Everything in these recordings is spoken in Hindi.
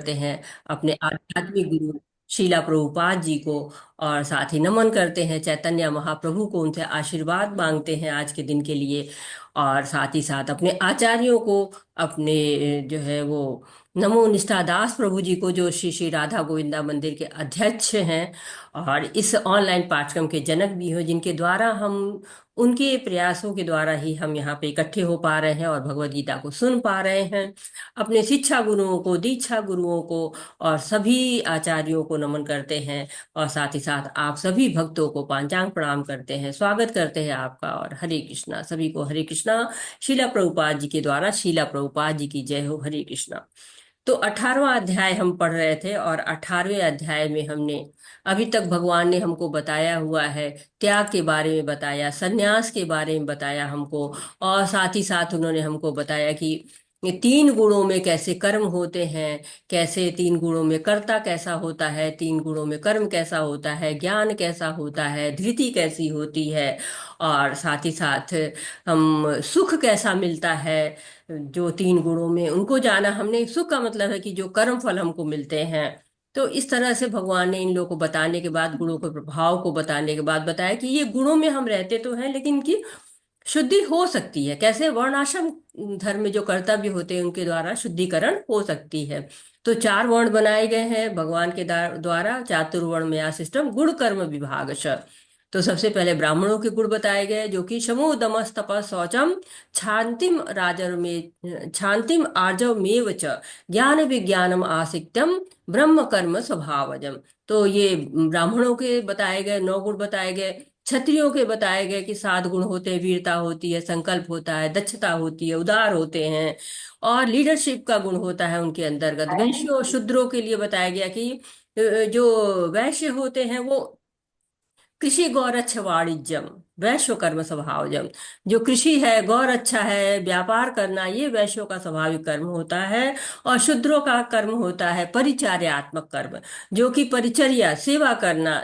करते हैं अपने आध्यात्मिक गुरु शीला प्रभुपाद जी को। और साथ ही नमन करते हैं चैतन्य महाप्रभु को, उनसे आशीर्वाद मांगते हैं आज के दिन के लिए। और साथ ही साथ अपने आचार्यों को, अपने जो है वो नमो निष्ठादास प्रभु जी को, जो श्री श्री राधा गोविंदा मंदिर के अध्यक्ष हैं और इस ऑनलाइन पाठ्यक्रम के जनक भी हो, जिनके द्वारा हम, उनके प्रयासों के द्वारा ही हम यहाँ पे इकट्ठे हो पा रहे हैं और भगवत गीता को सुन पा रहे हैं। अपने शिक्षा गुरुओं को, दीक्षा गुरुओं को और सभी आचार्यों को नमन करते हैं। और साथ ही साथ आप सभी भक्तों को पांचांग प्रणाम करते हैं, स्वागत करते हैं आपका। और हरे कृष्णा, सभी को हरे कृष्णा। शीला प्रभुपाद जी के द्वारा शीला प्रभुपाद जी की जय हो, हरे कृष्णा। तो 18वां अध्याय हम पढ़ रहे थे और 18वें अध्याय में हमने अभी तक भगवान ने हमको बताया हुआ है, त्याग के बारे में बताया, संन्यास के बारे में बताया हमको। और साथ ही साथ उन्होंने हमको बताया कि ये तीन गुणों में कैसे कर्म होते हैं, कैसे तीन गुणों में कर्ता कैसा होता है, तीन गुणों में कर्म कैसा होता है, ज्ञान कैसा होता है, धृति कैसी होती है। और साथ ही साथ हम सुख कैसा मिलता है जो तीन गुणों में, उनको जाना हमने। सुख का मतलब है कि जो कर्म फल हमको मिलते हैं। तो इस तरह से भगवान ने इन लोगों को बताने के बाद, गुणों के प्रभाव को बताने के बाद बताया कि ये गुणों में हम रहते तो हैं, लेकिन इनकी शुद्धि हो सकती है कैसे। वर्णाश्रम धर्म में जो कर्तव्य होते हैं उनके द्वारा शुद्धिकरण हो सकती है। तो चार वर्ण बनाए गए हैं भगवान के द्वारा, चातुर्वर्ण में सिस्टम गुण कर्म विभाग। तो सबसे पहले ब्राह्मणों के गुण बताए गए, जो कि शमो दमस तपस शौचम क्षांतिम राजर में क्षांतिम आर्जव मेव च ज्ञान विज्ञानम आसिक्तम ब्रह्म कर्म स्वभावजम। तो ये ब्राह्मणों के बताए गए 9 गुण बताए गए। क्षत्रियों के बताए गए कि 7 गुण होते हैं, वीरता होती है, संकल्प होता है, दक्षता होती है, उदार होते हैं और लीडरशिप का गुण होता है उनके अंतर्गत। वैश्यों और शूद्रों के लिए बताया गया कि जो वैश्य होते हैं वो कृषि गौरक्ष वाणिज्यम वैश्य कर्म स्वभावजम। जो कृषि है, गौर अच्छा है, व्यापार करना, ये वैश्यों का स्वाभाविक कर्म होता है। और शूद्रों का कर्म होता है परिचार्यात्मक कर्म, जो कि परिचर्या सेवा करना,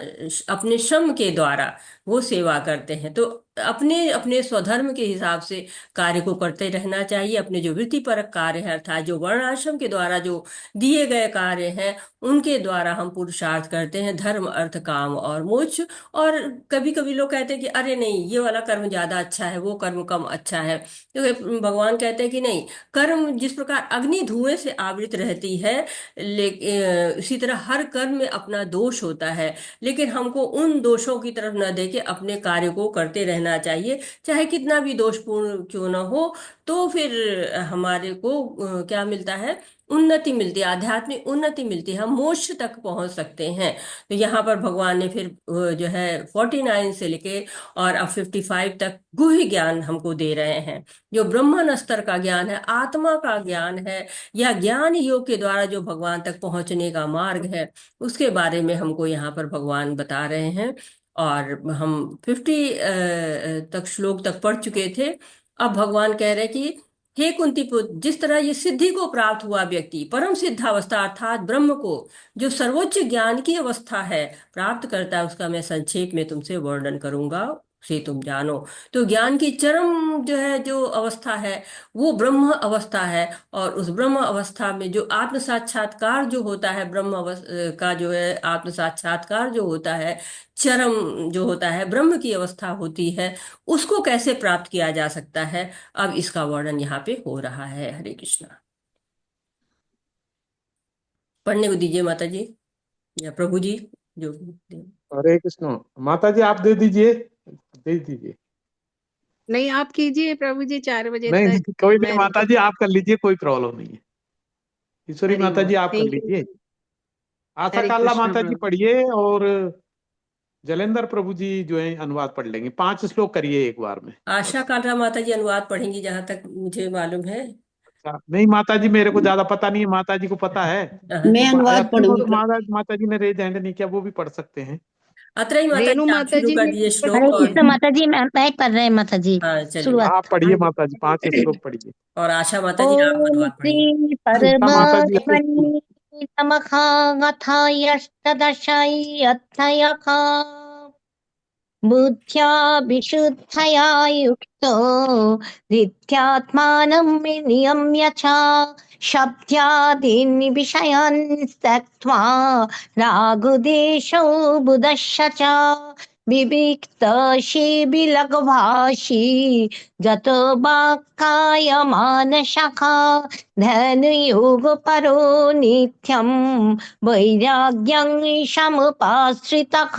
अपने श्रम के द्वारा वो सेवा करते हैं। तो अपने अपने स्वधर्म के हिसाब से कार्य को करते रहना चाहिए। अपने जो वृत्तिपरक कार्य है, अर्थात जो वर्णाश्रम के द्वारा जो दिए गए कार्य हैं, उनके द्वारा हम पुरुषार्थ करते हैं, धर्म अर्थ काम और मोक्ष। और कभी कभी लोग कहते हैं कि अरे नहीं, ये वाला कर्म ज्यादा अच्छा है, वो कर्म कम अच्छा है। तो भगवान कहते हैं कि नहीं, कर्म जिस प्रकार अग्नि धुएं से आवृत रहती है, इसी तरह हर कर्म में अपना दोष होता है। लेकिन हमको उन दोषों की तरफ न देके अपने कार्य को करते रहना चाहिए, चाहे कितना भी दोषपूर्ण क्यों ना हो। तो फिर हमारे को क्या मिलता है, उन्नति मिलती है, आध्यात्मिक उन्नति मिलती है, हम मोक्ष तक पहुंच सकते हैं। तो यहाँ पर भगवान ने फिर जो है 49 से लेके और अब 55 तक गुह्य ज्ञान हमको दे रहे हैं। जो ब्रह्मन स्तर का ज्ञान है, आत्मा का ज्ञान है, या ज्ञान योग के द्वारा जो भगवान तक पहुंचने का मार्ग है, उसके बारे में हमको यहाँ पर भगवान बता रहे हैं। और हम 50 तक श्लोक तक पढ़ चुके थे। अब भगवान कह रहे हैं कि हे कुंती पुत्र, जिस तरह ये सिद्धि को प्राप्त हुआ व्यक्ति परम सिद्धावस्था अर्थात ब्रह्म को, जो सर्वोच्च ज्ञान की अवस्था है, प्राप्त करता है, उसका मैं संक्षेप में तुमसे वर्णन करूंगा, उसे तुम जानो। तो ज्ञान की चरम जो है, जो अवस्था है, वो ब्रह्म अवस्था है। और उस ब्रह्म अवस्था में जो आत्म साक्षात्कार जो होता है, ब्रह्म का जो है आत्म साक्षात्कार जो होता है, चरम जो होता है, ब्रह्म की अवस्था होती है, उसको कैसे प्राप्त किया जा सकता है, अब इसका वर्णन यहाँ पे हो रहा है। हरे कृष्णा। पढ़ने को दीजिए माता जी या प्रभु जी, जो भी। हरे कृष्ण। माता जी आप दे दीजिए, दे दीजिए। नहीं, आप कीजिए प्रभु जी, 4 बजे नहीं तक नहीं, कोई नहीं मैं माता जी, आप कर लीजिए, कोई प्रॉब्लम नहीं है। ईश्वरी हरि माता जी बोल। आप कर थैंक यू। लीजिए। आशा हरे काला कृष्ण माता जी प्रभु। पढ़िए, और जलेंद्र प्रभु जी जो है अनुवाद पढ़ लेंगे। 5 श्लोक करिए एक बार में आशा बस। कांडा माता जी अनुवाद पढ़ेंगी जहां तक मुझे मालूम है। अच्छा, नहीं माता जी मेरे को ज्यादा पता नहीं है, माता जी को पता है। मैं अनुवाद अच्छी हो पढ़ूंगी तो प्रभु। माता जी ने रेज हैंड नहीं किया, वो भी पढ़ सकते हैं। अत्रही माता रेणु जी आप माता शुरू जी कर ने दिए पढ़ श्लोक। हरे और कृष्ण माता जी, मैं कर रहे हैं माता जी हाँ चलिए। शुरुआत। आप हाँ पढ़िए जी। माता जी, 5 श्लोक पढ़िए। और आशा माता जी आप ओम अनुवाद पढ़िए। श्री हाँ माता जी अरे, परमात्मनि नमः। अथ अष्टादश अध्यायः। बुद्ध्या विशुद्धया युक्तो नित्यात्मानं नियम्य च शब्दादीन् विषयान् त्यक्त्वा रागद्वेषौ बुधश्च च विविक्तशीबिलघ्वाशी जतो वाक्काय मानसखा ध्यानयोगपरो नित्यं वैराग्यं समुपाश्रितः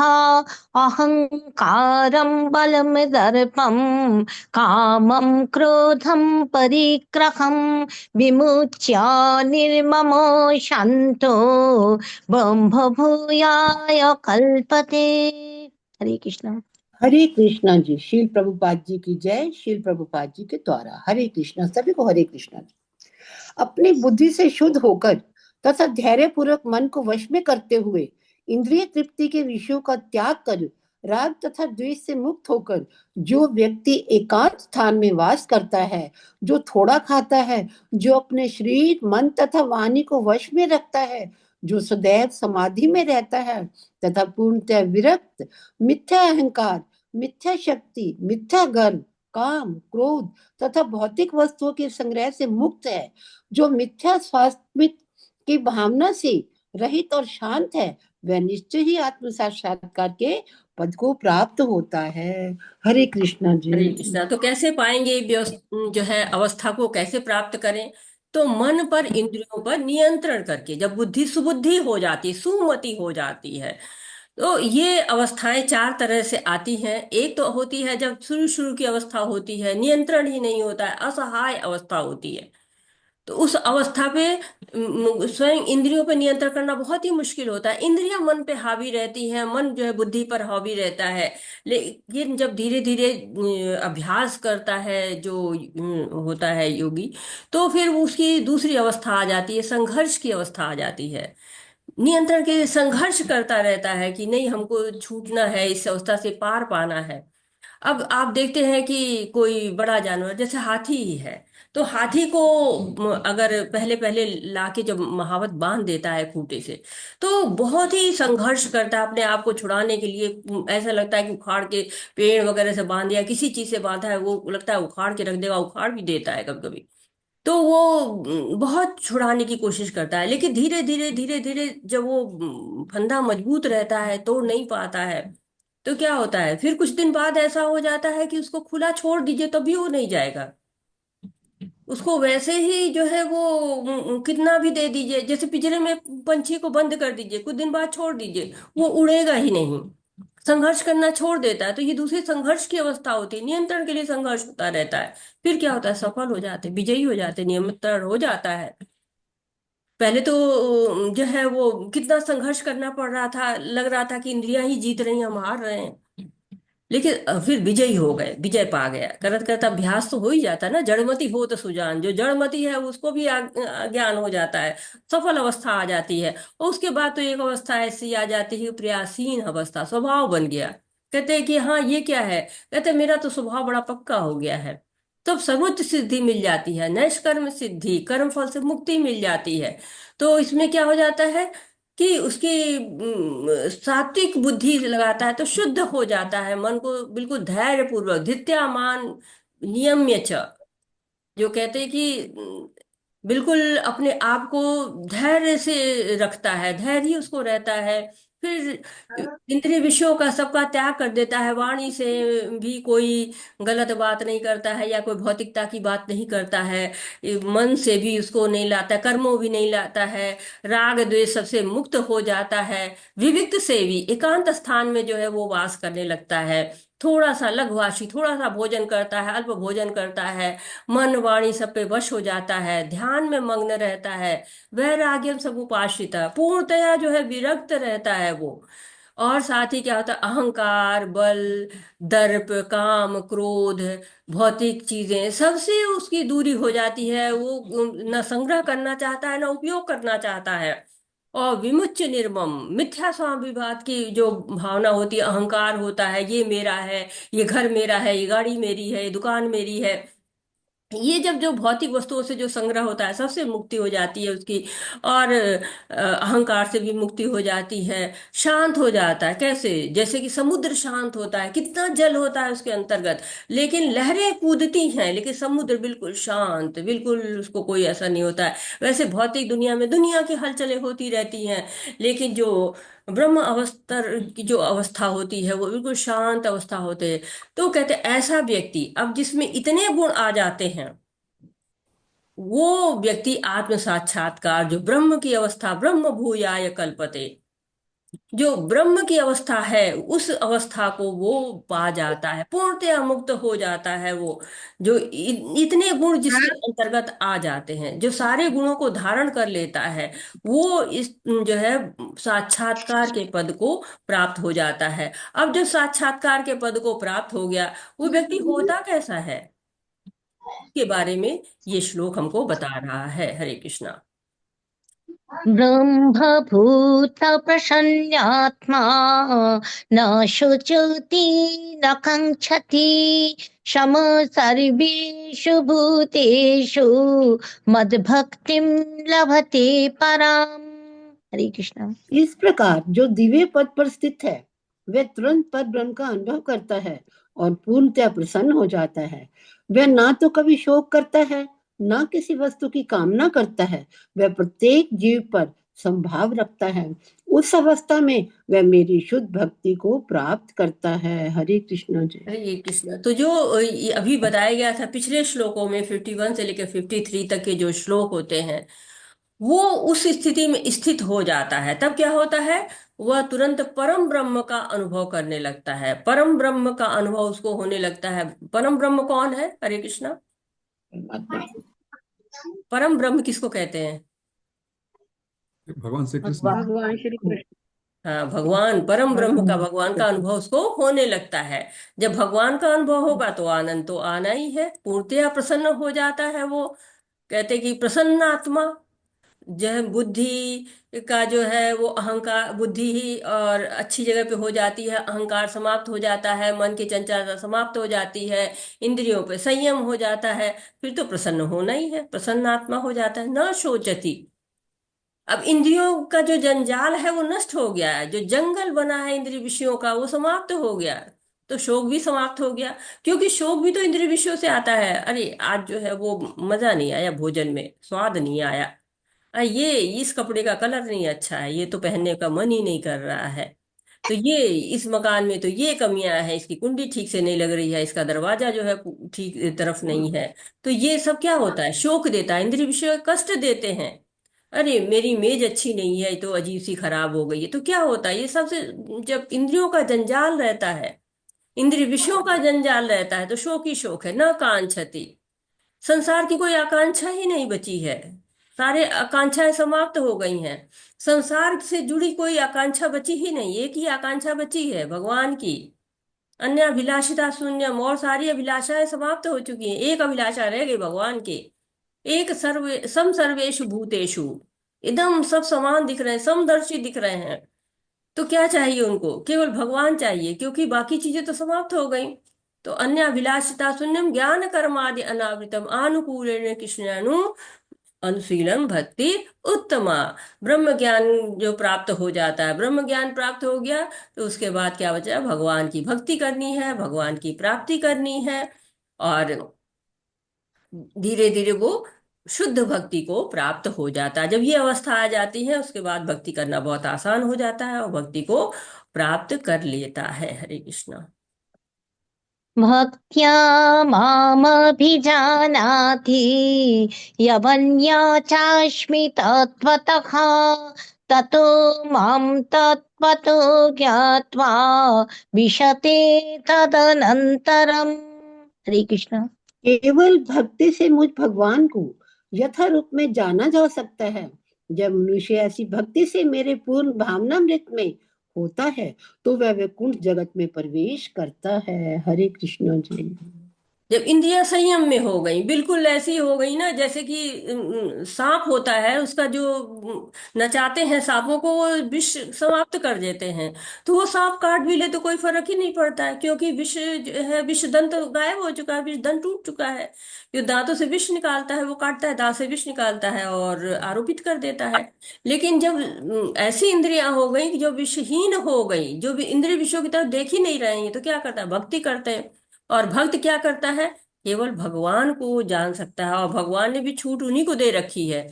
अहंकारं बलं दर्पं कामं क्रोधं परिग्रहं विमुच्य निर्ममो शांतो ब्रह्मभूयाय कल्पते। हरे कृष्णा। हरे कृष्णा जी। शील प्रभुपाद जी की जय। शील प्रभुपाद जी के द्वारा हरे कृष्णा। सभी को हरे कृष्णा जी। अपनी बुद्धि से शुद्ध होकर तथा धैर्य पूर्वक मन को वश में करते हुए इंद्रिय तृप्ति के विषयों का त्याग कर राग तथा द्वेष से मुक्त होकर जो व्यक्ति एकांत स्थान में वास करता है, जो थोड़ा खाता है, जो अपने शरीर मन तथा वाणी को वश में रखता है, जो सदैव समाधि में रहता है तथा पूर्णतः विरक्त, मिथ्या अहंकार, मिथ्या शक्ति, मिथ्या गर्व, काम, क्रोध तथा भौतिक वस्तुओं के संग्रह से मुक्त है, जो मिथ्या स्वास्थ्य की भावना से रहित और शांत है, वह निश्चय ही आत्म साक्षात्कार के पद को प्राप्त होता है। हरे कृष्णा जी। हरे कृष्णा। तो कैसे पाएंगे जो है अवस्था को कैसे प्राप्त करें? तो मन पर इंद्रियों पर नियंत्रण करके, जब बुद्धि सुबुद्धि हो जाती, सुमति हो जाती है, तो ये अवस्थाएं चार तरह से आती हैं। एक तो होती है जब शुरू शुरू की अवस्था होती है, नियंत्रण ही नहीं होता है, असहाय अवस्था होती है। तो उस अवस्था पे स्वयं इंद्रियों पे नियंत्रण करना बहुत ही मुश्किल होता है। इंद्रियां मन पे हावी रहती हैं, मन जो है बुद्धि पर हावी रहता है। लेकिन जब धीरे धीरे अभ्यास करता है जो होता है योगी, तो फिर उसकी दूसरी अवस्था आ जाती है, संघर्ष की अवस्था आ जाती है। नियंत्रण के संघर्ष करता रहता है कि नहीं, हमको छूटना है, इस अवस्था से पार पाना है। अब आप देखते हैं कि कोई बड़ा जानवर जैसे हाथी ही है, तो हाथी को अगर पहले पहले लाके जब महावत बांध देता है खूंटे से, तो बहुत ही संघर्ष करता है अपने आप को छुड़ाने के लिए। ऐसा लगता है कि उखाड़ के पेड़ वगैरह से बांध दिया, किसी चीज से बांधा है, वो लगता है उखाड़ के रख देगा, उखाड़ भी देता है कभी कभी। तो वो बहुत छुड़ाने की कोशिश करता है, लेकिन धीरे धीरे जब वो फंदा मजबूत रहता है, तोड़ नहीं पाता है, तो क्या होता है, फिर कुछ दिन बाद ऐसा हो जाता है कि उसको खुला छोड़ दीजिए तो भी वो नहीं जाएगा। उसको वैसे ही जो है वो कितना भी दे दीजिए, जैसे पिंजरे में पंछी को बंद कर दीजिए, कुछ दिन बाद छोड़ दीजिए, वो उड़ेगा ही नहीं, संघर्ष करना छोड़ देता है। तो ये दूसरी संघर्ष की अवस्था होती है, नियंत्रण के लिए संघर्ष होता रहता है। फिर क्या होता है, सफल हो जाते, विजयी हो जाते, नियंत्रण हो जाता है। पहले तो जो है वो कितना संघर्ष करना पड़ रहा था, लग रहा था कि इंद्रियां ही जीत रही हैं, हम हार रहे हैं, लेकिन फिर विजयी हो गए, विजय पा गया। करत करत अभ्यास तो हो ही जाता है ना, जड़मति हो तो सुजान, जो जड़मति है उसको भी ज्ञान हो जाता है, सफल अवस्था आ जाती है। और उसके बाद तो एक अवस्था ऐसी आ जाती है, प्रयासीन अवस्था, स्वभाव बन गया। कहते हैं कि हाँ ये क्या है, कहते मेरा तो स्वभाव बड़ा पक्का हो गया है। तब सर्वोच्च सिद्धि मिल जाती है, नैष्कर्म सिद्धि, कर्म फल से मुक्ति मिल जाती है। तो इसमें क्या हो जाता है कि उसकी सात्विक बुद्धि लगाता है तो शुद्ध हो जाता है, मन को बिल्कुल धैर्य पूर्वक, धित्यामान नियम्य च, जो कहते हैं कि बिल्कुल अपने आप को धैर्य से रखता है, धैर्य ही उसको रहता है। फिर इंद्रिय विषयों का सबका त्याग कर देता है, वाणी से भी कोई गलत बात नहीं करता है, या कोई भौतिकता की बात नहीं करता है, मन से भी उसको नहीं लाता, कर्मों भी नहीं लाता है, राग द्वेष सबसे मुक्त हो जाता है। विविक्त से भी एकांत स्थान में जो है वो वास करने लगता है, थोड़ा सा लघुवाशी, थोड़ा सा भोजन करता है, अल्प भोजन करता है, मन वाणी सब पे वश हो जाता है, ध्यान में मग्न रहता है, वैराग्यम सब उपाश्रिता, पूर्णतया जो है विरक्त रहता है वो। और साथ ही क्या होता है, अहंकार, बल, दर्प, काम, क्रोध, भौतिक चीजें सबसे उसकी दूरी हो जाती है। वो न संग्रह करना चाहता है, न उपयोग करना चाहता है। और विमुच्य निर्मम, मिथ्या स्वाभिमान की जो भावना होती है, अहंकार होता है, ये मेरा है, ये घर मेरा है, ये गाड़ी मेरी है, ये दुकान मेरी है, ये जब जो भौतिक वस्तुओं से जो संग्रह होता है सबसे मुक्ति हो जाती है उसकी, और अहंकार से भी मुक्ति हो जाती है, शांत हो जाता है। कैसे? जैसे कि समुद्र शांत होता है, कितना जल होता है उसके अंतर्गत, लेकिन लहरें कूदती हैं, लेकिन समुद्र बिल्कुल शांत, बिल्कुल उसको कोई ऐसा नहीं होता है। वैसे भौतिक दुनिया में दुनिया की हलचलें होती रहती हैं, लेकिन जो ब्रह्म अवस्था की जो अवस्था होती है वो बिल्कुल शांत अवस्था होते है। तो कहते हैं ऐसा व्यक्ति अब जिसमें इतने गुण आ जाते हैं, वो व्यक्ति आत्म साक्षात्कार, जो ब्रह्म की अवस्था, ब्रह्म भूयाय कल्पते, जो ब्रह्म की अवस्था है उस अवस्था को वो पा जाता है, पूर्णतया मुक्त हो जाता है वो। जो इतने गुण जिसके हाँ, अंतर्गत आ जाते हैं, जो सारे गुणों को धारण कर लेता है, वो इस जो है साक्षात्कार के पद को प्राप्त हो जाता है। अब जो साक्षात्कार के पद को प्राप्त हो गया, वो व्यक्ति होता कैसा है के बारे में ये श्लोक हमको बता रहा है। हरे कृष्णा। ब्रह्मभूत प्रसन्नात्मा न शुचति न काङ्क्षति क्षम सर्वेषु भूतेषु मद्भक्तिं लभते पराम्। हरे कृष्णा। इस प्रकार जो दिव्य पद पर स्थित है वह तुरंत पर ब्रह्म का अनुभव करता है और पूर्णतया प्रसन्न हो जाता है। वह ना तो कभी शोक करता है, ना किसी वस्तु की कामना करता है। वह प्रत्येक जीव पर संभाव रखता है। उस अवस्था में वह मेरी शुद्ध भक्ति को प्राप्त करता है। हरे कृष्ण जी। हरे कृष्णा। तो जो ये अभी बताया गया था पिछले श्लोकों में, 51 से लेकर 53 तक के जो श्लोक होते हैं, वो उस स्थिति में स्थित हो जाता है। तब क्या होता है? वह तुरंत परम ब्रह्म का अनुभव करने लगता है, परम ब्रह्म का अनुभव उसको होने लगता है। परम ब्रह्म कौन है? हरे कृष्णा। परमात्मा परम ब्रह्म किसको कहते हैं? भगवान श्री कृष्ण। भगवान श्री कृष्ण। हाँ, भगवान, परम ब्रह्म का, भगवान का अनुभव उसको होने लगता है। जब भगवान का अनुभव होगा तो आनंद तो आना ही है, पूर्णतया प्रसन्न हो जाता है वो। कहते कि प्रसन्न आत्मा, जो है बुद्धि का जो है वो अहंकार, बुद्धि ही और अच्छी जगह पे हो जाती है, अहंकार समाप्त हो जाता है, मन की चंचलता समाप्त हो जाती है, इंद्रियों पे संयम हो जाता है, फिर तो प्रसन्न होना ही है, प्रसन्न आत्मा हो जाता है। न शोचती। अब इंद्रियों का जो जंजाल है वो नष्ट हो गया है, जो जंगल बना है इंद्रिय विषयों का वो समाप्त हो गया, तो शोक भी समाप्त हो गया। क्योंकि शोक भी तो इंद्रिय विषयों से आता है। अरे आज जो है वो मजा नहीं आया, भोजन में स्वाद नहीं आया, ये इस कपड़े का कलर नहीं अच्छा है, ये तो पहनने का मन ही नहीं कर रहा है, तो ये इस मकान में तो ये कमियां हैं, इसकी कुंडी ठीक से नहीं लग रही है, इसका दरवाजा जो है ठीक तरफ नहीं है। तो ये सब क्या होता है? शोक देता है, इंद्रिय विषय कष्ट देते हैं। अरे मेरी मेज अच्छी नहीं है, तो अजीब सी खराब हो गई है, तो क्या होता है? ये सबसे, जब इंद्रियों का जंजाल रहता है, इंद्रिय विषयों का जंजाल रहता है, तो शोक ही शोक है। न कांक्षति, संसार की कोई आकांक्षा ही नहीं बची है, सारे आकांक्षाएं समाप्त हो गई हैं। संसार से जुड़ी कोई आकांक्षा बची ही नहीं, एक ही आकांक्षा बची है, भगवान की। अन्य अभिलाषिता शून्यम, और सारी अभिलाषाएं समाप्त हो चुकी हैं, एक अभिलाषा रह गई भगवान के। एक सर्वे सम सर्वेषु भूतेषु, एकदम सब समान दिख रहे हैं, समदर्शी दिख रहे हैं। तो क्या चाहिए उनको? केवल भगवान चाहिए, क्योंकि बाकी चीजें तो समाप्त हो गई। तो अन्य अभिलाषिता शून्यम ज्ञान कर्मादि अनावृतम आनुकूलेन कृष्णानु अनुशीलन भक्ति उत्तमा। ब्रह्म ज्ञान जो प्राप्त हो जाता है, ब्रह्म ज्ञान प्राप्त हो गया, तो उसके बाद क्या बचा? भगवान की भक्ति करनी है, भगवान की प्राप्ति करनी है, और धीरे धीरे वो शुद्ध भक्ति को प्राप्त हो जाता है। जब ये अवस्था आ जाती है, उसके बाद भक्ति करना बहुत आसान हो जाता है, और भक्ति को प्राप्त कर लेता है। हरे कृष्णा। भक्त्या मामभिजानाति यवन्या चास्मि तत्त्वतः ततो मां तत्त्वतो ज्ञात्वा विशते तदनन्तरम्। हरे कृष्ण। केवल भक्ति से मुझ भगवान को यथा रूप में जाना जा सकता है। जब मनुष्य ऐसी भक्ति से मेरे पूर्ण भावनामृत में होता है तो वह वैकुंठ जगत में प्रवेश करता है। हरे कृष्ण जी। जब इंद्रियां संयम में हो गई, बिल्कुल ऐसी हो गई ना जैसे कि सांप होता है, उसका जो नचाते हैं सांपों को, वो विष समाप्त कर देते हैं। तो वो सांप काट भी ले तो कोई फर्क ही नहीं पड़ता है, क्योंकि विष जो है, विष दंत गायब हो चुका है, विष दंत टूट चुका है। जो दांतों से विष निकालता है वो काटता है, दांत से विष निकालता है और आरोपित कर देता है। लेकिन जब ऐसी इंद्रियां हो गई कि जो विषहीन हो गई, जो भी इंद्रिय विषयों की तरफ देख ही नहीं रहे हैं, तो क्या करता है, भक्ति करते हैं। और भक्त क्या करता है, केवल भगवान को जान सकता है, और भगवान ने भी छूट उन्हीं को दे रखी है।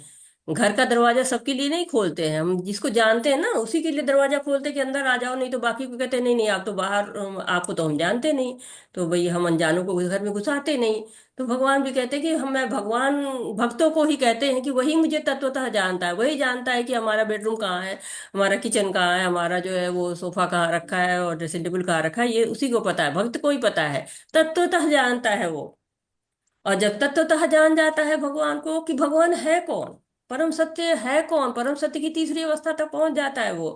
घर का दरवाजा सबके लिए नहीं खोलते हैं, हम जिसको जानते हैं ना उसी के लिए दरवाजा खोलते हैं कि अंदर आ जाओ, नहीं तो बाकी को कहते हैं नहीं नहीं आप तो बाहर, आपको तो हम जानते नहीं। तो भाई हम अनजानों को घर में घुसाते नहीं। तो भगवान भी कहते हैं कि हम, मैं भगवान भक्तों को ही कहते हैं कि वही मुझे तत्वतः जानता है, वही जानता है कि हमारा बेडरूम कहाँ है, हमारा किचन कहाँ है, हमारा जो है वो सोफा कहाँ रखा है और ड्रेसिंग टेबल कहाँ रखा है, ये उसी को पता है, भक्त को ही पता है। तत्वतः जानता है वो। और जब तत्वतः जान जाता है भगवान को कि भगवान है कौन, परम सत्य है कौन, परम सत्य की तीसरी अवस्था तक पहुंच जाता है वो,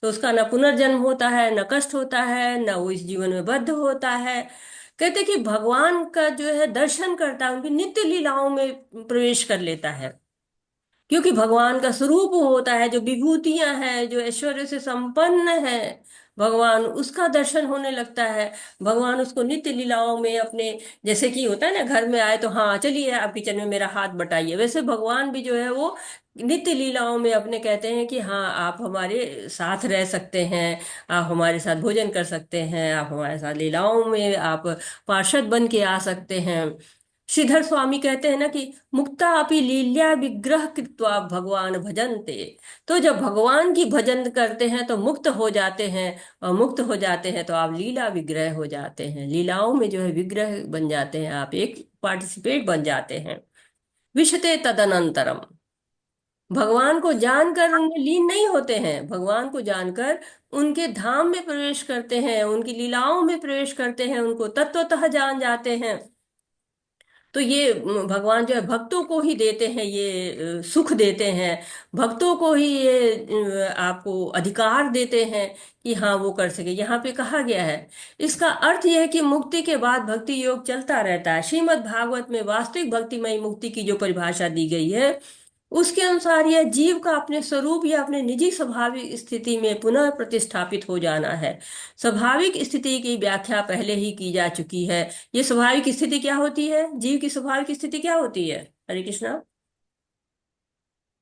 तो उसका न पुनर्जन्म होता है, न कष्ट होता है, न वो इस जीवन में बद्ध होता है। कहते कि भगवान का जो है दर्शन करता है, उनकी नित्य लीलाओं में प्रवेश कर लेता है। क्योंकि भगवान का स्वरूप होता है, जो विभूतियां हैं, जो ऐश्वर्य से संपन्न है भगवान, उसका दर्शन होने लगता है। भगवान उसको नित्य लीलाओं में अपने, जैसे कि होता है ना घर में आए तो हाँ चलिए आप किचन में मेरा हाथ बटाइए, वैसे भगवान भी जो है वो नित्य लीलाओं में अपने कहते हैं कि हाँ आप हमारे साथ रह सकते हैं, आप हमारे साथ भोजन कर सकते हैं, आप हमारे साथ लीलाओं में आप पार्षद बन के आ सकते हैं। श्रीधर स्वामी कहते हैं ना कि मुक्ता अपि लील्या विग्रह कृत्वा भगवान भजन्ते। तो जब भगवान की भजन करते हैं तो मुक्त हो जाते हैं, और मुक्त हो जाते हैं तो आप लीला विग्रह हो जाते हैं, लीलाओं में जो है विग्रह बन जाते हैं, आप एक पार्टिसिपेट बन जाते हैं। विशते तदनंतरम, भगवान को जानकर उनमें लीन नहीं होते हैं, भगवान को जानकर उनके धाम में प्रवेश करते हैं, उनकी लीलाओं में प्रवेश करते हैं, उनको तत्वतः जान जाते हैं। तो ये भगवान जो है भक्तों को ही देते हैं, ये सुख देते हैं, भक्तों को ही ये आपको अधिकार देते हैं कि हाँ वो कर सके। यहाँ पे कहा गया है, इसका अर्थ यह है कि मुक्ति के बाद भक्ति योग चलता रहता है। श्रीमद् भागवत में वास्तविक भक्तिमय मुक्ति की जो परिभाषा दी गई है, उसके अनुसार यह जीव का अपने स्वरूप या अपने निजी स्वाभाविक स्थिति में पुनः प्रतिष्ठापित हो जाना है। स्वाभाविक स्थिति की व्याख्या पहले ही की जा चुकी है। ये स्वाभाविक स्थिति क्या होती है, जीव की स्वाभाविक स्थिति क्या होती है? हरे कृष्णा।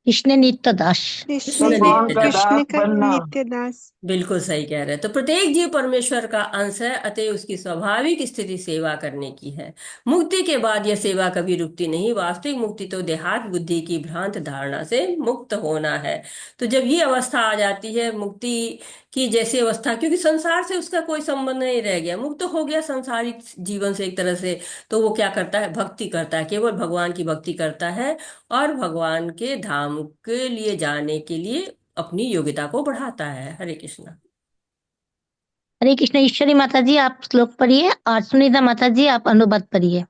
कृष्ण नित्य दास। कृष्ण कृष्ण नित्य दास। कृष्ण का नित्य दास। बिल्कुल सही कह रहे हैं। तो प्रत्येक जीव परमेश्वर का अंश है, अतः उसकी स्वाभाविक स्थिति सेवा करने की है। मुक्ति के बाद यह सेवा कभी रुकती नहीं। वास्तविक मुक्ति तो देहात बुद्धि की भ्रांत धारणा से मुक्त होना है। तो जब ये अवस्था आ जाती है मुक्ति की जैसी अवस्था, क्योंकि संसार से उसका कोई संबंध नहीं रह गया, मुक्त हो गया संसारिक जीवन से एक तरह से, तो वो क्या करता है, भक्ति करता है, केवल भगवान की भक्ति करता है, और भगवान के धाम के लिए जाने के लिए अपनी योग्यता को बढ़ाता है। हरे कृष्णा। हरे कृष्ण। ईश्वरी माता जी आप श्लोक पढ़िए और सुनीता माता जी आप अनुवाद पढ़िए।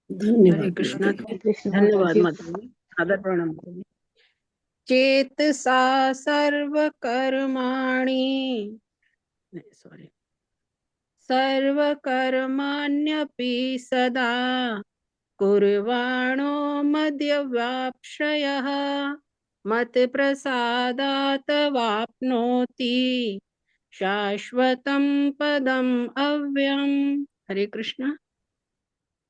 धन्यवाद कृष्णा माताजी। धन्यवाद माता जी, आदर प्रणाम। चेतसा सर्वकर्माणि, सॉरी, सर्वकर्माण्यपि सदा कुर्वाणो मध्यवाप्श्रयः मत्प्रसादात् वाप्नोति शाश्वतं पदम् अव्ययम्। हरे कृष्ण।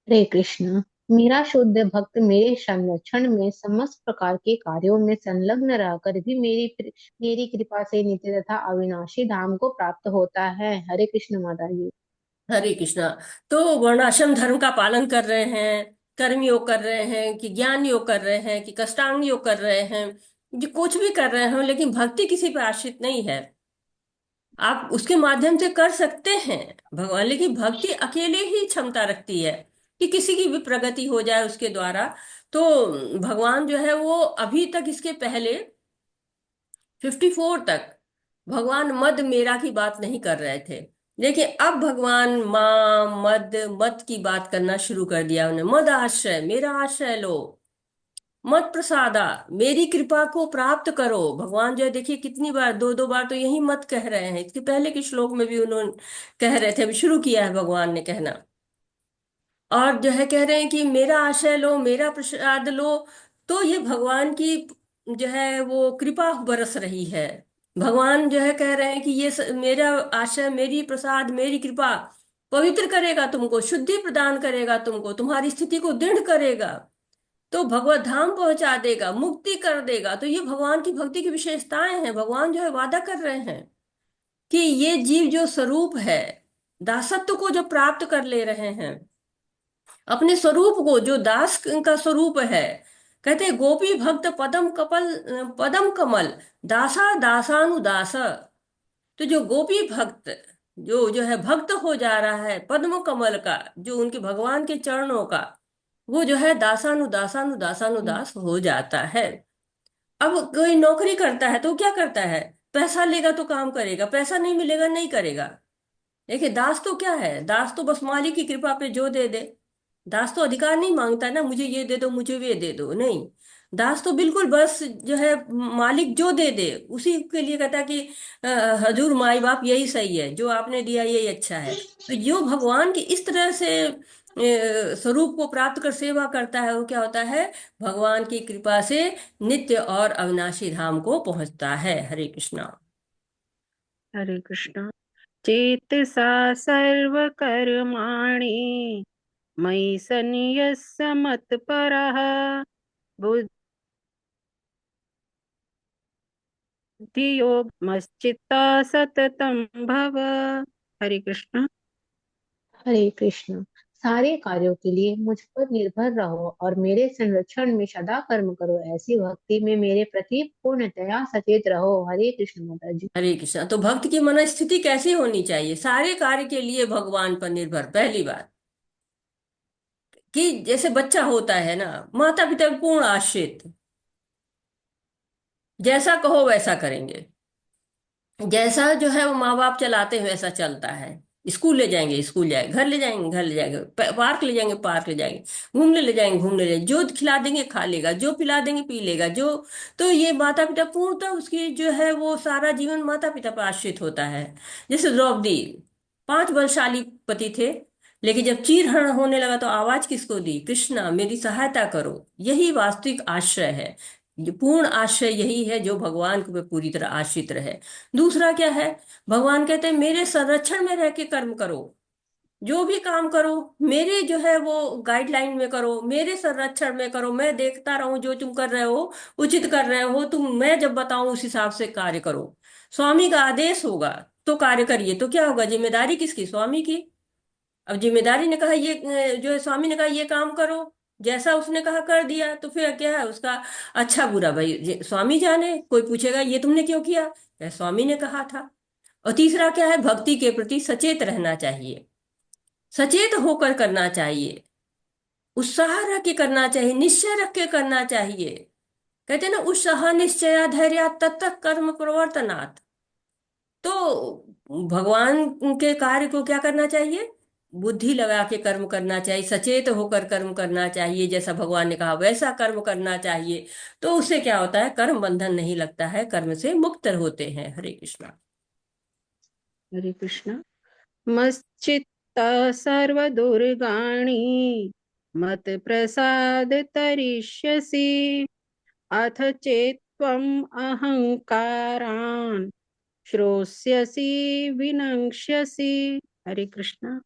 हरे कृष्ण। मेरा शुद्ध भक्त मेरे संरक्षण में समस्त प्रकार के कार्यों में संलग्न रहकर भी मेरी कृपा से नित्य तथा अविनाशी धाम को प्राप्त होता है। हरे कृष्ण माता जी। हरे कृष्णा। तो वर्णाश्रम धर्म का पालन कर रहे हैं, कर्म योग कर रहे हैं, कि ज्ञान योग कर रहे हैं, कि कष्टांग योग कर रहे हैं, जो कुछ भी कर रहे हो, लेकिन भक्ति किसी पर आश्रित नहीं है। आप उसके माध्यम से कर सकते हैं भगवान, लेकिन भक्ति अकेले ही क्षमता रखती है कि किसी की भी प्रगति हो जाए उसके द्वारा। तो भगवान जो है वो अभी तक, इसके पहले 54 तक भगवान मद मेरा की बात नहीं कर रहे थे, लेकिन अब भगवान माँ मद मत की बात करना शुरू कर दिया उन्हें। मद आश्रय, मेरा आश्रय लो, मत प्रसादा, मेरी कृपा को प्राप्त करो। भगवान जो है देखिए कितनी बार, दो दो बार तो यही मत कह रहे हैं। इसके पहले के श्लोक में भी उन्होंने कह रहे थे, अभी शुरू किया है भगवान ने कहना। और जो है कह रहे हैं कि मेरा आश्रय लो, मेरा प्रसाद लो। तो ये भगवान की जो है वो कृपा बरस रही है। भगवान जो है कह रहे हैं कि ये मेरा आश्रय, मेरी प्रसाद, मेरी कृपा पवित्र करेगा तुमको, शुद्धि प्रदान करेगा तुमको, तुम्हारी स्थिति को दृढ़ करेगा, तो भगवत धाम पहुंचा देगा, मुक्ति कर देगा। तो ये भगवान की भक्ति की विशेषताएं हैं। भगवान जो है वादा कर रहे हैं कि ये जीव जो स्वरूप है, दासत्व को जो प्राप्त कर ले रहे हैं, अपने स्वरूप को, जो दास का स्वरूप है, कहते हैं गोपी भक्त पदम कमल दासा दासानुदास। तो जो गोपी भक्त जो है भक्त हो जा रहा है पद्म कमल का, जो उनके भगवान के चरणों का, वो जो है दासानुदास हो जाता है। अब कोई नौकरी करता है तो क्या करता है? पैसा लेगा तो काम करेगा, पैसा नहीं मिलेगा नहीं करेगा। देखिए दास तो क्या है, दास तो बस मालिक की कृपा पे जो दे दे। दास तो अधिकार नहीं मांगता ना, मुझे ये दे दो, मुझे वे दे दो, नहीं। दास तो बिल्कुल बस जो है मालिक जो दे दे उसी के लिए कहता है कि हजूर माई बाप यही सही है, जो आपने दिया यही अच्छा है। तो जो भगवान की इस तरह से स्वरूप को प्राप्त कर सेवा करता है, वो क्या होता है? भगवान की कृपा से नित्य और अविनाशी धाम को पहुंचता है। हरे कृष्णा। हरे कृष्णा। चेतसा सर्वकर्माणि मयि सन्न्यस्य मत्परः बुद्धियोगमश्चित्ता सततं भव। हरे कृष्णा। हरे कृष्ण। सारे कार्यों के लिए मुझ पर निर्भर रहो और मेरे संरक्षण में सदा कर्म करो। ऐसी भक्ति में मेरे प्रति पूर्णतया सचेत रहो। हरे कृष्ण माता जी। हरे कृष्णा। तो भक्त की मन स्थिति कैसी होनी चाहिए? सारे कार्य के लिए भगवान पर निर्भर। पहली बात कि जैसे बच्चा होता है ना, माता पिता पर पूर्ण आश्रित, जैसा कहो वैसा करेंगे, जैसा जो है वो माँ बाप चलाते हैं वैसा चलता है। स्कूल ले जाएंगे स्कूल जाएंगे, घर ले जाएंगे घर ले जाएंगे, पार्क ले जाएंगे पार्क ले जाएंगे, घूमने ले जाएंगे घूमने ले जाएंगे, जो खिला देंगे खा लेगा, जो पिला देंगे पी लेगा, जो। तो ये माता पिता पूर्णतः उसकी जो है वो सारा जीवन माता पिता पर आश्रित होता है। जैसे द्रौपदी, 5 बलशाली पति थे, लेकिन जब चीरहरण होने लगा तो आवाज किसको दी? कृष्णा मेरी सहायता करो। यही वास्तविक आश्रय है। ये पूर्ण आश्रय यही है जो भगवान के ऊपर पूरी तरह आश्रित रहे। दूसरा क्या है? भगवान कहते हैं मेरे संरक्षण में रह के कर्म करो, जो भी काम करो मेरे जो है वो गाइडलाइन में करो, मेरे संरक्षण में करो, मैं देखता रहूं जो तुम कर रहे हो उचित कर रहे हो तुम, मैं जब बताऊं उस हिसाब से कार्य करो। स्वामी का आदेश होगा तो कार्य करिए। तो क्या होगा? जिम्मेदारी किसकी? स्वामी की। अब जिम्मेदारी ने कहा ये जो है स्वामी ने कहा ये काम करो, जैसा उसने कहा कर दिया, तो फिर क्या है उसका अच्छा बुरा भाई स्वामी जाने। कोई पूछेगा ये तुमने क्यों किया? स्वामी ने कहा था। और तीसरा क्या है? भक्ति के प्रति सचेत रहना चाहिए, सचेत होकर करना चाहिए, उत्साह रख के करना चाहिए, निश्चय रख के करना चाहिए। कहते हैं ना उत्साह निश्चया धैर्य तत्त कर्म प्रवर्तनात्। तो भगवान के कार्य को क्या करना चाहिए? बुद्धि लगा के कर्म करना चाहिए, सचेत होकर कर्म करना चाहिए, जैसा भगवान ने कहा वैसा कर्म करना चाहिए। तो उससे क्या होता है? कर्म बंधन नहीं लगता है, कर्म से मुक्त होते हैं। हरे कृष्णा। हरे कृष्णा। मच्चित्त सर्वदुर्गाणि मत प्रसाद तरिष्यसि अथ चेत्त्वम् अहङ्कारान् श्रोष्यसि विनक्ष्यसि। हरे कृष्णा।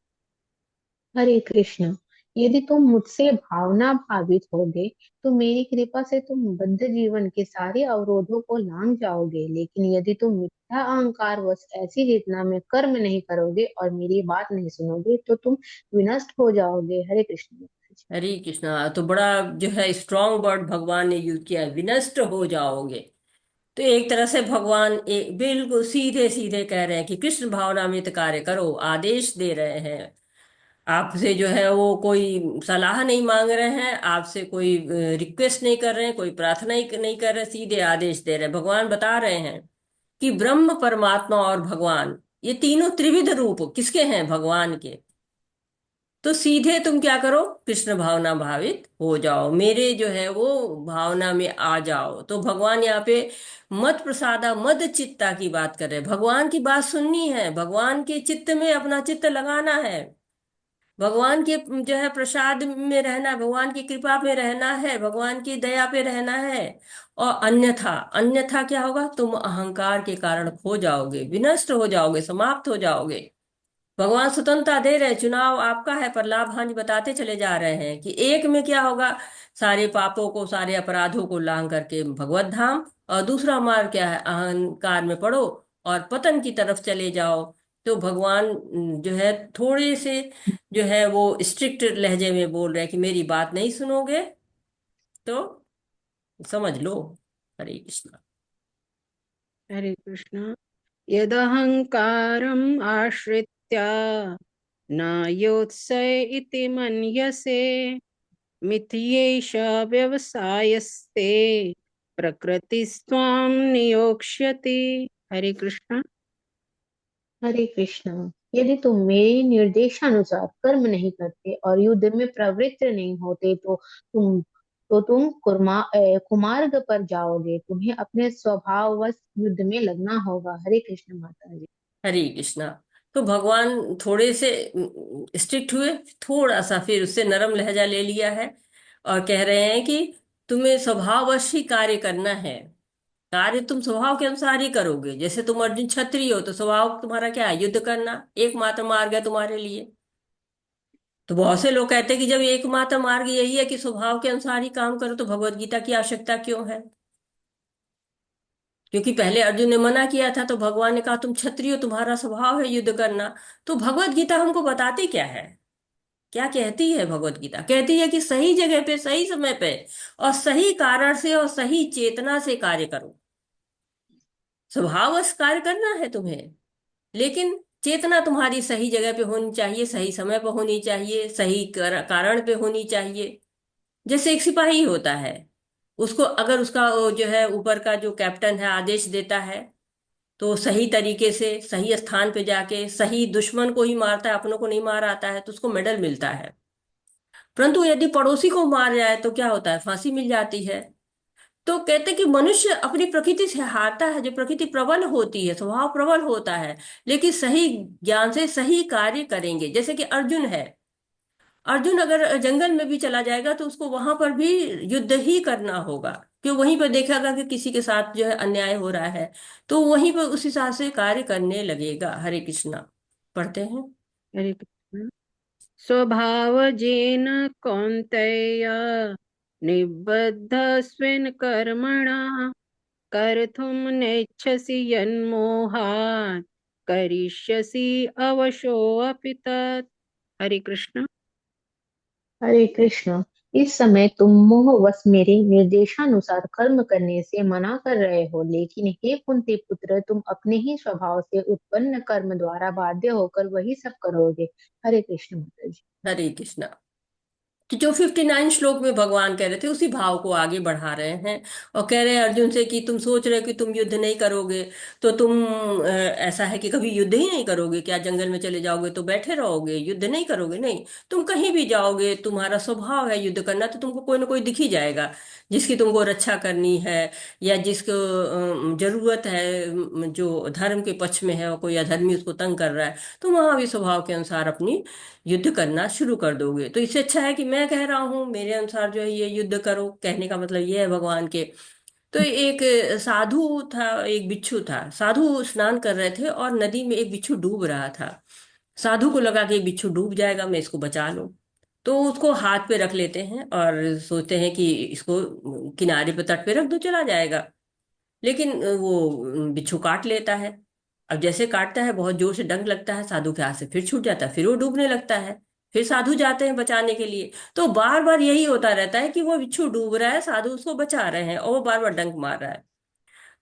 हरे कृष्ण। यदि तुम मुझसे भावना भावित होगे तो मेरी कृपा से तुम बद्ध जीवन के सारे अवरोधों को लांघ जाओगे। लेकिन यदि तुम मिथ्या अहंकार वश ऐसी चेतना में कर्म नहीं करोगे और मेरी बात नहीं सुनोगे तो तुम विनष्ट हो जाओगे। हरे कृष्ण। हरे कृष्णा। तो बड़ा जो है स्ट्रॉन्ग वर्ड भगवान ने यूज किया है, विनष्ट हो जाओगे। तो एक तरह से भगवान एक बिल्कुल सीधे सीधे कह रहे हैं कि कृष्ण भावनामृत कार्य करो, आदेश दे रहे हैं। आपसे जो है वो कोई सलाह नहीं मांग रहे हैं, आपसे कोई रिक्वेस्ट नहीं कर रहे हैं, कोई प्रार्थना ही नहीं कर रहे, सीधे आदेश दे रहे हैं। भगवान बता रहे हैं कि ब्रह्म परमात्मा और भगवान ये तीनों त्रिविध रूप किसके हैं? भगवान के। तो सीधे तुम क्या करो? कृष्ण भावना भावित हो जाओ, मेरे जो है वो भावना में आ जाओ। तो भगवान यहाँ पे मत प्रसादा मद चित्ता की बात कर रहे हैं। भगवान की बात सुननी है, भगवान के चित्त में अपना चित्त लगाना है, भगवान के जो है प्रसाद में रहना, भगवान की कृपा में रहना है, भगवान की दया पे रहना है। और अन्यथा, अन्यथा क्या होगा? तुम अहंकार के कारण खो जाओगे, विनष्ट हो जाओगे, समाप्त हो जाओगे। भगवान स्वतंत्रता दे रहे हैं, चुनाव आपका है, पर लाभ हानि बताते चले जा रहे हैं कि एक में क्या होगा, सारे पापों को, सारे अपराधों को लांग करके भगवत धाम, और दूसरा मार्ग क्या है, अहंकार में पड़ो और पतन की तरफ चले जाओ। तो भगवान जो है थोड़े से जो है वो स्ट्रिक्ट लहजे में बोल रहे हैं कि मेरी बात नहीं सुनोगे तो समझ लो। हरे कृष्णा। हरे कृष्ण। यदहंकारम् आश्रित्य न योत्सय इति मन्यसे मिथ्येष व्यवसायस्ते प्रकृतिस्त्वां नियोक्ष्यति। हरे कृष्ण। हरे कृष्ण। यदि तुम मेरे निर्देशानुसार कर्म नहीं करते और युद्ध में प्रवृत्त नहीं होते तो तुम कुमार्ग पर जाओगे। तुम्हें अपने स्वभाववश युद्ध में लगना होगा। हरे कृष्ण माता जी। हरे कृष्णा। तो भगवान थोड़े से स्ट्रिक्ट हुए, थोड़ा सा फिर उससे नरम लहजा ले लिया है और कह रहे हैं कि तुम्हें स्वभाववश ही कार्य करना है। कार्य तुम स्वभाव के अनुसार ही करोगे। जैसे तुम अर्जुन क्षत्रिय हो तो स्वभाव तुम्हारा क्या है? युद्ध करना, एकमात्र मार्ग है तुम्हारे लिए। तो बहुत से लोग कहते हैं कि जब एकमात्र मार्ग यही है कि स्वभाव के अनुसार ही काम करो, तो भगवत गीता की आवश्यकता क्यों है? क्योंकि पहले अर्जुन ने मना किया था तो भगवान ने कहा तुम क्षत्रिय हो, तुम्हारा स्वभाव है युद्ध करना। तो भगवत गीता हमको बताती क्या है? क्या कहती है भगवत गीता? कहती है कि सही जगह पे, सही समय पे और सही कारण से और सही चेतना से कार्य करो। स्वभाववश कार्य करना है तुम्हें, लेकिन चेतना तुम्हारी सही जगह पे होनी चाहिए, सही समय पे होनी चाहिए, सही कारण पे होनी चाहिए। जैसे एक सिपाही होता है, उसको अगर उसका वो जो है ऊपर का जो कैप्टन है आदेश देता है, तो सही तरीके से सही स्थान पे जाके सही दुश्मन को ही मारता है, अपनों को नहीं मार आता है, तो उसको मेडल मिलता है। परंतु यदि पड़ोसी को मार जाए तो क्या होता है? फांसी मिल जाती है। तो कहते कि मनुष्य अपनी प्रकृति से हारता है, जो प्रकृति प्रबल होती है, स्वभाव प्रबल होता है, लेकिन सही ज्ञान से सही कार्य करेंगे। जैसे कि अर्जुन है, अर्जुन अगर जंगल में भी चला जाएगा तो उसको वहां पर भी युद्ध ही करना होगा, क्यों? वहीं पर देखेगा कि किसी के साथ जो है अन्याय हो रहा है, तो वहीं पर उस हिसाब से कार्य करने लगेगा। हरे कृष्णा। पढ़ते हैं। हरे कृष्ण। स्वभावजेन कौन्तेय निबद्धस्वेन कर्मणा कर्तुं नेच्छसि यन्मोहात् करिष्यसि अवशोऽपि तत्। हरे कृष्ण। हरे कृष्ण। इस समय तुम मोहवश मेरे निर्देशानुसार कर्म करने से मना कर रहे हो, लेकिन हे कुंती पुत्र, तुम अपने ही स्वभाव से उत्पन्न कर्म द्वारा बाध्य होकर वही सब करोगे। हरे कृष्ण माता जी। हरे कृष्णा। कि जो 59 श्लोक में भगवान कह रहे थे उसी भाव को आगे बढ़ा रहे हैं और कह रहे हैं अर्जुन से कि तुम सोच रहे हो कि तुम युद्ध नहीं करोगे, तो तुम ऐसा है कि कभी युद्ध ही नहीं करोगे क्या? जंगल में चले जाओगे तो बैठे रहोगे, युद्ध नहीं करोगे? नहीं, तुम कहीं भी जाओगे, तुम्हारा स्वभाव है युद्ध करना, तो तुमको कोई ना कोई दिख ही जाएगा जिसकी तुमको रक्षा करनी है, या जिसको जरूरत है, जो धर्म के पक्ष में है और कोई अधर्मी उसको तंग कर रहा है, तो वहां भी स्वभाव के अनुसार अपनी युद्ध करना शुरू कर दोगे। तो इससे अच्छा है कि मैं कह रहा हूं मेरे अनुसार जो है ये युद्ध करो। कहने का मतलब ये है भगवान के। तो एक साधु था, एक बिच्छू था। साधु स्नान कर रहे थे और नदी में एक बिच्छू डूब रहा था। साधु को लगा कि बिच्छू डूब जाएगा, मैं इसको बचा लूं। तो उसको हाथ पे रख लेते हैं और सोचते हैं कि इसको किनारे पे, तट पे रख दो, चला जाएगा। लेकिन वो बिच्छू काट लेता है। अब जैसे काटता है, बहुत जोर से डंक लगता है, साधु के हाथ से फिर छूट जाता है, फिर वो डूबने लगता है। फिर साधु जाते हैं बचाने के लिए, तो बार बार यही होता रहता है कि वो बिच्छू डूब रहा है, साधु उसको बचा रहे हैं और वो बार बार डंक मार रहा है।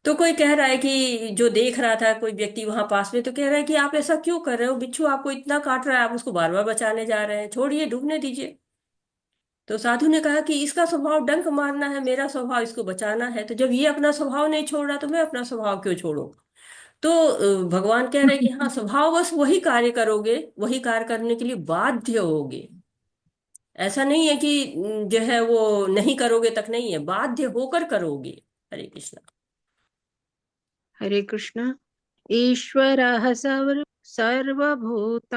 तो कोई कह रहा है कि जो देख रहा था कोई व्यक्ति वहां पास में, तो कह रहा है कि आप ऐसा क्यों कर रहे हो? बिच्छू आपको इतना काट रहा है, आप उसको बार बार बचाने जा रहे हैं, छोड़िए, डूबने दीजिए। तो साधु ने कहा कि इसका स्वभाव डंक मारना है, मेरा स्वभाव इसको बचाना है, तो जब ये अपना स्वभाव नहीं छोड़ रहा तो मैं अपना स्वभाव क्यों छोड़ूं? तो भगवान कह रहे हैं कि हाँ, स्वभाव बस वही कार्य करोगे, वही कार्य करने के लिए बाध्य होगे। ऐसा नहीं है कि जो है वो नहीं करोगे तक नहीं है, बाध्य होकर करोगे। हरे कृष्णा। हरे कृष्ण। ईश्वरः सर्वभूतानां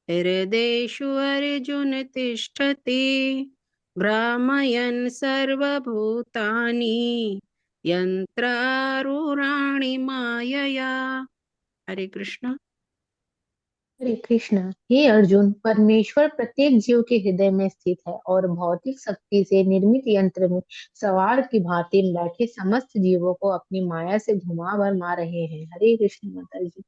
हृदेषु अर्जुन तिष्ठति भ्रामयन् सर्वभूतानि यन्त्रारूढानि मायया। हरे कृष्ण। हरे कृष्ण। हे अर्जुन, परमेश्वर प्रत्येक जीव के हृदय में स्थित है और भौतिक शक्ति से निर्मित यंत्र में सवार की भांति बैठे समस्त जीवों को अपनी माया से घुमा भरमा रहे हैं। हरे कृष्ण माता जी।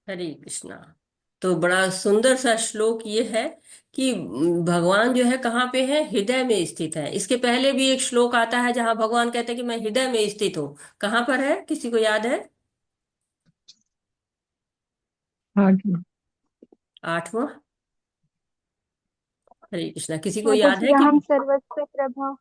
हरे कृष्णा। तो बड़ा सुंदर सा श्लोक ये है कि भगवान जो है कहाँ पे है, हृदय में स्थित है। इसके पहले भी एक श्लोक आता है जहां भगवान कहते हैं कि मैं हृदय में स्थित हूँ। कहाँ पर है, किसी को याद है? हाँ जी। 8वां। हरे कृष्णा, किसी को माता याद है जी कि? अहम सर्वस्व प्रभव।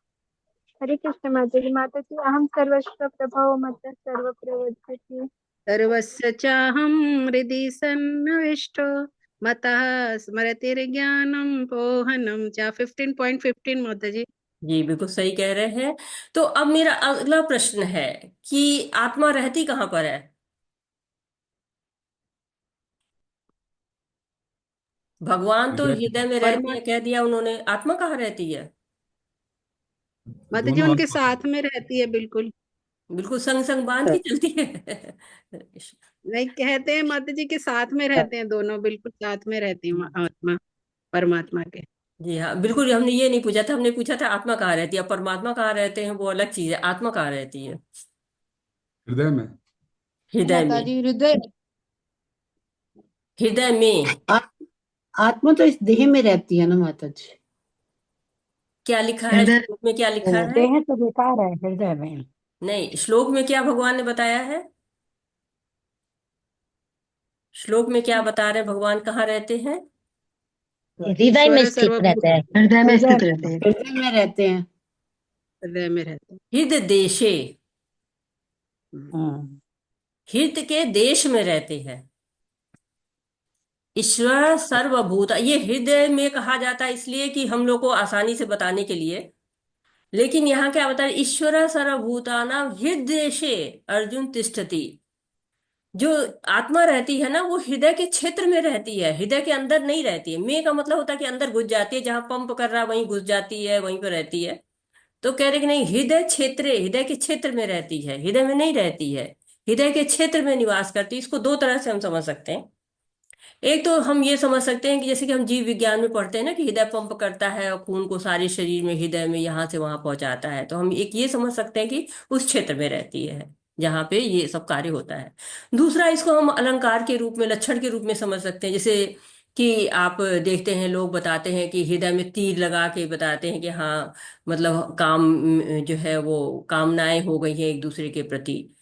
हरे कृष्ण माता जी अहम सर्वस्व प्रभव मत सर्व प्रवर्तते। सर्वस्य चाहं हृदि सन्निविष्टो मतः स्मृतिर्ज्ञानं पोहनं च। 15.15 माता जी। जी बिल्कुल सही कह रहे हैं। तो अब मेरा अगला प्रश्न है कि आत्मा रहती कहाँ पर है? भगवान तो हृदय हृदय में रहते हैं परमात्मा कह दिया उन्होंने, आत्मा कहाँ रहती है? माता जी दोनों उनके आत्मा साथ में रहती है बिल्कुल। बिल्कुल संग संग बांध के चलती है। नहीं, कहते हैं माता जी के साथ में रहते हैं, दोनों बिल्कुल साथ में रहती हैं आत्मा परमात्मा के। जी हाँ बिल्कुल, हमने ये नहीं पूछा था, हमने पूछा था आत्मा कहाँ रहती है। परमात्मा कहाँ रहते हैं वो अलग चीज है, आत्मा कहाँ रहती है? हृदय में। हृदय माता में। जी हृदय। हृदय में। आ- आत्मा तो इस देह में रहती है ना माता जी। क्या लिखा है हृदय श्लोक में, क्या लिखा है? देह तो बेकार है, हृदय में। नहीं, श्लोक में क्या भगवान ने बताया है? श्लोक में क्या बता रहे हैं भगवान, कहाँ रहते हैं? हृदय में ईश्वर स्थित रहते हैं। सर्वभूत हृदय में स्थित रहते हैं। हृदय में रहते हैं। हृदय में रहते हृदय देशे। हैं। हम्म। हृदय के देश में रहते हैं। ईश्वर सर्वभूत, ये हृदय में कहा जाता है इसलिए कि हम लोग को आसानी से बताने के लिए। लेकिन यहाँ क्या बता रहे, ईश्वर सर्वभूतानां हृदयेशे अर्जुन तिष्ठति। जो आत्मा रहती है ना वो हृदय के क्षेत्र में रहती है, हृदय के अंदर नहीं रहती है। में का मतलब होता है कि अंदर घुस जाती है, जहां पंप कर रहा है वहीं घुस जाती है, वहीं पर रहती है। तो कह रहे कि नहीं, हृदय क्षेत्र, हृदय के क्षेत्र में रहती है, हृदय में नहीं रहती है। हृदय के क्षेत्र में निवास करती है। इसको दो तरह से हम समझ सकते हैं। एक तो हम ये समझ सकते हैं कि जैसे कि हम जीव विज्ञान में पढ़ते हैं ना कि हृदय पंप करता है और खून को सारे शरीर में, हृदय में यहाँ से वहां पहुंचाता है, तो हम एक ये समझ सकते हैं कि उस क्षेत्र में रहती है जहाँ पे ये सब कार्य होता है। दूसरा, इसको हम अलंकार के रूप में, लक्षण के रूप में समझ सकते हैं। जैसे कि आप देखते हैं लोग बताते हैं कि हृदय में तीर लगा के बताते हैं कि हाँ मतलब काम जो है वो कामनाएं हो गई हैं एक दूसरे के प्रति।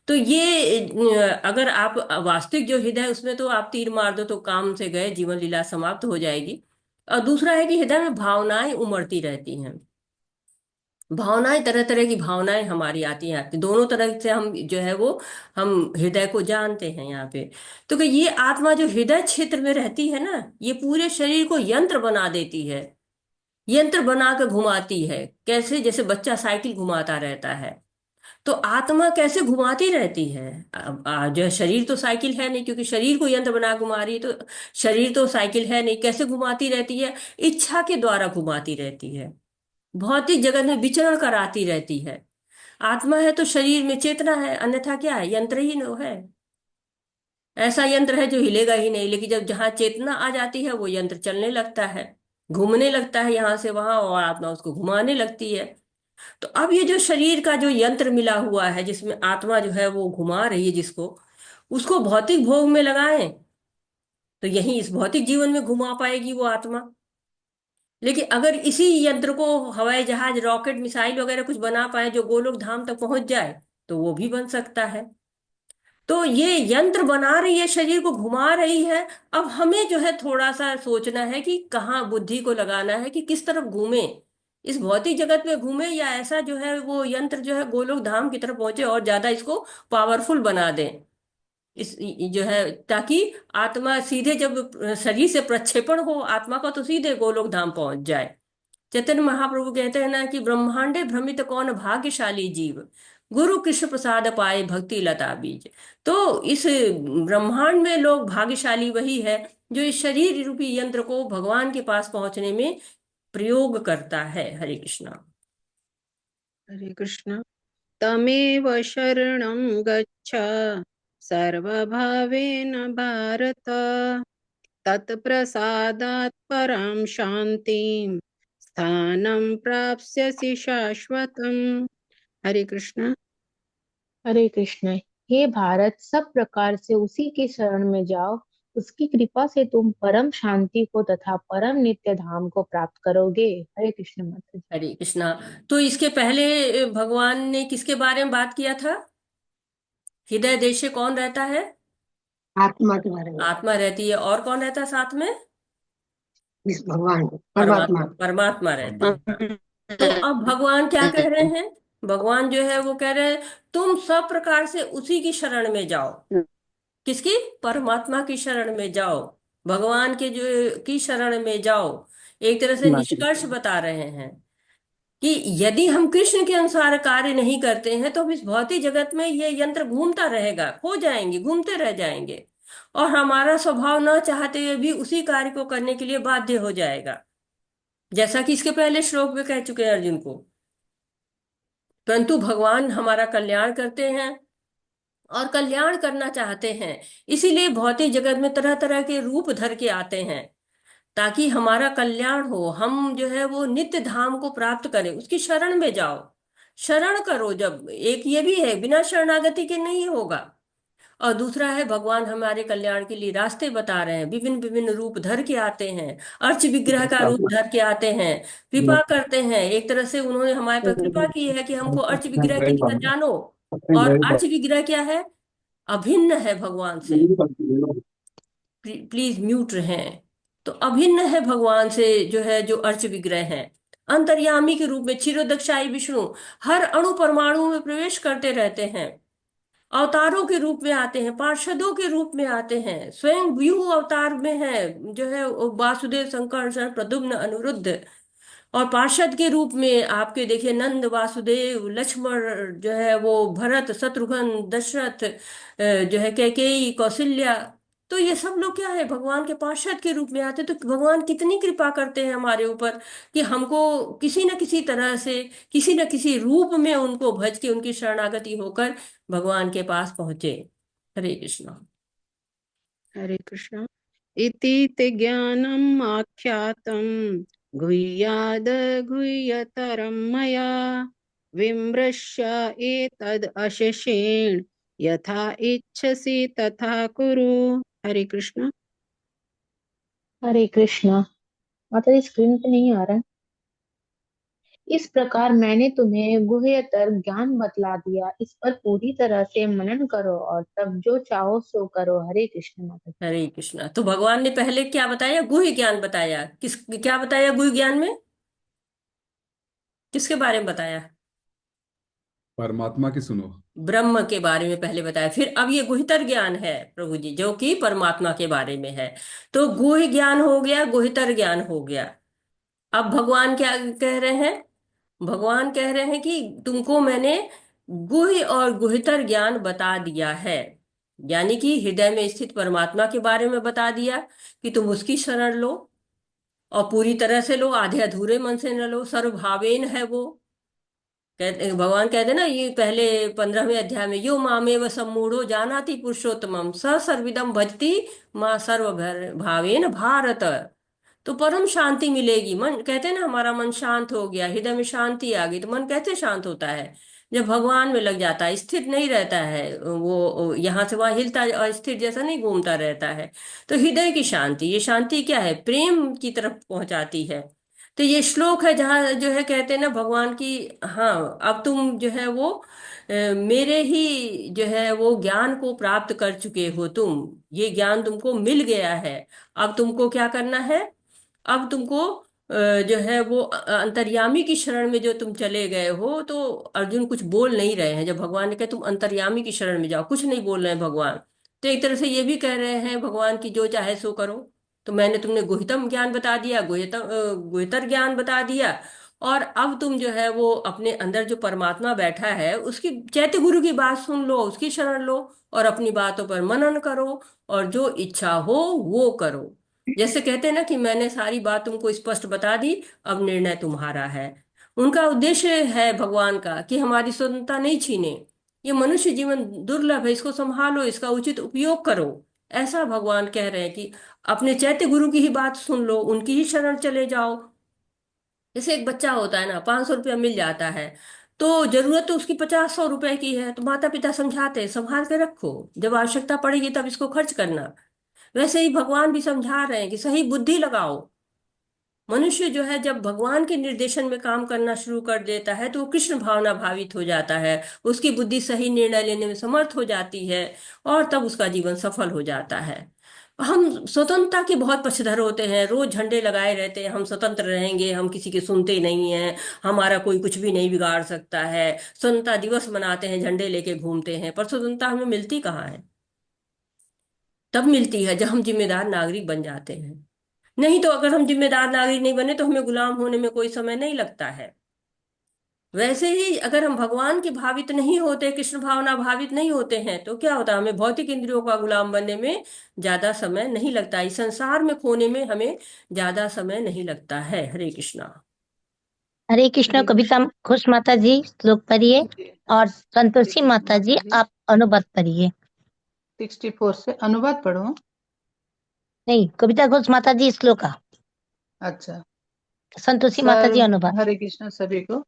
तो ये अगर आप वास्तविक जो हृदय है उसमें तो आप तीर मार दो तो काम से गए, जीवन लीला समाप्त हो जाएगी। और दूसरा है कि हृदय में भावनाएं उमड़ती रहती हैं। भावनाएं, तरह तरह की भावनाएं हमारी आती हैं, आती दोनों तरह से हम जो है वो हम हृदय को जानते हैं यहाँ पे। तो कि ये आत्मा जो हृदय क्षेत्र में रहती है ना, ये पूरे शरीर को यंत्र बना देती है। यंत्र बना कर घुमाती है, कैसे? जैसे बच्चा साइकिल घुमाता रहता है, तो आत्मा कैसे घुमाती रहती है? जो है शरीर तो साइकिल है नहीं, क्योंकि शरीर को यंत्र बना घुमा रही है, तो शरीर तो साइकिल है नहीं। कैसे घुमाती रहती है? इच्छा के द्वारा घुमाती रहती है, भौतिक जगत में विचरण कराती रहती है। आत्मा है तो शरीर में चेतना है, अन्यथा क्या है, यंत्र ही न है। ऐसा यंत्र है जो हिलेगा ही नहीं, लेकिन जब जहां चेतना आ जाती है वो यंत्र चलने लगता है, घूमने लगता है यहां से वहां, और आत्मा उसको घुमाने लगती है। तो अब ये जो शरीर का जो यंत्र मिला हुआ है जिसमें आत्मा जो है वो घुमा रही है जिसको, उसको भौतिक भोग में लगाएं तो यही इस भौतिक जीवन में घुमा पाएगी वो आत्मा। लेकिन अगर इसी यंत्र को हवाई जहाज, रॉकेट, मिसाइल वगैरह कुछ बना पाए जो गोलोक धाम तक पहुंच जाए, तो वो भी बन सकता है। तो ये यंत्र बना रही है, शरीर को घुमा रही है। अब हमें जो है थोड़ा सा सोचना है कि कहाँ बुद्धि को लगाना है, कि किस तरफ घूमे, इस भौतिक जगत में घूमे या ऐसा जो है वो यंत्र जो है गोलोक धाम की तरफ पहुंचे और ज्यादा इसको पावरफुल बना दें। इस जो है ताकि आत्मा सीधे जब शरीर से प्रक्षेपण हो आत्मा का, तो सीधे गोलोक धाम पहुंच जाए। चैतन्य महाप्रभु कहते हैं ना कि ब्रह्मांडे भ्रमित कौन भाग्यशाली जीव, गुरु कृष्ण प्रसाद पाए भक्ति लता बीज। तो इस ब्रह्मांड में लोग भाग्यशाली वही है जो इस शरीर रूपी यंत्र को भगवान के पास पहुंचने में प्रयोग करता है। हरे कृष्णा। हरे कृष्ण। तमेव शरणं गच्छ सर्वभावेन भारत, तत्प्रसादात् परां शान्तिं स्थानं प्राप्स्यसि शाश्वतम्। हरे कृष्ण। हरे कृष्ण। हे भारत, सब प्रकार से उसी के शरण में जाओ। उसकी कृपा से तुम परम शांति को तथा परम नित्य धाम को प्राप्त करोगे। हरे कृष्ण माता जी। हरे कृष्णा। तो इसके पहले भगवान ने किसके बारे में बात किया था? हृदय देश से कौन रहता है? आत्मा के बारे में। आत्मा रहती है। और कौन रहता है साथ में? इस भगवान परमात्मा। परमात्मा। परमात्मा रहते हैं। तो अब भगवान क्या कह रहे हैं? भगवान जो है वो कह रहे हैं तुम सब प्रकार से उसी की शरण में जाओ। किसकी? परमात्मा की शरण में जाओ। भगवान के जो की शरण में जाओ। एक तरह से निष्कर्ष बता रहे हैं कि यदि हम कृष्ण के अनुसार कार्य नहीं करते हैं तो हम इस भौतिक जगत में ये यंत्र घूमता रहेगा, खो जाएंगे, घूमते रह जाएंगे, और हमारा स्वभाव न चाहते हुए भी उसी कार्य को करने के लिए बाध्य हो जाएगा, जैसा कि इसके पहले श्लोक में कह चुके हैं अर्जुन को। परंतु भगवान हमारा कल्याण करते हैं और कल्याण करना चाहते हैं, इसीलिए भौतिक जगत में तरह तरह के रूप धर के आते हैं ताकि हमारा कल्याण हो, हम जो है वो नित्य धाम को प्राप्त करें। उसकी शरण में जाओ, शरण करो। जब एक ये भी है बिना शरणागति के नहीं होगा, और दूसरा है भगवान हमारे कल्याण के लिए रास्ते बता रहे हैं, विभिन्न विभिन्न रूप धर के आते हैं, अर्च विग्रह का रूप धर के आते हैं, कृपा करते हैं। एक तरह से उन्होंने हमारे पर कृपा की है कि हमको अर्च विग्रह की तरह जानो। और अर्च विग्रह क्या है? अभिन्न है भगवान से। प्लीज म्यूट रहें। तो अभिन्न है भगवान से, जो है जो अर्च विग्रह है। अंतर्यामी के रूप में क्षीरोदक्षाई विष्णु हर अणु परमाणु में प्रवेश करते रहते हैं। अवतारों के रूप में आते हैं, पार्षदों के रूप में आते हैं, स्वयं व्यूह अवतार में है, जो है वो वासुदेव, संकर्षण, प्रद्युम्न, अनिरुद्ध। और पार्षद के रूप में आपके देखिए नंद, वासुदेव, लक्ष्मण, जो है वो भरत, शत्रुघ्न, दशरथ, जो है कैकेयी, कौशल्या। तो ये सब लोग क्या है? भगवान के पार्षद के रूप में आते हैं। तो भगवान कितनी कृपा करते हैं हमारे ऊपर कि हमको किसी न किसी तरह से, किसी न किसी रूप में उनको भज के, उनकी शरणागति होकर भगवान के पास पहुंचे। हरे कृष्णा। हरे कृष्ण। इति ते ज्ञानम् आख्यातं गुह्याद् गुह्यतरं मया, विमृश्य एतद् अशेषेण यथा इच्छसि तथा कुरु। हरे कृष्ण। हरे कृष्णा। माता जी, स्क्रीन पे नहीं आ रहा है। इस प्रकार मैंने तुम्हें गुह्यतर ज्ञान बतला दिया, इस पर पूरी तरह से मनन करो और तब जो चाहो सो करो। हरे कृष्ण माता जी। हरे कृष्णा। तो भगवान ने पहले क्या बताया? गुह्य ज्ञान बताया। क्या बताया गुह्य ज्ञान में? किसके बारे में बताया? परमात्मा की सुनो। ब्रह्म के बारे में पहले बताया, फिर अब ये गुह्यतर ज्ञान है प्रभु जी, जो कि परमात्मा के बारे में है। तो गुह्य ज्ञान हो गया, गुह्यतर ज्ञान हो गया। अब भगवान क्या कह रहे हैं? भगवान कह रहे हैं कि तुमको मैंने गुह्य और गुह्यतर ज्ञान बता दिया है, यानी कि हृदय में स्थित परमात्मा के बारे में बता दिया कि तुम उसकी शरण लो, और पूरी तरह से लो, आधे अधूरे मन से न लो। सर्वभावेन है वो। कहते भगवान कहते ना, ये पहले 15वें अध्याय में, यो मामेव सम्मूढ़ो जानाति पुरुषोत्तमम स सर्विदम भजति माँ सर्व भावेन भारत। तो परम शांति मिलेगी। मन कहते हैं ना, हमारा मन शांत हो गया, हृदय में शांति आ गई। तो मन कैसे शांत होता है? जब भगवान में लग जाता है, स्थिर नहीं रहता है वो यहाँ से वहां हिलता और स्थिर जैसा नहीं घूमता रहता है। तो हृदय की शांति, ये शांति क्या है? प्रेम की तरफ पहुंचाती है। तो ये श्लोक है जहाँ जो है कहते हैं ना भगवान की, हाँ अब तुम जो है वो मेरे ही जो है वो ज्ञान को प्राप्त कर चुके हो, तुम ये ज्ञान तुमको मिल गया है। अब तुमको क्या करना है? अब तुमको जो है वो अंतर्यामी की शरण में जो तुम चले गए हो। तो अर्जुन कुछ बोल नहीं रहे हैं। जब भगवान ने कहा तुम अंतर्यामी की शरण में जाओ, कुछ नहीं बोल रहे हैं भगवान। तो एक तरह से ये भी कह रहे हैं भगवान की जो चाहे सो करो। तो मैंने तुमने गुह्यतम ज्ञान बता दिया, गुह्यतर ज्ञान बता दिया, और अब तुम जो है वो अपने अंदर जो परमात्मा बैठा है उसकी चैत्य गुरु की बात सुन लो, उसकी शरण लो, और अपनी बातों पर मनन करो, और जो इच्छा हो वो करो। जैसे कहते हैं ना कि मैंने सारी बात तुमको स्पष्ट बता दी, अब निर्णय तुम्हारा है। उनका उद्देश्य है भगवान का कि हमारी स्वतंत्रता नहीं छीने। ये मनुष्य जीवन दुर्लभ है, इसको संभालो, इसका उचित उपयोग करो। ऐसा भगवान कह रहे हैं कि अपने चैत्य गुरु की ही बात सुन लो, उनकी ही शरण चले जाओ। जैसे एक बच्चा होता है ना, 500 रुपया मिल जाता है, तो जरूरत तो उसकी 50-100 रुपए की है, तो माता पिता समझाते हैं संभाल के रखो, जब आवश्यकता पड़ेगी तब इसको खर्च करना। वैसे ही भगवान भी समझा रहे हैं कि सही बुद्धि लगाओ। मनुष्य जो है जब भगवान के निर्देशन में काम करना शुरू कर देता है तो वो कृष्ण भावना भावित हो जाता है, उसकी बुद्धि सही निर्णय लेने में समर्थ हो जाती है, और तब उसका जीवन सफल हो जाता है। हम स्वतंत्रता के बहुत पक्षधर होते हैं, रोज झंडे लगाए रहते हैं, हम स्वतंत्र रहेंगे, हम किसी के सुनते नहीं हैं, हमारा कोई कुछ भी नहीं बिगाड़ सकता है। स्वतंत्रता दिवस मनाते हैं, झंडे लेके घूमते हैं, पर स्वतंत्रता हमें मिलती कहाँ है? तब मिलती है जब हम जिम्मेदार नागरिक बन जाते हैं। नहीं तो अगर हम जिम्मेदार नागरिक नहीं बने तो हमें गुलाम होने में कोई समय नहीं लगता है। वैसे ही अगर हम भगवान के भावित नहीं होते, कृष्ण भावना भावित नहीं होते हैं, तो क्या होता है? हमें भौतिक इंद्रियों का गुलाम बनने में ज्यादा समय नहीं लगता, इस संसार में खोने में हमें ज्यादा समय नहीं लगता है। हरे कृष्णा। हरे कृष्ण। कविता घोष माता जी श्लोक पढ़िए, और संतोषी माता जी आप अनुवाद पढ़िए। 64 से अनुवाद पढ़ो। नहीं, कविता घोष माता जी श्लोक का, अच्छा। संतोषी माता जी अनुवाद। हरे कृष्ण सभी को।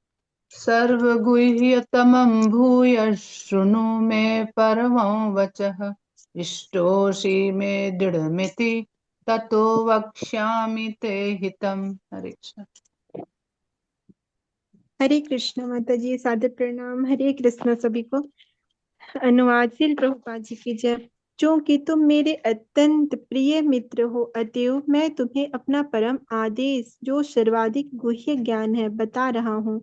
सर्वगुह्यतमं भूय शृणु मे परमं वचः, इष्टोषि मे दृढमिति ततो वक्ष्यामि ते हितम्। हरे कृष्ण। हरे कृष्ण माता जी, सादर प्रणाम। हरे कृष्ण सभी को। अनुवाद श्रील प्रभुपाद जी की जय। क्योंकि तुम मेरे अत्यंत प्रिय मित्र हो, अतएव मैं तुम्हें अपना परम आदेश, जो सर्वाधिक गुह्य ज्ञान है, बता रहा हूँ।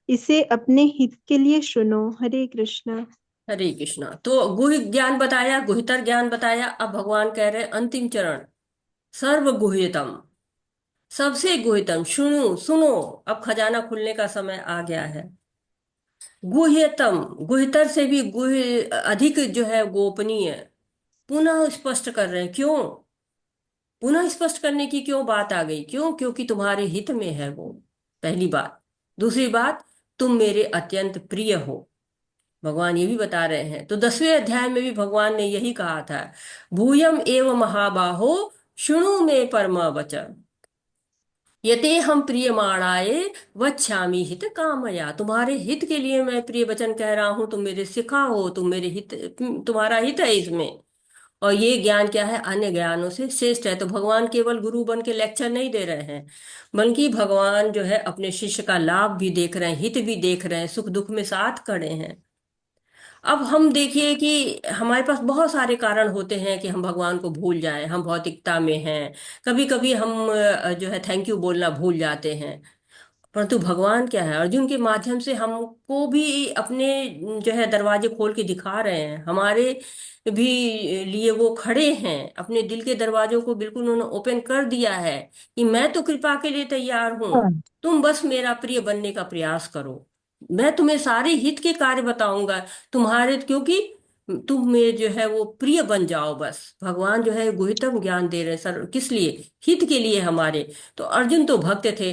इसे अपने हित के लिए सुनो। हरे कृष्णा। हरे कृष्णा। तो गुह्य ज्ञान बताया, गुह्यतर ज्ञान बताया। अब भगवान कह रहे हैं अंतिम चरण, सर्व गुह्यतम, सबसे गुह्यतम, सुनो सुनो। अब खजाना खुलने का समय आ गया है। गुह्यतम, गुह्यतर से भी गुह्य अधिक जो है गोपनीय, पुनः स्पष्ट कर रहे हैं। क्यों पुनः स्पष्ट करने की क्यों बात आ गई? क्यों? क्योंकि तुम्हारे हित में है वो, पहली बात। दूसरी बात, तुम मेरे अत्यंत प्रिय हो, भगवान ये भी बता रहे हैं। तो 10वें अध्याय में भी भगवान ने यही कहा था, भूयम एव महाबाहो शृणु मे परम वचन, यते हम प्रियमाणाय वच्छामि हित कामया। तुम्हारे हित के लिए मैं प्रिय वचन कह रहा हूं, तुम मेरे सिखा हो, तुम मेरे हित, तुम्हारा हित है इसमें। और ये ज्ञान क्या है? अन्य ज्ञानों से श्रेष्ठ है। तो भगवान केवल गुरु बन के लेक्चर नहीं दे रहे हैं, बल्कि भगवान जो है अपने शिष्य का लाभ भी देख रहे हैं, हित भी देख रहे हैं, सुख दुख में साथ खड़े हैं। अब हम देखिए कि हमारे पास बहुत सारे कारण होते हैं कि हम भगवान को भूल जाएं, हम भौतिकता में हैं, कभी कभी हम जो है थैंक यू बोलना भूल जाते हैं। परंतु भगवान क्या है, अर्जुन के माध्यम से हमको भी अपने जो है दरवाजे खोल के दिखा रहे हैं, हमारे भी लिए वो खड़े हैं, अपने दिल के दरवाजों को बिल्कुल उन्होंने ओपन कर दिया है कि मैं तो कृपा के लिए तैयार हूं, तुम बस मेरा प्रिय बनने का प्रयास करो, मैं तुम्हें सारे हित के कार्य बताऊंगा तुम्हारे, क्योंकि तुम में जो है वो प्रिय बन जाओ बस। भगवान जो है गुह्यतम ज्ञान दे रहे हैं, सर किस लिए? हित के लिए हमारे। तो अर्जुन तो भक्त थे,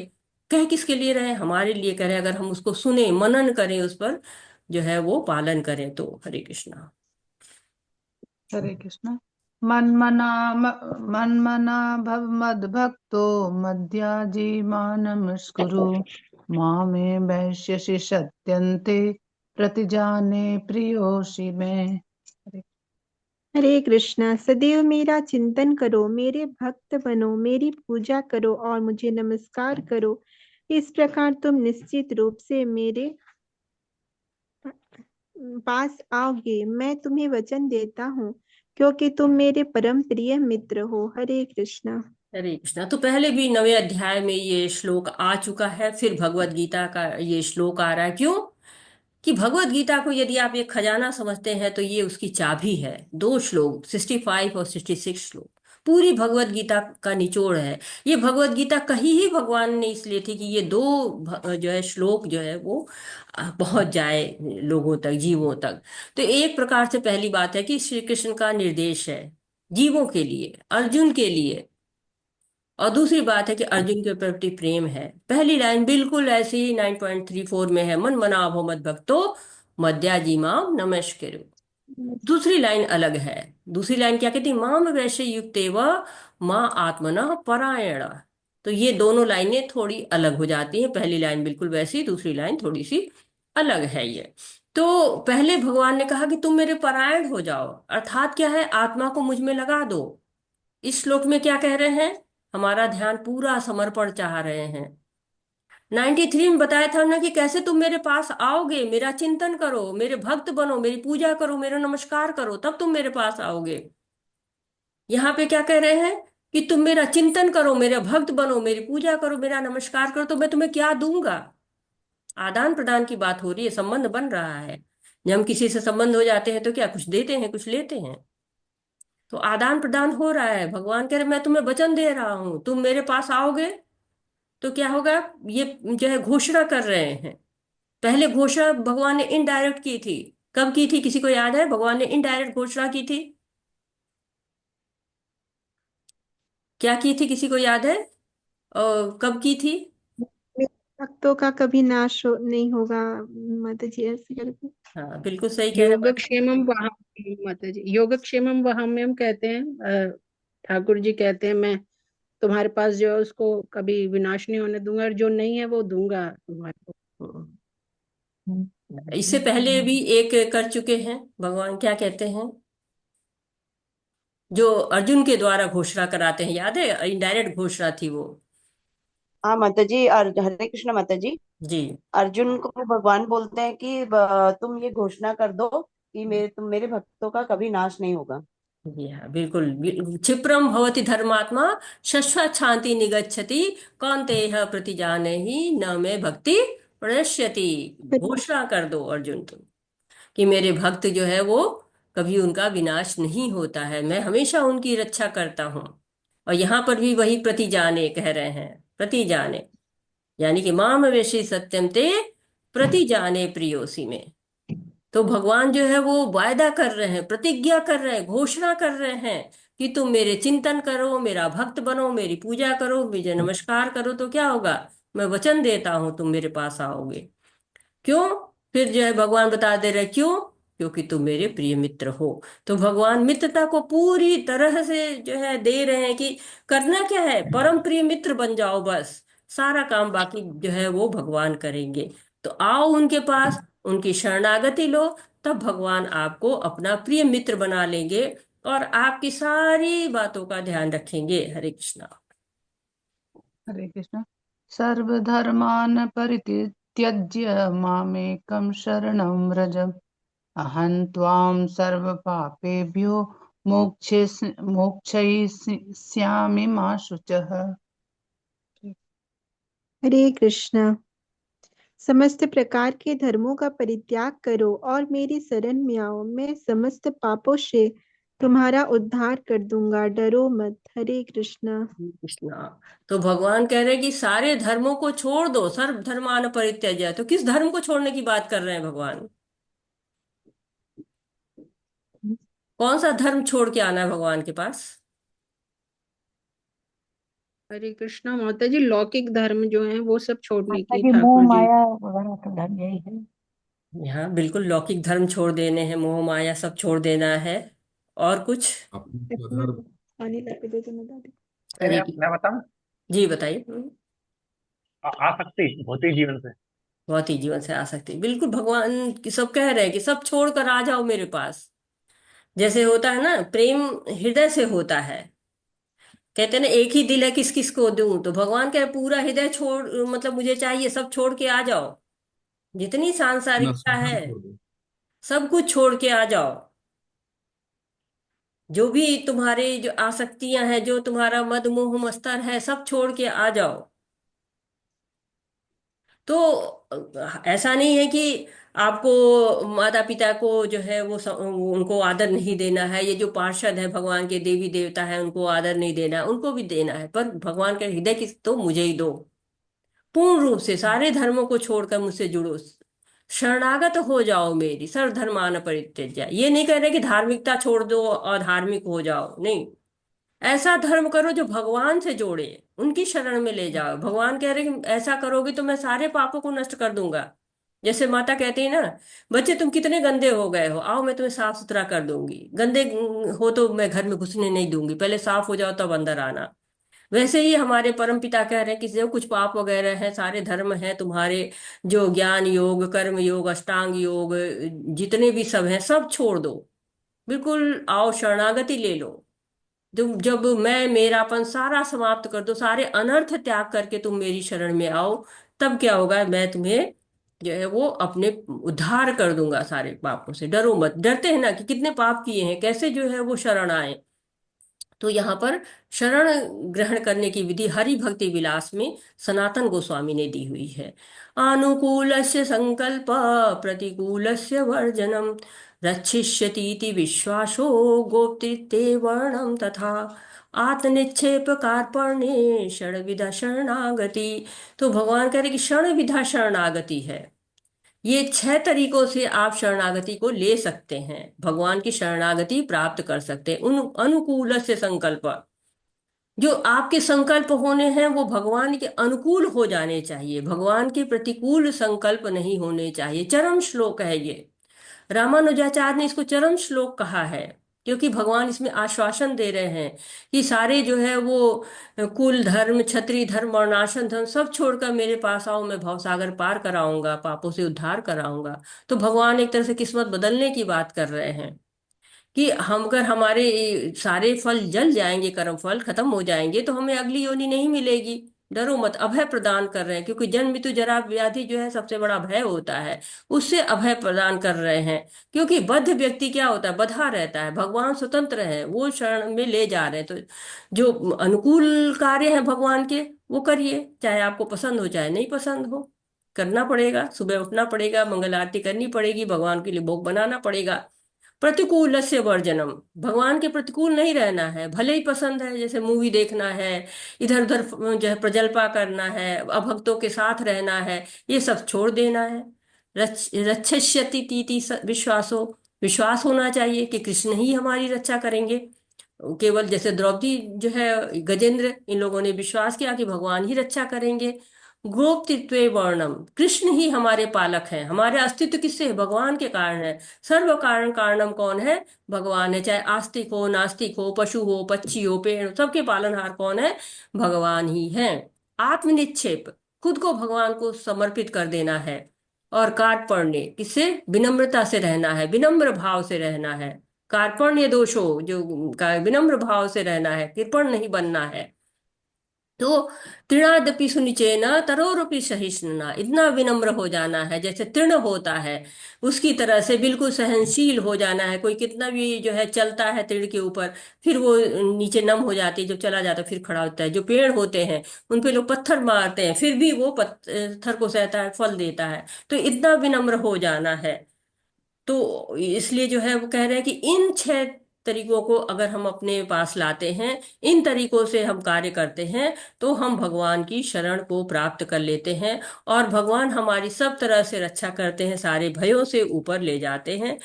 कह किसके लिए रहे? हमारे लिए कह रहे हैं। अगर हम उसको सुने, मनन करें, उस पर जो है वो पालन करें तो। हरे कृष्णा। हरे कृष्ण। मन्मना भव मद्भक्तो मद्याजी मानमस्कुरु, मामे वैश्यसि सत्यन्ते प्रतिजाने प्रियोषि मे। हरे कृष्णा। सदैव मेरा चिंतन करो, मेरे भक्त बनो, मेरी पूजा करो और मुझे नमस्कार करो। इस प्रकार तुम निश्चित रूप से मेरे पास आओगे। मैं तुम्हें वचन देता हूँ, क्योंकि तुम मेरे परम प्रिय मित्र हो। हरे कृष्णा। हरे कृष्णा। तो पहले भी 9वें अध्याय में ये श्लोक आ चुका है, फिर भगवत गीता का ये श्लोक आ रहा है। क्यों? कि भगवत गीता को यदि आप एक खजाना समझते हैं तो ये उसकी चाबी है। 2 श्लोक, 65 और 66 श्लोक, पूरी भगवत गीता का निचोड़ है। ये भगवत गीता कही ही भगवान ने इसलिए थी कि ये जो है श्लोक जो है वो पहुंच जाए लोगों तक, जीवों तक। तो एक प्रकार से पहली बात है कि श्री कृष्ण का निर्देश है जीवों के लिए, अर्जुन के लिए। और दूसरी बात है कि अर्जुन के प्रति प्रेम है। पहली लाइन बिल्कुल ऐसी ही 9.34 में है, मन मना भो मद भक्तो मद्याजीमाम नमस्कुरु। दूसरी लाइन अलग है। दूसरी लाइन क्या कहती है, माम वैश्य युक्तेव माँ आत्मना परायण। तो ये दोनों लाइनें थोड़ी अलग हो जाती हैं, पहली लाइन बिल्कुल वैसी, दूसरी लाइन थोड़ी सी अलग है ये। तो पहले भगवान ने कहा कि तुम मेरे परायण हो जाओ, अर्थात क्या है, आत्मा को मुझ में लगा दो। इस श्लोक में क्या कह रहे हैं, हमारा ध्यान पूरा समर्पण चाह रहे हैं। 93 में बताया था ना कि कैसे तुम मेरे पास आओगे, मेरा चिंतन करो, मेरे भक्त बनो, मेरी पूजा करो, मेरा नमस्कार करो, तब तुम मेरे पास आओगे। यहाँ पे क्या कह रहे हैं कि तुम मेरा चिंतन करो, मेरे भक्त बनो, मेरी पूजा करो, मेरा नमस्कार करो, तो मैं तुम्हें क्या दूंगा। आदान प्रदान की बात हो रही है, संबंध बन रहा है। जब हम किसी से संबंध हो जाते हैं तो क्या कुछ देते हैं कुछ लेते हैं, तो आदान प्रदान हो रहा है। भगवान कह रहे मैं तुम्हें वचन दे रहा हूं, तुम मेरे पास आओगे तो क्या होगा, ये जो है घोषणा कर रहे हैं। पहले घोषणा भगवान ने इनडायरेक्ट की थी। कब की थी, किसी को याद है, भगवान ने इनडायरेक्ट घोषणा की थी, क्या की थी, किसी को याद है, और कब की थी। मेरे भक्तों का कभी नाश नहीं होगा माता जी, ऐसे करके। हाँ बिल्कुल सही कह रहे हैं। योगक्षेमम वहाम्यम माता जी, योगक्षेमम वहाम्यम कहते हैं। ठाकुर जी कहते हैं मैं तुम्हारे पास जो है उसको कभी विनाश नहीं होने दूंगा, और जो नहीं है वो दूंगा तुम्हारे को। इससे पहले भी एक कर चुके हैं भगवान, क्या कहते हैं, जो अर्जुन के द्वारा घोषणा कराते हैं, याद है, इनडायरेक्ट घोषणा थी वो। हाँ माता जी, और हरे कृष्ण माता जी। जी अर्जुन को भगवान बोलते हैं कि तुम ये घोषणा कर दो कि तुम मेरे भक्तों का कभी नाश नहीं होगा। जी हाँ बिल्कुल, क्षिप्रम भवति धर्मात्मा शश्वत शांति निगच्छति कौन्तेय प्रतिजानहि न मे भक्ति प्रणश्यति। घोषणा कर दो अर्जुन तुम कि मेरे भक्त जो है वो कभी उनका विनाश नहीं होता है, मैं हमेशा उनकी रक्षा करता हूँ। और यहाँ पर भी वही प्रतिजाने कह रहे हैं, प्रतिजाने, यानी कि माम वेशी सत्यम ते प्रतिजाने प्रियोसी में। तो भगवान जो है वो वायदा कर रहे हैं, प्रतिज्ञा कर रहे हैं, घोषणा कर रहे हैं कि तुम मेरे चिंतन करो, मेरा भक्त बनो, मेरी पूजा करो, मुझे नमस्कार करो, तो क्या होगा, मैं वचन देता हूं तुम मेरे पास आओगे। क्यों, फिर जो है भगवान बता दे रहे क्यों, क्योंकि तुम मेरे प्रिय मित्र हो। तो भगवान मित्रता को पूरी तरह से जो है दे रहे हैं कि करना क्या है, परम प्रिय मित्र बन जाओ, बस सारा काम बाकी जो है वो भगवान करेंगे। तो आओ उनके पास, उनकी शरणागति लो, तब भगवान आपको अपना प्रिय मित्र बना लेंगे और आपकी सारी बातों का ध्यान रखेंगे। हरे कृष्णा। हरे कृष्ण। सर्वधर्मान् परित्यज्य मामेकं शरणं व्रज, अहं त्वां सर्वपापेभ्यो मोक्षयिष्यामि मा शुचः। हरे कृष्णा। समस्त प्रकार के धर्मों का परित्याग करो और मेरी शरण में आओ, मैं समस्त पापों से तुम्हारा उद्धार कर दूंगा, डरो मत। हरे कृष्णा। कृष्णा। तो भगवान कह रहे हैं कि सारे धर्मों को छोड़ दो, सर्व धर्मान परित्यज्य। तो किस धर्म को छोड़ने की बात कर रहे हैं भगवान, कौन सा धर्म छोड़ के आना है भगवान के पास। हरे कृष्णा माता जी, लौकिक धर्म जो है वो सब छोड़ने माता की जी मोह ठाकुर जी। माया वगैरह तो धर्म यही है। हाँ बिल्कुल, लौकिक धर्म छोड़ देने हैं, मोह माया सब छोड़ देना है। और कुछ, अपने इतना स्वधर्म पानी ला के दे दो मैं दादी। हरे मैं बताऊं, जी बताइए। आसक्ति भौतिक जीवन से। बहुत ही जीवन से आ सकती है, बिल्कुल भगवान की सब कह रहे हैं कि सब छोड़कर आ जाओ मेरे पास। जैसे होता है ना, प्रेम हृदय से होता है, कहते हैं ना एक ही दिल है किस किस को दूं, तो भगवान कह पूरा हृदय छोड़, मतलब मुझे चाहिए, सब छोड़ के आ जाओ, जितनी अपना सांसारिकता है स्वधर्म छोड़ दो। सब कुछ छोड़ के आ जाओ। जो भी तुम्हारे जो आसक्तियां हैं, जो तुम्हारा मद मोह मत्सर है, सब छोड़ के आ जाओ। तो ऐसा नहीं है कि आपको माता पिता को जो है वो उनको आदर नहीं देना है, ये जो पार्षद है भगवान के, देवी देवता है, उनको आदर नहीं देना है, उनको भी देना है, पर भगवान के हृदय की तो मुझे ही दो। पूर्ण रूप से सारे धर्मों को छोड़कर मुझसे जुड़ो, शरणागत हो जाओ मेरी, सर्वधर्मान परित्यज्य। ये नहीं कह रहे कि धार्मिकता छोड़ दो और धार्मिक हो जाओ, नहीं, ऐसा धर्म करो जो भगवान से जोड़े, उनकी शरण में ले जाओ। भगवान कह रहे हैं कि ऐसा करोगे तो मैं सारे पापों को नष्ट कर दूंगा। जैसे माता कहती है ना, बच्चे तुम कितने गंदे हो गए हो, आओ मैं तुम्हें साफ सुथरा कर दूंगी। गंदे हो तो मैं घर में घुसने नहीं दूंगी, पहले साफ हो जाओ तब अंदर आना। वैसे ही हमारे परम पिता कह रहे हैं कि जो कुछ पाप वगैरह है, सारे धर्म हैं तुम्हारे, जो ज्ञान योग, कर्म योग, अष्टांग योग, जितने भी सब हैं सब छोड़ दो। बिल्कुल आओ, शरणागति ले लो। तुम जब मैं मेरापन सारा समाप्त कर दो, सारे अनर्थ त्याग करके तुम मेरी शरण में आओ, तब क्या होगा, मैं तुम्हें जो है वो अपने उद्धार कर दूंगा सारे पापों से। डरो मत। डरते हैं ना कि कितने पाप किए हैं, कैसे जो है वो शरण आए। तो यहाँ पर शरण ग्रहण करने की विधि हरि भक्ति विलास में सनातन गोस्वामी ने दी हुई है। अनुकूलस्य संकल्प प्रतिकूलस्य वर्जनम रक्षिष्यतीति विश्वासो गोप्तृत्वे वर्णम तथा आत्मनिक्षेप कार्पण्ये षड्विधा शरणागति। तो भगवान कह रहे कि षड्विधा शरणागति है। ये 6 तरीकों से आप शरणागति को ले सकते हैं, भगवान की शरणागति प्राप्त कर सकते हैं। उन अनुकूल से संकल्प, जो आपके संकल्प होने हैं वो भगवान के अनुकूल हो जाने चाहिए, भगवान के प्रतिकूल संकल्प नहीं होने चाहिए। चरम श्लोक है ये। रामानुजाचार्य ने इसको चरम श्लोक कहा है, क्योंकि भगवान इसमें आश्वासन दे रहे हैं कि सारे जो है वो कुल धर्म, क्षत्रिय धर्म, वर्णाश्रम धर्म सब छोड़कर मेरे पास आओ, मैं भवसागर पार कराऊंगा, पापों से उद्धार कराऊंगा। तो भगवान एक तरह से किस्मत बदलने की बात कर रहे हैं कि हम अगर हमारे सारे फल जल जाएंगे, कर्म फल खत्म हो जाएंगे, तो हमें अगली योनि नहीं मिलेगी। डरो मत, अभय प्रदान कर रहे हैं, क्योंकि जन्म मृत्यु जरा व्याधि जो है सबसे बड़ा भय होता है, उससे अभय प्रदान कर रहे हैं। क्योंकि बद्ध व्यक्ति क्या होता है, बंधा रहता है, भगवान स्वतंत्र है, वो शरण में ले जा रहे हैं। तो जो अनुकूल कार्य है भगवान के, वो करिए, चाहे आपको पसंद हो चाहे नहीं पसंद हो। करना पड़ेगा, सुबह उठना पड़ेगा, मंगल आरती करनी पड़ेगी, भगवान के लिए भोग बनाना पड़ेगा। प्रतिकूल से वर्जनम, भगवान के प्रतिकूल नहीं रहना है। भले ही पसंद है, जैसे मूवी देखना है, इधर उधर जो है प्रजल्पा करना है, अभक्तों के साथ रहना है, ये सब छोड़ देना है। रक्षस्यति तीति विश्वासो, विश्वास होना चाहिए कि कृष्ण ही हमारी रक्षा करेंगे। केवल जैसे द्रौपदी जो है, गजेंद्र, इन लोगों ने विश्वास किया कि भगवान ही रक्षा करेंगे। गोप्तृत्वे वर्णम, कृष्ण ही हमारे पालक हैं। हमारे अस्तित्व किससे है, भगवान के कारण है। सर्व कारण कारणम कौन है, भगवान है। चाहे आस्तिक हो, नास्तिक हो, पशु हो, पक्षी हो, पेड़ हो, सबके पालनहार कौन है, भगवान ही है। आत्मनिक्षेप, खुद को भगवान को समर्पित कर देना है। और कार्पण्य, किससे, विनम्रता से रहना है, विनम्र भाव से रहना है। कार्पण्य दोषो, जो विनम्र भाव से रहना है, कृपण नहीं बनना है। तो तृणादपि सुनिचेन तरोरपि सहिष्णुना, इतना विनम्र हो जाना है जैसे तृण होता है, उसकी तरह से बिल्कुल सहनशील हो जाना है। कोई कितना भी जो है चलता है तृण के ऊपर, फिर वो नीचे नम हो जाती है, जब चला जाता है फिर खड़ा होता है। जो पेड़ होते हैं उन पे लोग पत्थर मारते हैं, फिर भी वो पत्थर को सहता है, फल देता है। तो इतना विनम्र हो जाना है। तो इसलिए जो है वो कह रहे हैं कि इन 6 तरीकों को अगर हम अपने पास लाते हैं, इन तरीकों से हम कार्य करते हैं, तो हम भगवान की शरण को प्राप्त कर लेते हैं। और भगवान हमारी सब तरह से रक्षा करते हैं, सारे भयों से ऊपर ले जाते हैं।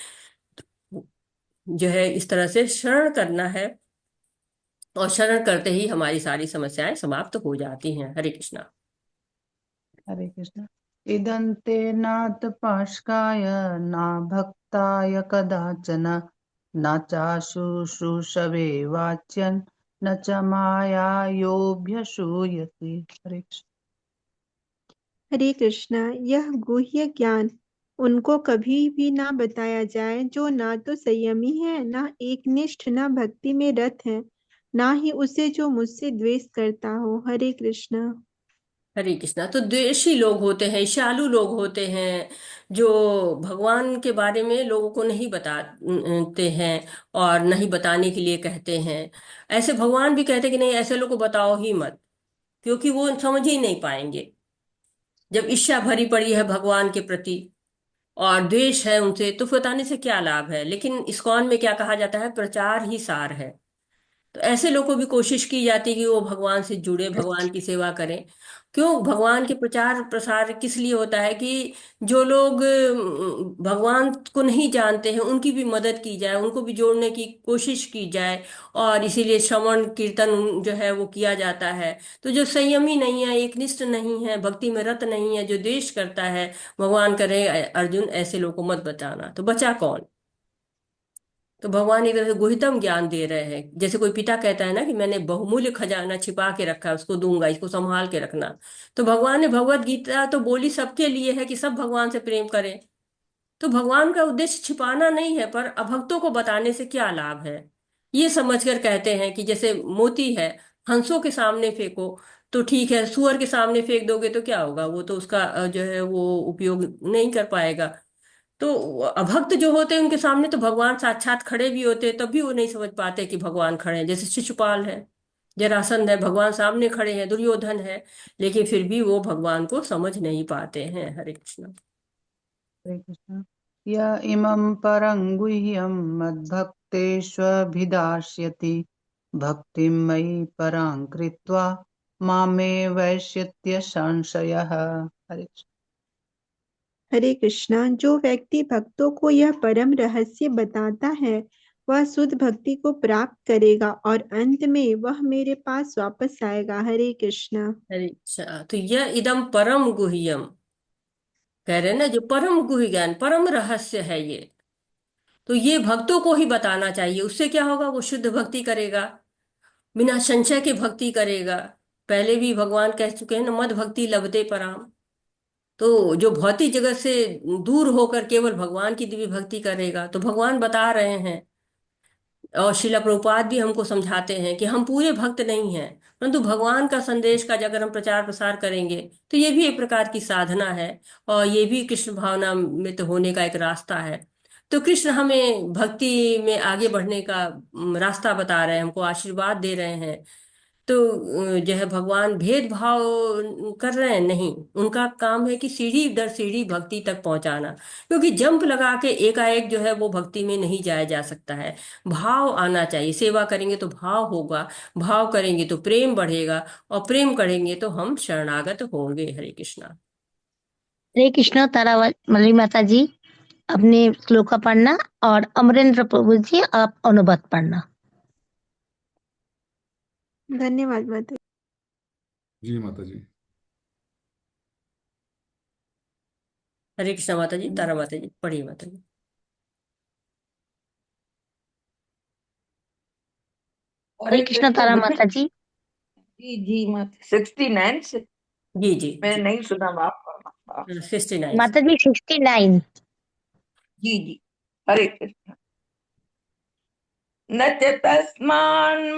जो है इस तरह से शरण करना है, और शरण करते ही हमारी सारी समस्याएं समाप्त हो जाती हैं। हरे कृष्णा। हरे कृष्ण। इदन्ते नातपाष्काय न भक्ताय कदाचन न चाशुश्रूषवे वाच्यन् न च मायायोऽभ्यसूयते। हरे कृष्ण। हरे कृष्णा। यह गुह्य ज्ञान उनको कभी भी ना बताया जाए जो ना तो संयमी है, ना एकनिष्ठ, ना भक्ति में रत है, ना ही उसे जो मुझसे द्वेष करता हो। हरे कृष्णा। हरे कृष्णा। तो द्वेषी लोग होते हैं, ईर्ष्यालु लोग होते हैं, जो भगवान के बारे में लोगों को नहीं बताते हैं और नहीं बताने के लिए कहते हैं। ऐसे भगवान भी कहते हैं कि नहीं, ऐसे लोगों को बताओ ही मत, क्योंकि वो समझ ही नहीं पाएंगे। जब ईर्ष्या भरी पड़ी है भगवान के प्रति और द्वेष है उनसे, तो बताने से क्या लाभ है। लेकिन इस्कॉन में क्या कहा जाता है, प्रचार ही सार है। तो ऐसे लोगों को भी कोशिश की जाती है कि वो भगवान से जुड़े, भगवान की सेवा करें। क्यों भगवान के प्रचार प्रसार किस लिए होता है कि जो लोग भगवान को नहीं जानते हैं उनकी भी मदद की जाए, उनको भी जोड़ने की कोशिश की जाए। और इसीलिए श्रवण कीर्तन जो है वो किया जाता है। तो जो संयमी नहीं है, एकनिष्ठ नहीं है, भक्ति में रत नहीं है, जो द्वेष करता है, भगवान करे अर्जुन ऐसे लोगों को मत बचाना। तो बचा कौन? तो भगवान एक तरह से गुहितम ज्ञान दे रहे हैं। जैसे कोई पिता कहता है ना कि मैंने बहुमूल्य खजाना छिपा के रखा है, उसको दूंगा, इसको संभाल के रखना। तो भगवान ने भगवत गीता तो बोली सबके लिए है कि सब भगवान से प्रेम करें। तो भगवान का उद्देश्य छिपाना नहीं है, पर अभक्तों को बताने से क्या लाभ है, ये समझकर कहते हैं कि जैसे मोती है, हंसों के सामने फेंको तो ठीक है, सुअर के सामने फेंक दोगे तो क्या होगा, वो तो उसका जो है वो उपयोग नहीं कर पाएगा। तो अभक्त जो होते हैं उनके सामने तो भगवान साक्षात खड़े भी होते हैं, तब भी वो नहीं समझ पाते कि भगवान खड़े हैं। जैसे शिशुपाल है, जरासंध है, भगवान सामने खड़े हैं, दुर्योधन है, लेकिन फिर भी वो भगवान को समझ नहीं पाते हैं। हरे कृष्ण। हरे कृष्ण। य इमं परं गुह्यं मद्भक्तेष्वभिधास्यति भक्तिं मयि परां कृत्वा मामे वैश्यत्य संशयः। हरे कृष्ण। हरे कृष्णा। जो व्यक्ति भक्तों को यह परम रहस्य बताता है वह शुद्ध भक्ति को प्राप्त करेगा और अंत में वह मेरे पास वापस आएगा। हरे कृष्णा। हरे कृष्ण। तो यह इदम परम गुह्यम कह रहे हैं ना, जो परम गुह्य ज्ञान, परम रहस्य है ये, तो ये भक्तों को ही बताना चाहिए। उससे क्या होगा, वो शुद्ध भक्ति करेगा, बिना संशय के भक्ति करेगा। पहले भी भगवान कह चुके हैं ना, मद भक्ति लभते पराम। तो जो भौतिक जगत से दूर होकर केवल भगवान की दिव्य भक्ति करेगा, तो भगवान बता रहे हैं, और शिला प्रभुपाद भी हमको समझाते हैं कि हम पूरे भक्त नहीं हैं, परंतु भगवान का संदेश का अगर हम प्रचार प्रसार करेंगे तो ये भी एक प्रकार की साधना है, और ये भी कृष्ण भावना में तो होने का एक रास्ता है। तो कृष्ण हमें भक्ति में आगे बढ़ने का रास्ता बता रहे हैं, हमको आशीर्वाद दे रहे हैं। तो जो है भगवान भेदभाव कर रहे हैं नहीं, उनका काम है कि सीढ़ी दर सीढ़ी भक्ति तक पहुंचाना। क्योंकि जंप लगा के एकाएक जो है वो भक्ति में नहीं जाया जा सकता है। भाव आना चाहिए, सेवा करेंगे तो भाव होगा, भाव करेंगे तो प्रेम बढ़ेगा, और प्रेम करेंगे तो हम शरणागत होंगे। हरे कृष्णा। हरे कृष्ण। तारावली माता जी अपने श्लोका पढ़ना, और अमरेंद्र प्रभु जी आप अनुवाद पढ़ना। धन्यवाद माता। जी माता जी। हरे कृष्णा माता जी। तारा माता जी पढ़िए माता जी। हरे कृष्ण तारा माता जी। जी जी माता 69 से जी जी मैंने जी। नहीं सुना, माफ करना। 69। माता जी 69। जी जी। हरे कृष्ण। न च तस्मान्मनुष्येषु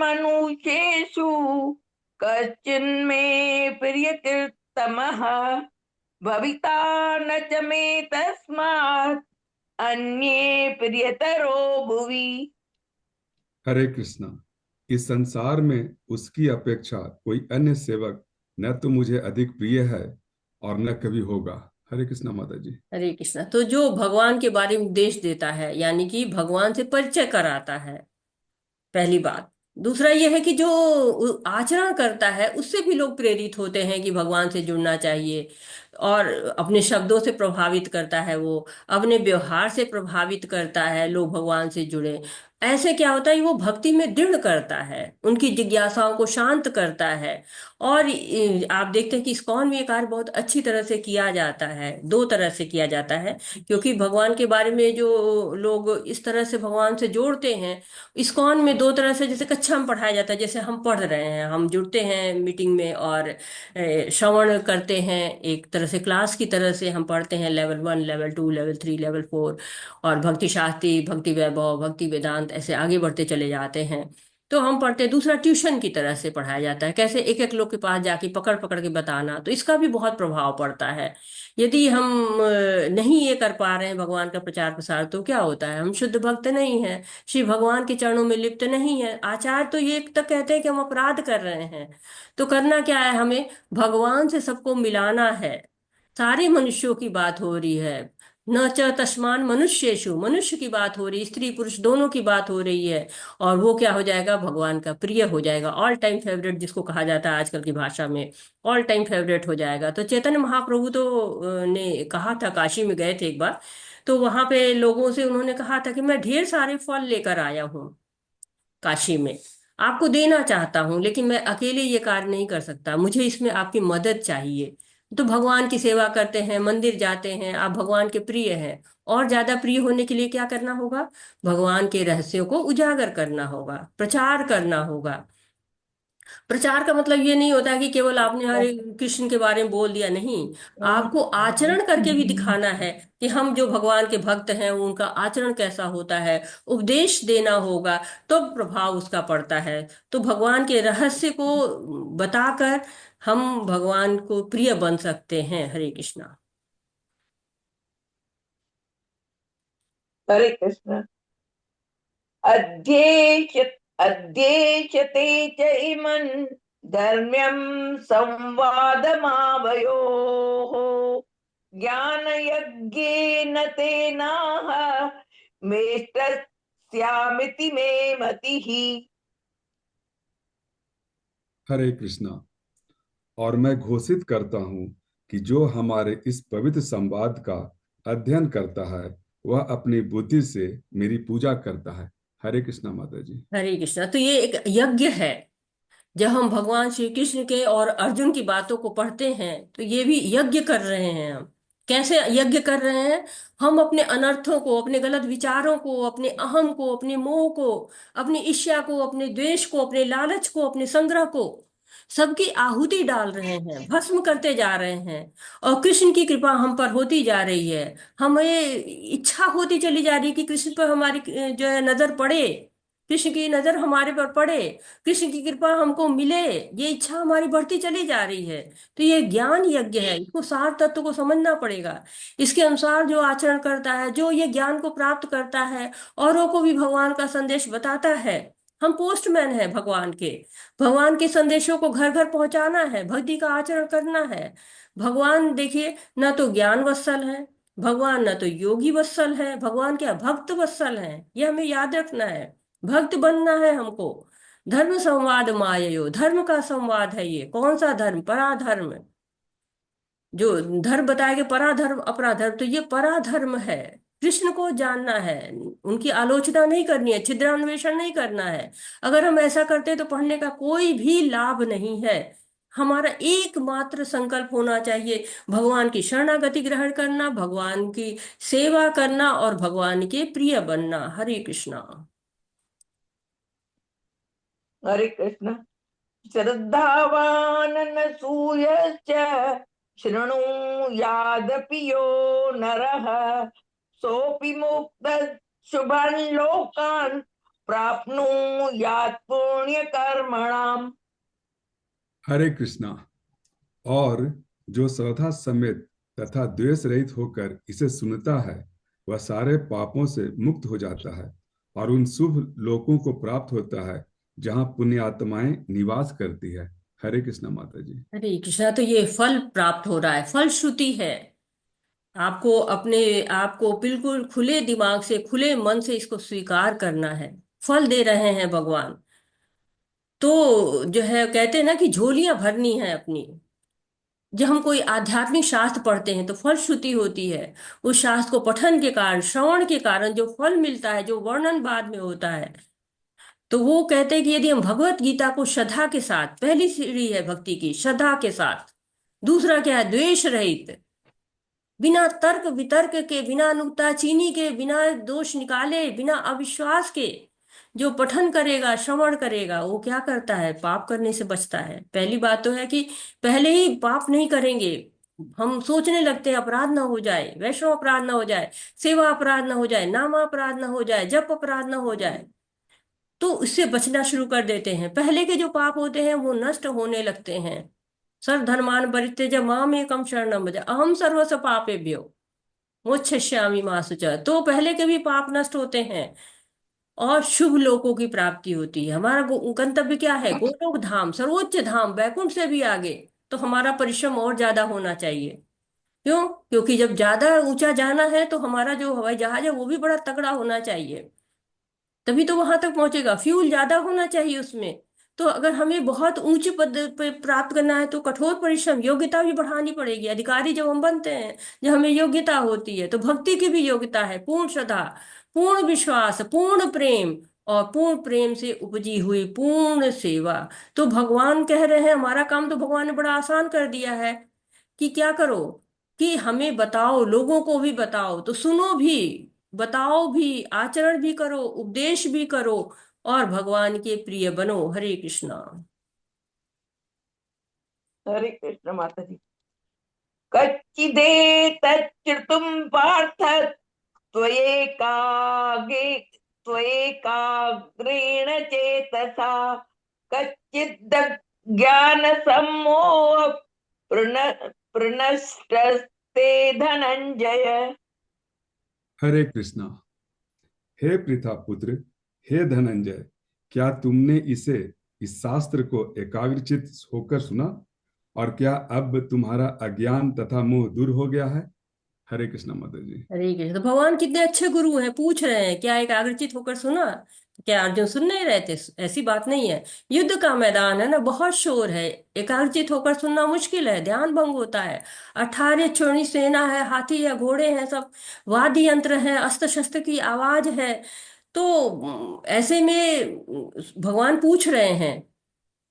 कश्चिन्मे प्रियकृतमः भविता न च मे तस्मात् अन्ये प्रियतरो भुवि। हरे कृष्णा। इस संसार में उसकी अपेक्षा कोई अन्य सेवक न तो मुझे अधिक प्रिय है और न कभी होगा। हरे कृष्णा माता जी। हरे कृष्णा। तो जो भगवान के बारे में उपदेश देता है, यानी कि भगवान से परिचय कराता है, पहली बात। दूसरा यह है कि जो आचरण करता है उससे भी लोग प्रेरित होते हैं कि भगवान से जुड़ना चाहिए। और अपने शब्दों से प्रभावित करता है, वो अपने व्यवहार से प्रभावित करता है, लोग भगवान से जुड़े। ऐसे क्या होता है, वो भक्ति में दृढ़ करता है, उनकी जिज्ञासाओं को शांत करता है। और आप देखते हैं कि इस्कॉन में ये कार्य बहुत अच्छी तरह से किया जाता है, दो तरह से किया जाता है। क्योंकि भगवान के बारे में जो लोग इस तरह से भगवान से जोड़ते हैं, इस्कॉन में दो तरह से जैसे कक्षा में पढ़ाया जाता है। जैसे हम पढ़ रहे हैं, हम जुड़ते हैं मीटिंग में और श्रवण करते हैं, एक तरह से क्लास की तरह से हम पढ़ते हैं, लेवल 1, लेवल 2, लेवल 3, लेवल 4। और भक्ति शास्त्री, भक्ति वैभव, भक्ति वेदांत ऐसे आगे बढ़ते चले जाते हैं। तो हम पढ़ते हैं। दूसरा ट्यूशन की तरह से पढ़ाया जाता है, कैसे एक एक लोग के पास जाके पकड़ पकड़ के बताना। तो इसका भी बहुत प्रभाव पड़ता है। यदि हम नहीं ये कर पा रहे हैं भगवान का प्रचार प्रसार, तो क्या होता है, हम शुद्ध भक्त नहीं है, श्री भगवान के चरणों में लिप्त नहीं है। आचार्य तो ये तक कहते हैं कि हम अपराध कर रहे हैं। तो करना क्या है, हमें भगवान से सबको मिलाना है। सारे मनुष्यों की बात हो रही है, न च तस्मान मनुष्येषु, मनुष्य की बात हो रही, स्त्री पुरुष दोनों की बात हो रही है। और वो क्या हो जाएगा, भगवान का प्रिय हो जाएगा, ऑल टाइम फेवरेट जिसको कहा जाता है आजकल की भाषा में, ऑल टाइम फेवरेट हो जाएगा। तो चैतन्य महाप्रभु तो ने कहा था, काशी में गए थे एक बार, तो वहां पे लोगों से उन्होंने कहा था कि मैं ढेर सारे फल लेकर आया हूँ काशी में, आपको देना चाहता हूं, लेकिन मैं अकेले ये कार्य नहीं कर सकता, मुझे इसमें आपकी मदद चाहिए। तो भगवान की सेवा करते हैं, मंदिर जाते हैं, आप भगवान के प्रिय हैं, और ज्यादा प्रिय होने के लिए क्या करना होगा, भगवान के रहस्यों को उजागर करना होगा, प्रचार करना होगा। प्रचार का मतलब ये नहीं होता है कि केवल आपने हरे कृष्ण के बारे में बोल दिया, नहीं, आपको आचरण करके भी दिखाना है कि हम जो भगवान के भक्त हैं उनका आचरण कैसा होता है, उपदेश देना होगा, तो प्रभाव उसका पड़ता है। तो भगवान के रहस्य को बताकर हम भगवान को प्रिय बन सकते हैं। हरे कृष्णा। हरे कृष्ण। अध्येश अध्येशते च इमं धर्म्यं संवादमावयोः ज्ञानयज्ञेन तेनाह मेष्टस्यामिति मे मतिः। हरे कृष्णा। और मैं घोषित करता हूँ कि जो हमारे इस पवित्र संवाद का अध्ययन करता है वह अपनी बुद्धि से मेरी पूजा करता है। हरे कृष्णा माता जी। हरे कृष्णा। तो ये एक यज्ञ है। जब हम भगवान श्री कृष्ण के और अर्जुन की बातों को पढ़ते हैं तो ये भी यज्ञ कर रहे हैं हम। कैसे यज्ञ कर रहे हैं, हम अपने अनर्थों को, अपने गलत विचारों को, अपने अहम को, अपने मोह को, अपनी ईर्ष्या को, अपने द्वेष को, अपने लालच को, अपने संग्रह को, सबकी आहुति डाल रहे हैं, भस्म करते जा रहे हैं। और कृष्ण की कृपा हम पर होती जा रही है। हमें इच्छा होती चली जा रही है कि कृष्ण पर हमारी जो है नजर पड़े, कृष्ण की नजर हमारे पर पड़े, कृष्ण की कृपा हमको मिले, ये इच्छा हमारी बढ़ती चली जा रही है। तो ये ज्ञान यज्ञ है, इसको सार तत्व को समझना पड़ेगा। इसके अनुसार जो आचरण करता है, जो ये ज्ञान को प्राप्त करता है, औरों को भी भगवान का संदेश बताता है। हम पोस्टमैन हैं भगवान के। भगवान के संदेशों को घर घर पहुंचाना है, भक्ति का आचरण करना है। भगवान देखिए, ना तो ज्ञान वत्सल है भगवान, ना तो योगी वत्सल है भगवान, क्या भक्त वत्सल है, ये हमें याद रखना है। भक्त बनना है हमको। धर्म संवाद माययो, धर्म का संवाद है ये। कौन सा धर्म, पराधर्म। जो धर्म बताया कि पराधर्म अपराधर्म, तो ये पराधर्म है। कृष्ण को जानना है, उनकी आलोचना नहीं करनी है, छिद्रान्वेषण नहीं करना है। अगर हम ऐसा करते हैं तो पढ़ने का कोई भी लाभ नहीं है। हमारा एकमात्र संकल्प होना चाहिए, भगवान की शरणागति ग्रहण करना, भगवान की सेवा करना और भगवान के प्रिय बनना। हरे कृष्णा। हरे कृष्ण। श्रद्धावान नसूयश्च शृणुयादपि यो नरः सोऽपि मुक्तः शुभान् लोकान् प्राप्नुयात् पुण्यकर्मणाम्। हरे कृष्णा। और जो श्रद्धा समेत तथा द्वेष रहित होकर इसे सुनता है वह सारे पापों से मुक्त हो जाता है और उन शुभ लोकों को प्राप्त होता है जहाँ पुण्य आत्माएं निवास करती है। हरे कृष्णा माता जी। हरे कृष्णा। तो ये फल प्राप्त हो रहा है, फल श्रुति है। आपको अपने आप को बिल्कुल खुले दिमाग से, खुले मन से इसको स्वीकार करना है। फल दे रहे हैं भगवान। तो जो है कहते हैं ना कि झोलियां भरनी है अपनी। जब हम कोई आध्यात्मिक शास्त्र पढ़ते हैं तो फल श्रुति होती है। उस शास्त्र को पठन के कारण, श्रवण के कारण जो फल मिलता है, जो वर्णन बाद में होता है, तो वो कहते हैं कि यदि हम भगवत गीता को श्रद्धा के साथ, पहली सीढ़ी है भक्ति की, श्रद्धा के साथ। दूसरा क्या है, द्वेष रहित, बिना तर्क वितर्क के, बिना नुक्ताचीनी के, बिना दोष निकाले, बिना अविश्वास के जो पठन करेगा, श्रवण करेगा, वो क्या करता है, पाप करने से बचता है। पहली बात तो है कि पहले ही पाप नहीं करेंगे। हम सोचने लगते हैं अपराध ना हो जाए, वैष्णव अपराध ना हो जाए, सेवा अपराध ना हो जाए, नाम अपराध ना हो जाए, जप अपराध ना हो जाए, तो इससे बचना शुरू कर देते हैं। पहले के जो पाप होते हैं वो नष्ट होने लगते हैं। सर्वधर्मान् परित्यज्य मामेकं शरणं व्रज अहम सर्वस्व पापेभ्यो मोक्षयिष्यामि मा शुचः। तो पहले के भी पाप नष्ट होते हैं और शुभ लोकों की प्राप्ति होती है। हमारा गंतव्य क्या है, गोलोक धाम, सर्वोच्च धाम, वैकुंठ से भी आगे। तो हमारा परिश्रम और ज्यादा होना चाहिए। क्यों? क्योंकि जब ज्यादा ऊंचा जाना है तो हमारा जो हवाई जहाज है वो भी बड़ा तगड़ा होना चाहिए, तभी तो वहां तक पहुंचेगा। फ्यूल ज्यादा होना चाहिए उसमें। तो अगर हमें बहुत ऊंचे पद पे प्राप्त करना है तो कठोर परिश्रम, योग्यता भी बढ़ानी पड़ेगी। अधिकारी जब हम बनते हैं, जब हमें योग्यता होती है, तो भक्ति की भी योग्यता है। पूर्ण श्रद्धा, पूर्ण विश्वास, पूर्ण प्रेम, और पूर्ण प्रेम से उपजी हुई पूर्ण सेवा। तो भगवान कह रहे हैं, हमारा काम तो भगवान ने बड़ा आसान कर दिया है कि क्या करो, कि हमें बताओ, लोगों को भी बताओ, तो सुनो भी, बताओ भी, आचरण भी करो, उपदेश भी करो, और भगवान के प्रिय बनो। हरे कृष्णा। हरे कृष्ण माता जी। कच्चिदेतच्छ्रुतुं पार्थ त्वयेकागे त्वयेकाग्रेण चेतसा कच्चिद् ज्ञानसम्मोह प्रणष्टस्ते धनंजय। हरे कृष्णा। हे पृथा पुत्र, हे धनंजय, क्या तुमने इस शास्त्र को एकाग्रचित होकर सुना? और क्या अब तुम्हारा अज्ञान तथा मोह दूर हो गया है? हरे कृष्णा माता जी। हरे कृष्ण। तो भगवान कितने अच्छे गुरु हैं, पूछ रहे हैं क्या एकाग्रचित होकर सुना? क्या अर्जुन सुन नहीं रहे थे? ऐसी बात नहीं है। युद्ध का मैदान है ना, बहुत शोर है, एकाग्रचित होकर सुनना मुश्किल है, ध्यान भंग होता है। 18 छोड़ी सेना है, हाथी है, घोड़े हैं, सब वाद्य यंत्र है, अस्त्र शस्त्र की आवाज है। तो ऐसे में भगवान पूछ रहे हैं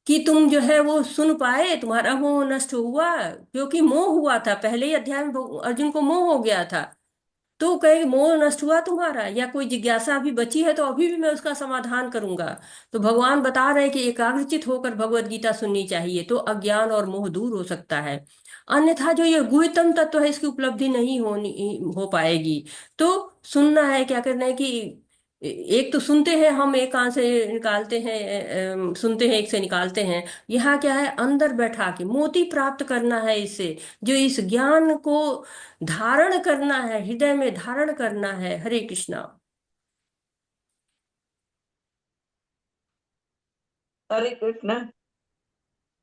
कि तुम जो है वो सुन पाए, तुम्हारा मोह नष्ट हुआ? क्योंकि मोह हुआ था, पहले ही अध्याय में अर्जुन को मोह हो गया था। तो कहे मोह नष्ट हुआ तुम्हारा, या कोई जिज्ञासा अभी बची है तो अभी भी मैं उसका समाधान करूंगा। तो भगवान बता रहे हैं कि एकाग्रचित होकर भगवत गीता सुननी चाहिए, तो अज्ञान और मोह दूर हो सकता है। अन्यथा जो ये गुह्यतम तत्व है, इसकी उपलब्धि नहीं हो पाएगी। तो सुनना है, क्या करना है कि एक तो सुनते हैं हम, एक कान से निकालते हैं, सुनते हैं एक से निकालते हैं। यहाँ क्या है, अंदर बैठा के मोती प्राप्त करना है इससे, जो इस ज्ञान को धारण करना है, हृदय में धारण करना है। हरे कृष्णा। हरे कृष्ण।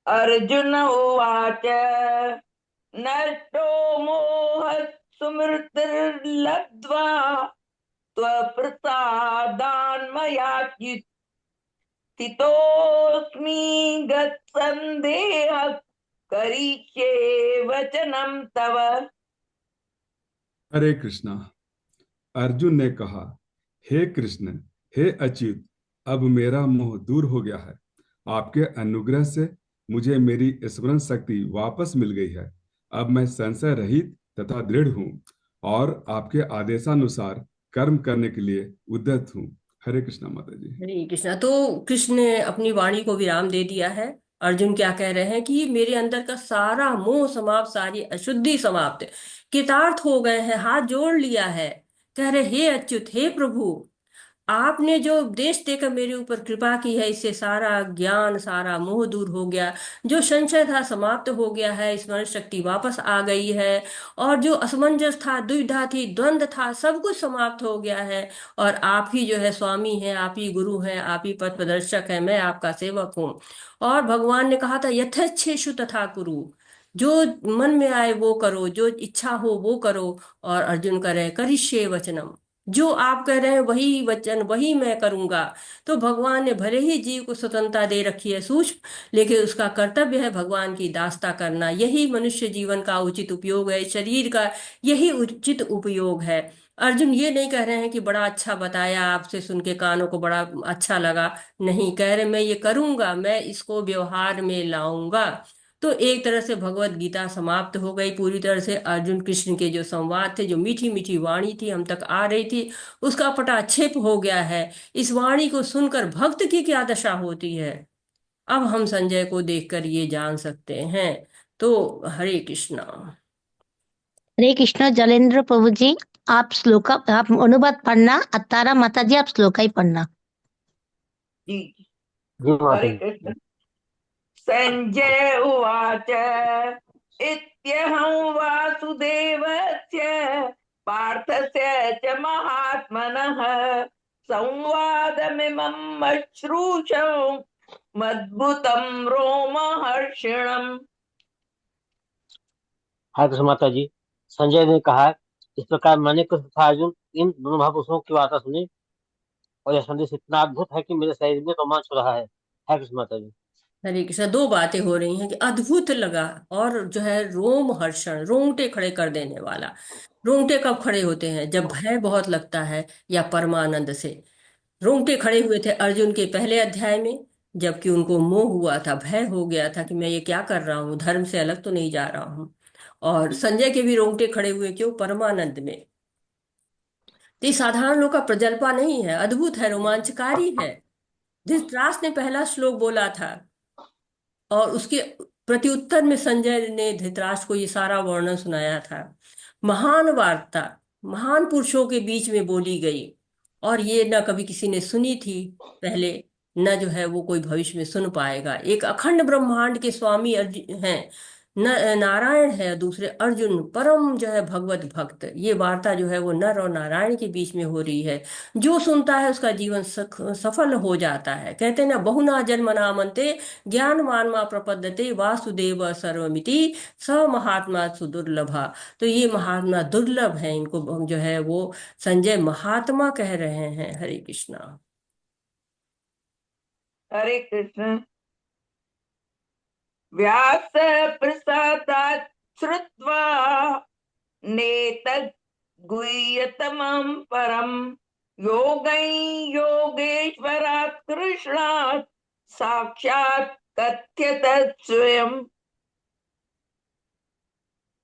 अर्जुन उवाच नष्टो मोहः स्मृतिर्लब्ध्वा त्वप्रसादान्मयाच्युतोऽस्मि गतसन्देहः करिष्ये वचनं तव। हरे कृष्णा। अर्जुन ने कहा, हे कृष्ण, हे अच्युत, अब मेरा मोह दूर हो गया है। आपके अनुग्रह से मुझे मेरी स्मरण शक्ति वापस मिल गई है। अब मैं संशय रहित तथा दृढ़ हूँ, और आपके आदेशानुसार कर्म करने के लिए उद्यत हूँ। हरे कृष्णा माता जी। हरे कृष्णा। तो कृष्ण ने अपनी वाणी को विराम दे दिया है। अर्जुन क्या कह रहे हैं कि मेरे अंदर का सारा मोह समाप्त, सारी अशुद्धि समाप्त, कृतार्थ हो गए हैं, हाथ जोड़ लिया है। कह रहे, हे अच्युत, हे प्रभु, आपने जो उपदेश देकर मेरे ऊपर कृपा की है, इससे सारा ज्ञान, सारा मोह दूर हो गया। जो संशय था समाप्त हो गया है, स्मरण शक्ति वापस आ गई है। और जो असमंजस था, दुविधा थी, द्वंद था, सब कुछ समाप्त हो गया है। और आप ही जो है स्वामी हैं, आप ही गुरु हैं, आप ही पथ प्रदर्शक हैं, मैं आपका सेवक हूँ। और भगवान ने कहा था, यथेच्छेषु तथा कुरु, जो मन में आए वो करो, जो इच्छा हो वो करो। और अर्जुन करे, करिष्ये वचनम, जो आप कह रहे हैं वही वचन, वही मैं करूंगा। तो भगवान ने भले ही जीव को स्वतंत्रता दे रखी है सूक्ष्म, लेकिन उसका कर्तव्य है भगवान की दासता करना। यही मनुष्य जीवन का उचित उपयोग है, शरीर का यही उचित उपयोग है। अर्जुन ये नहीं कह रहे हैं कि बड़ा अच्छा बताया, आपसे सुन के कानों को बड़ा अच्छा लगा। नहीं, कह रहे मैं ये करूंगा, मैं इसको व्यवहार में लाऊंगा। तो एक तरह से भगवत गीता समाप्त हो गई पूरी तरह से। अर्जुन कृष्ण के जो संवाद थे, जो मीठी मीठी वाणी थी हम तक आ रही थी, उसका पटाक्षेप हो गया है। इस वाणी को सुनकर भक्त की क्या दशा होती है, अब हम संजय को देखकर ये जान सकते हैं। तो हरे कृष्णा। हरे कृष्ण। जलेंद्र प्रभु जी, आप आप अनुवाद पढ़ना, तारा माता जी आप श्लोका ही पढ़ना। जी। जी माता हरे जी। कृष्ण। संजय उवाच इत्यहं वासुदेवस्य पार्थस्य च महात्मनः संवादमिमम् अश्रूषं मद्भुतं रोमहर्षिणम्। हरे कृष्ण माता जी। संजय ने कहा, इस प्रकार मैंने कृष्ण तथा अर्जुन इन दोनों महापुरुषों की वार्ता सुनी और यह संदेश इतना अद्भुत है कि मेरे शरीर में रोमांच हो रहा है। कृष्ण माता जी। हरे कृष्णा। दो बातें हो रही हैं कि अद्भुत लगा और जो है रोम हर्षण, रोंगटे खड़े कर देने वाला। रोंगटे कब खड़े होते हैं? जब भय बहुत लगता है या परमानंद से। रोंगटे खड़े हुए थे अर्जुन के पहले अध्याय में, जबकि उनको मोह हुआ था, भय हो गया था कि मैं ये क्या कर रहा हूँ, धर्म से अलग तो नहीं जा रहा हूँ। और संजय के भी रोंगटे खड़े हुए, क्यों? परमानंद में। तो ये साधारण लोग का प्रजल्पा नहीं है, अद्भुत है, रोमांचकारी है। धृतराष्ट्र ने पहला श्लोक बोला था और उसके प्रत्युत्तर में संजय ने धृतराष्ट्र को ये सारा वर्णन सुनाया था। महान वार्ता महान पुरुषों के बीच में बोली गई, और ये न कभी किसी ने सुनी थी पहले, न जो है वो कोई भविष्य में सुन पाएगा। एक अखंड ब्रह्मांड के स्वामी अर्जुन हैं, न नारायण है, दूसरे अर्जुन परम जो है भगवत भक्त। ये वार्ता जो है वो नर और नारायण के बीच में हो रही है। जो सुनता है उसका जीवन सफल हो जाता है। कहते हैं ना, बहुना जन्मनामन्ते ज्ञानवान मा प्रपद्यते वासुदेव सर्वमिति स महात्मा सुदुर्लभा। तो ये महात्मा दुर्लभ है, इनको जो है वो संजय महात्मा कह रहे हैं। हरे कृष्णा। हरे कृष्ण। व्यास प्रसादात् श्रुत्वा नेतद् गुह्यतमं परं योगै योगेश्वरात् कृष्णात् साक्षात् कथ्यत स्वयं।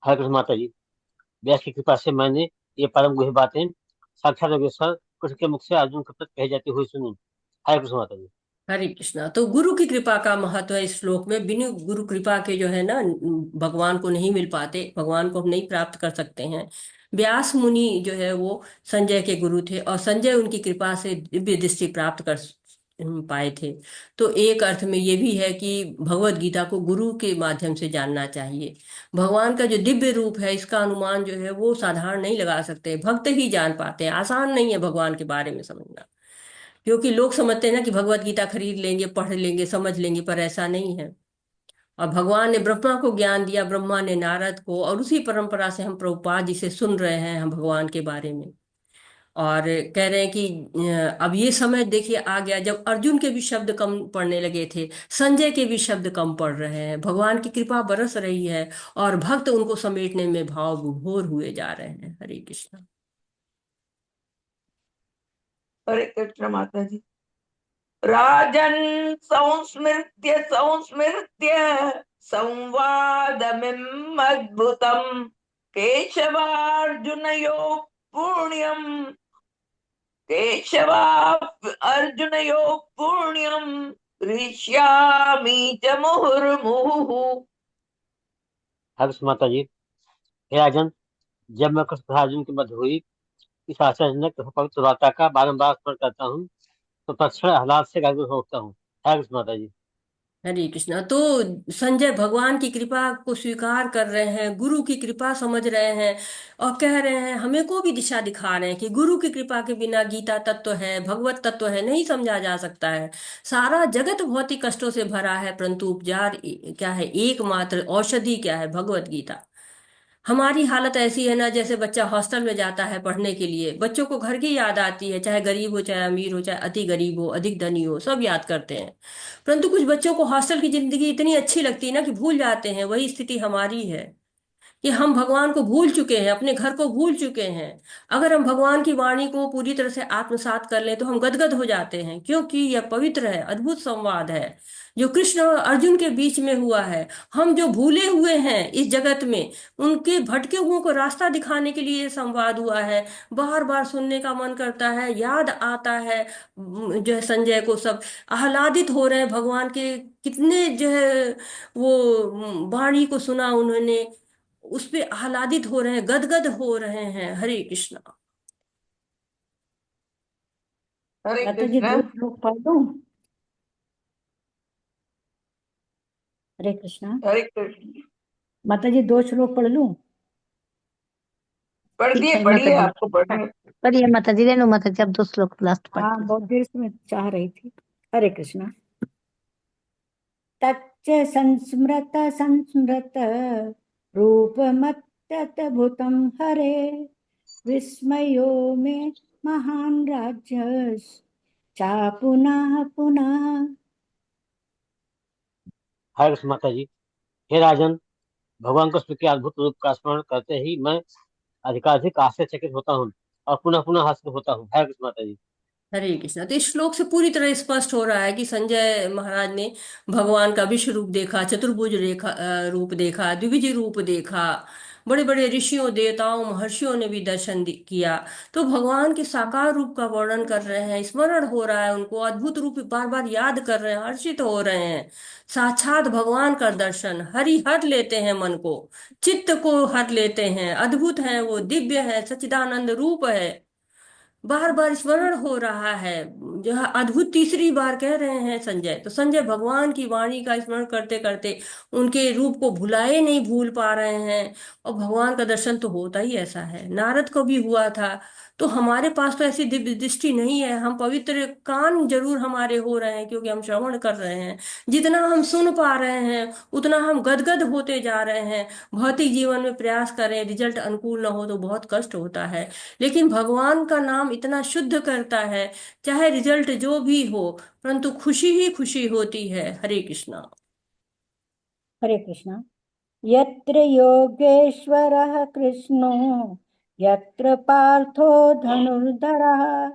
हरे कृष्ण माता जी। व्यास की कृपा से मैंने ये परम गुह्य बातें साक्षात योगेश्वर कृष्ण के मुख से अर्जुन के प्रति कही जाती हुई सुनी। हरे कृष्ण माता जी। हरे कृष्णा। तो गुरु की कृपा का महत्व है इस श्लोक में। बिनु गुरु कृपा के जो है ना, भगवान को नहीं मिल पाते, भगवान को हम नहीं प्राप्त कर सकते हैं। व्यास मुनि जो है वो संजय के गुरु थे, और संजय उनकी कृपा से दिव्य दृष्टि प्राप्त कर पाए थे। तो एक अर्थ में ये भी है कि भगवत गीता को गुरु के माध्यम से जानना चाहिए। भगवान का जो दिव्य रूप है, इसका अनुमान जो है वो साधारण नहीं लगा सकते, भक्त ही जान पाते हैं। आसान नहीं है भगवान के बारे में समझना, क्योंकि लोग समझते हैं ना कि भगवत गीता खरीद लेंगे, पढ़ लेंगे, समझ लेंगे, पर ऐसा नहीं है। और भगवान ने ब्रह्मा को ज्ञान दिया, ब्रह्मा ने नारद को, और उसी परंपरा से हम प्रभुपाद जी से सुन रहे हैं हम भगवान के बारे में। और कह रहे हैं कि अब ये समय देखिए आ गया जब अर्जुन के भी शब्द कम पढ़ने लगे थे, संजय के भी शब्द कम पढ़ रहे हैं। भगवान की कृपा बरस रही है और भक्त उनको समेटने में भाव विभोर हुए जा रहे हैं। हरे कृष्ण। हरे कृष्ण माता जी। राजन् संस्मृत्य संस्मृत्य संवादमिम् अद्भुतम् केशवार्जुनयोः पुण्यम् केशवार्जुनयोः पुण्यम् हृष्यामि च मुहुर्मुहुः। हरे कृष्ण माता जी। हे राजन, जब मैं कृष्ण तथा अर्जुन की मध्य हुई इस आश्चर्यजनक तथा पवित्र वार्ता का बारंबार स्मरण करता हूँ तो तत्क्षण आह्लाद से गदगद हो उठता हूँ। हरे कृष्ण माता जी। हरे कृष्णा। तो संजय भगवान की कृपा को स्वीकार कर रहे हैं, गुरु की कृपा समझ रहे हैं, और कह रहे हैं, हमें को भी दिशा दिखा रहे हैं कि गुरु की कृपा के बिना गीता तत्व है, भगवत तत्व है, नहीं समझा जा सकता है। सारा जगत भौतिक कष्टों से भरा है, परंतु उपचार क्या है? एकमात्र औषधि क्या है? भगवत गीता। हमारी हालत ऐसी है ना, जैसे बच्चा हॉस्टल में जाता है पढ़ने के लिए, बच्चों को घर की याद आती है, चाहे गरीब हो, चाहे अमीर हो, चाहे अति गरीब हो, अधिक धनी हो, सब याद करते हैं। परंतु कुछ बच्चों को हॉस्टल की जिंदगी इतनी अच्छी लगती है ना कि भूल जाते हैं। वही स्थिति हमारी है कि हम भगवान को भूल चुके हैं, अपने घर को भूल चुके हैं। अगर हम भगवान की वाणी को पूरी तरह से आत्मसात कर लें तो हम गदगद हो जाते हैं, क्योंकि यह पवित्र है, अद्भुत संवाद है जो कृष्ण और अर्जुन के बीच में हुआ है। हम जो भूले हुए हैं इस जगत में, उनके भटके हुओं को रास्ता दिखाने के लिए ये संवाद हुआ है। बार बार सुनने का मन करता है, याद आता है। जो है संजय को सब आह्लादित हो रहे हैं, भगवान के कितने जो है वो वाणी को सुना उन्होंने, उस पे आह्लादित हो रहे हैं, गदगद हो रहे हैं। हरे कृष्णा। हरे माता जी कृष्ण। 2 श्लोक पढ़ दूं? हरे कृष्णा। हरे कृष्ण। माता जी 2 श्लोक पढ़ लूं? पढ़ ठीक दिए, है माता पढ़िए, जी। आपको पढ़ने। पढ़िए माता जी, रेणु माता जी, अब 2 श्लोक लास्ट पढ़ हाँ, बहुत देर से मैं चाह रही थी। हरे कृष्णा। तच्च संस्मृत संस्मृत रूपमत् तद्भुतं हरे विस्मयो मे महान राज्यस् चा पुनः पुनः। हरे कृष्ण माता जी। हे राजन, भगवान कृष्ण के अद्भुत रूप का स्मरण करते ही मैं अधिकाधिक आश्चर्यचकित होता हूँ और पुनः पुनः हर्षित होता हूँ। हरे कृष्ण माता जी। हरे कृष्णा। तो इस श्लोक से पूरी तरह स्पष्ट हो रहा है कि संजय महाराज ने भगवान का विश्व रूप देखा, चतुर्भुज रूप देखा, द्विभुज रूप देखा, बड़े बड़े ऋषियों देवताओं महर्षियों ने भी दर्शन किया। तो भगवान के साकार रूप का वर्णन कर रहे हैं, स्मरण हो रहा है उनको, अद्भुत रूप बार बार याद कर रहे हैं, हर्षित हो रहे हैं। साक्षात भगवान का दर्शन हरि हर लेते हैं, मन को चित्त को हर लेते हैं। अद्भुत है वो, दिव्य है, सच्चिदानंद रूप है। बार बार स्मरण हो रहा है, जो है अद्भुत तीसरी बार कह रहे हैं संजय। तो संजय भगवान की वाणी का स्मरण करते करते उनके रूप को भुलाए नहीं भूल पा रहे हैं। और भगवान का दर्शन तो होता ही ऐसा है, नारद को भी हुआ था। तो हमारे पास तो ऐसी दिव्य दृष्टि नहीं है। हम पवित्र कान जरूर हमारे हो रहे हैं क्योंकि हम श्रवण कर रहे हैं। जितना हम सुन पा रहे हैं उतना हम गदगद होते जा रहे हैं। भौतिक जीवन में प्रयास करें, रिजल्ट अनुकूल ना हो तो बहुत कष्ट होता है, लेकिन भगवान का नाम इतना शुद्ध करता है, चाहे रिजल्ट जो भी हो परंतु खुशी ही खुशी होती है। हरे कृष्णा। हरे कृष्णा। यत्र योगेश्वरः कृष्णो यत्र पार्थो धनुर्धरः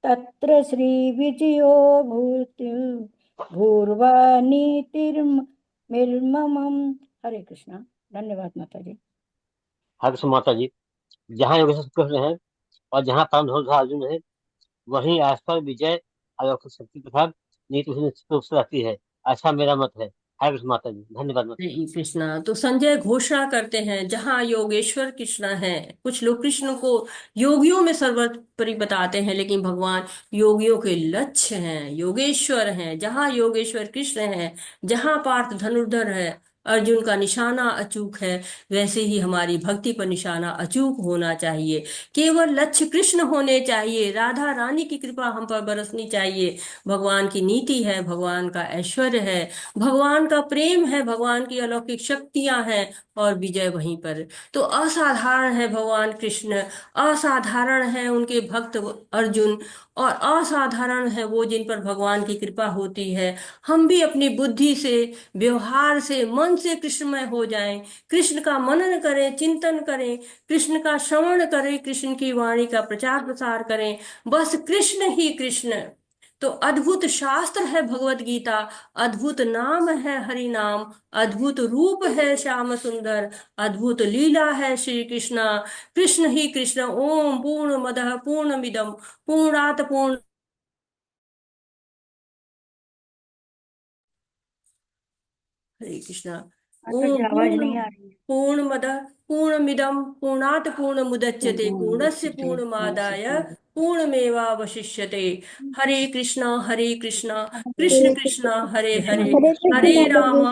तत्र श्रीविजयो भूति भूर्वानीतिर्मिर्ममम्। हरे कृष्णा। धन्यवाद माता जी। हरे कृष्ण माता जी। जहाँ योगेश्वर कृष्ण है और जहाँ परम धनुर्धर अर्जुन है, वहीं आसपास विजय, अलौकिक शक्ति तथा नीति निश्चित रूप से रहती है। ऐसा मेरा मत है। हरे कृष्ण माता जी। धन्यवाद माता जी। हरे कृष्णा। तो संजय घोषणा करते हैं जहाँ योगेश्वर कृष्ण है। कुछ लोग कृष्ण को योगियों में सर्वोपरि बताते हैं, लेकिन भगवान योगियों के लक्ष्य हैं, योगेश्वर हैं। जहाँ योगेश्वर कृष्ण है, जहाँ पार्थ धनुर्धर है, अर्जुन का निशाना अचूक है, वैसे ही हमारी भक्ति पर निशाना अचूक होना चाहिए। केवल लक्ष्य कृष्ण होने चाहिए, राधा रानी की कृपा हम पर बरसनी चाहिए। भगवान की नीति है, भगवान का ऐश्वर्य है, भगवान का प्रेम है, भगवान की अलौकिक शक्तियां हैं, और विजय वहीं पर। तो असाधारण है भगवान कृष्ण, असाधारण है उनके भक्त अर्जुन, और असाधारण है वो जिन पर भगवान की कृपा होती है। हम भी अपनी बुद्धि से, व्यवहार से, मन से कृष्णमय हो जाएं, कृष्ण का मनन करें, चिंतन करें, कृष्ण का श्रवण करें, कृष्ण की वाणी का प्रचार प्रसार करें। बस कृष्ण ही कृष्ण। तो अद्भुत शास्त्र है भगवत गीता, अद्भुत नाम है हरि नाम, अद्भुत रूप है श्याम सुंदर, अद्भुत लीला है श्री कृष्णा। कृष्ण ही कृष्ण। ओम पूर्ण मदः पूर्णमिदं पूर्णात पूर्ण। हरे कृष्णा। माता जी ओम आवाज पूर्ण नहीं आ रही। पूर्णमदः पूर्णमिदं पूर्णात् पूर्णमुदच्यते पूर्णस्य पूर्णमादाय पूर्णमेवावशिष्यते। हरे कृष्णा कृष्ण कृष्ण हरे हरे, हरे राम